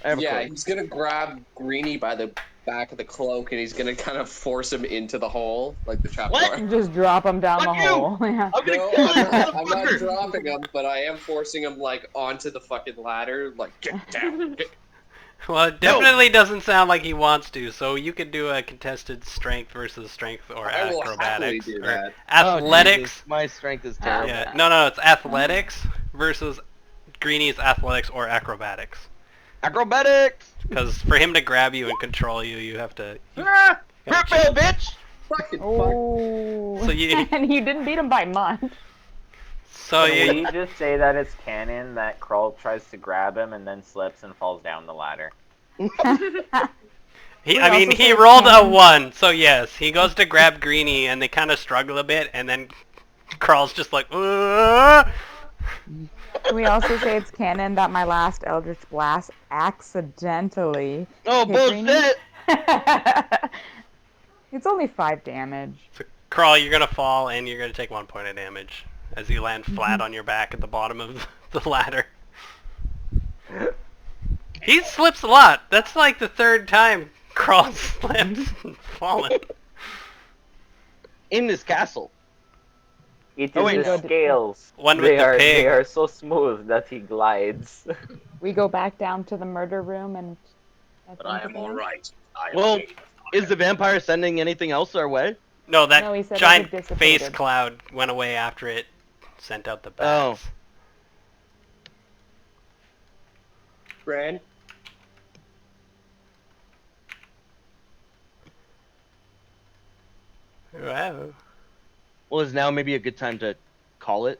I have a
Yeah,
cloak.
he's gonna grab Greeny by the back of the cloak and he's gonna kind of force him into the hole, like the trap
What?
door.
And just drop him down
Fuck
the
you!
hole. Yeah.
I'm gonna
No,
kill this
I'm not
motherfucker!
dropping him, but I am forcing him like onto the fucking ladder. Like, get down.
Well, it definitely doesn't sound like he wants to, so you could do a contested strength versus strength or
I will happily
acrobatics.
do
Or
that.
athletics.
Oh, Jesus, my strength is terrible.
Yeah, no, it's athletics versus Greeny's athletics or acrobatics.
Acrobatics!
Because for him to grab you and control you, you have to...
Ah! Hurt me, bitch!
Fucking fuck.
Oh.
So you-
And you didn't beat him by much.
So
Can
you...
we just say that it's canon that Krull tries to grab him and then slips and falls down the ladder?
We
He
also say
rolled a
canon.
1, so yes, he goes to grab Greeny, and they kind of struggle a bit, and then Carl's just like,
Can we also say it's canon that my last Eldritch Blast accidentally
Oh,
hit Greeny?
bullshit!
It's only 5 damage.
So, Carl, you're gonna fall, and you're gonna take 1 point of damage as you land flat on your back at the bottom of the ladder. He slips a lot. That's like the 3rd time Carl slips and fallen.
In this castle.
It is
Oh, wait,
his
no.
scales.
One with the pig.
They are so smooth that he glides.
We go back down to the murder room and...
But I am alright.
Well, is the vampire sending anything else our way?
No, that
No, he said
giant
it had
face
dissipated.
cloud went away after it sent out the
Oh.
bats.
Bran?
Wow.
Well, is now maybe a good time to call it?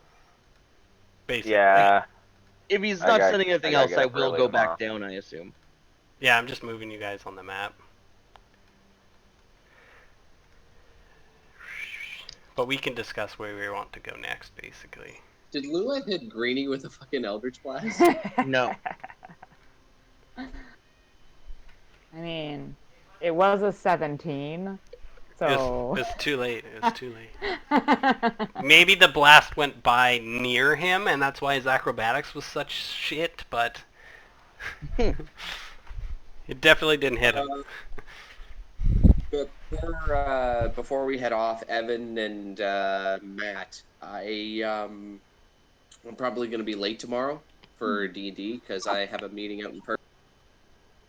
Basically.
Yeah.
If he's
I
not
got-
sending anything
I gotta
else,
get
I
up
will
early
go
tomorrow.
back down, I assume.
Yeah, I'm just moving you guys on the map. But we can discuss where we want to go next, basically.
Did Lua hit Greeny with a fucking Eldritch Blast?
No.
I mean, it was a 17, so...
It's too late. It's too late. Maybe the blast went by near him, and that's why his acrobatics was such shit, but... it definitely didn't hit him.
Before we head off, Evan and Matt, I'm probably going to be late tomorrow for D&D because I have a meeting out in person.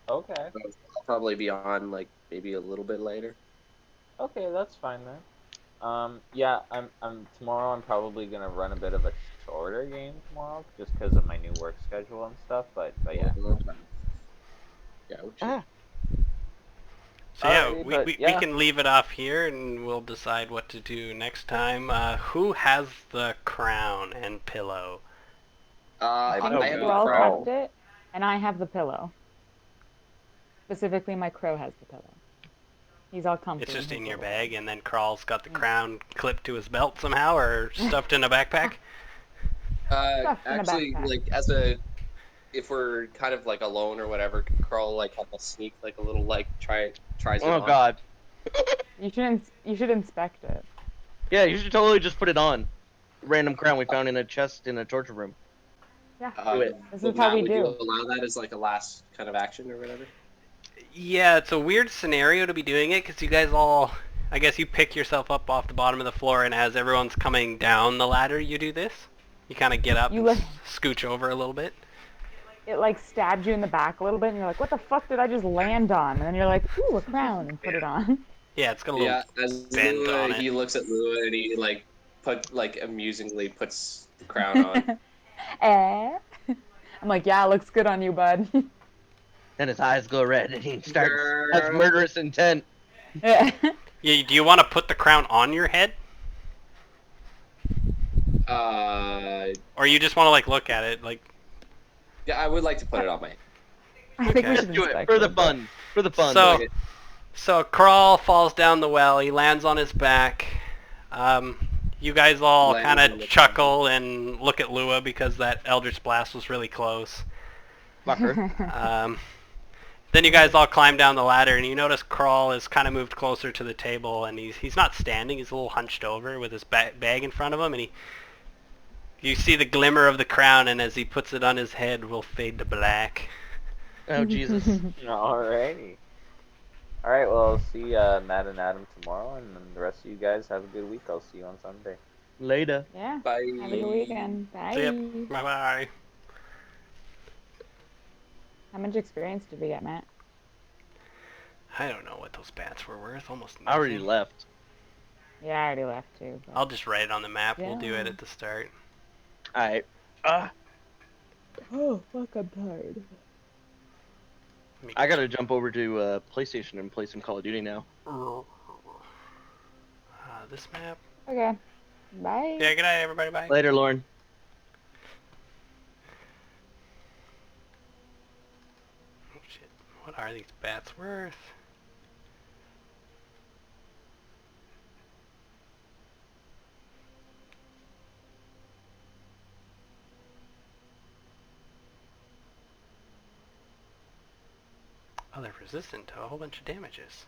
Okay.
I'll probably be on like maybe a little bit later.
Okay, that's fine then. Yeah, I'm tomorrow. I'm probably gonna run a bit of a shorter game tomorrow, just because of my new work schedule and stuff. But yeah.
Gotcha.
Ah,
So yeah,
Alrighty,
we,
but
we, we
yeah.
can leave it off here and we'll decide what to do next time. Who has the crown and pillow?
I
I
think
have the
Thrall
crown.
kept it, and I have the pillow. Specifically, my crow has the pillow. He's all
It's
comfy in
just
his
in your
little
bag,
bed.
and then Crawl's got the crown clipped to his belt somehow, or stuffed in a backpack.
Stuffed in a
Actually,
backpack.
like if we're kind of like alone or whatever, can Carl like have a sneak like a little like tries it
oh
on?
god.
You should inspect it.
Yeah, you should totally just put it on. Random crown we found in a chest in a torture room.
Yeah,
Do it.
this
So
is how
Matt,
we
would you
do.
allow that as like a last kind of action or whatever?
Yeah, it's a weird scenario to be doing it because you guys all, I guess you pick yourself up off the bottom of the floor, and as everyone's coming down the ladder, you do this. You kind of get up
You
and
like
scooch over a little bit.
it like stabs you in the back a little bit, and you're like, "What the fuck did I just land on?" And then you're like, "Ooh, a crown," and put it on.
Yeah, it's got a little
Yeah, as
bend
Lua,
on it.
he looks at Lua and he amusingly puts the crown on.
Eh? I'm like, "Yeah, it looks good on you, bud."
Then his eyes go red and he has
Girl.
murderous intent.
Yeah.
Yeah, do you want to put the crown on your head,
Uh,
or you just want to like look at it? Like,
yeah, I would like to put it on my head.
I think we
Okay.
should
Just do it
inspect
for the
it, but
fun. For the fun.
So-
Okay.
so Crawl falls down the well. He lands on his back. You guys all
Lands
kind
on
of
the
chuckle and look at Lua because that Eldritch Blast was really close.
Fucker.
Then you guys all climb down the ladder, and you notice Crawl is kind of moved closer to the table, and he's not standing. He's a little hunched over with his bag in front of him, and you see the glimmer of the crown, and as he puts it on his head, will fade to black.
Oh Jesus.
Alrighty. Alright, well, I'll see Matt and Adam tomorrow, and then the rest of you guys have a good week. I'll see you on Sunday.
Later.
yeah.
Bye.
Have a good weekend.
See ya.
Bye.
Bye-bye.
How much experience did we get, Matt?
I don't know what those bats were worth. Almost nothing.
I already left.
Yeah, I already left too. But...
I'll just write it on the map. We'll do it
Yeah.
at the start.
Alright.
Oh, fuck, I'm tired.
I gotta jump over to PlayStation and play some Call of Duty now.
This map.
Okay. Bye.
Yeah, good night, everybody. Bye.
Later, Lauren.
Oh, shit. What are these bats worth? Oh, they're resistant to a whole bunch of damages.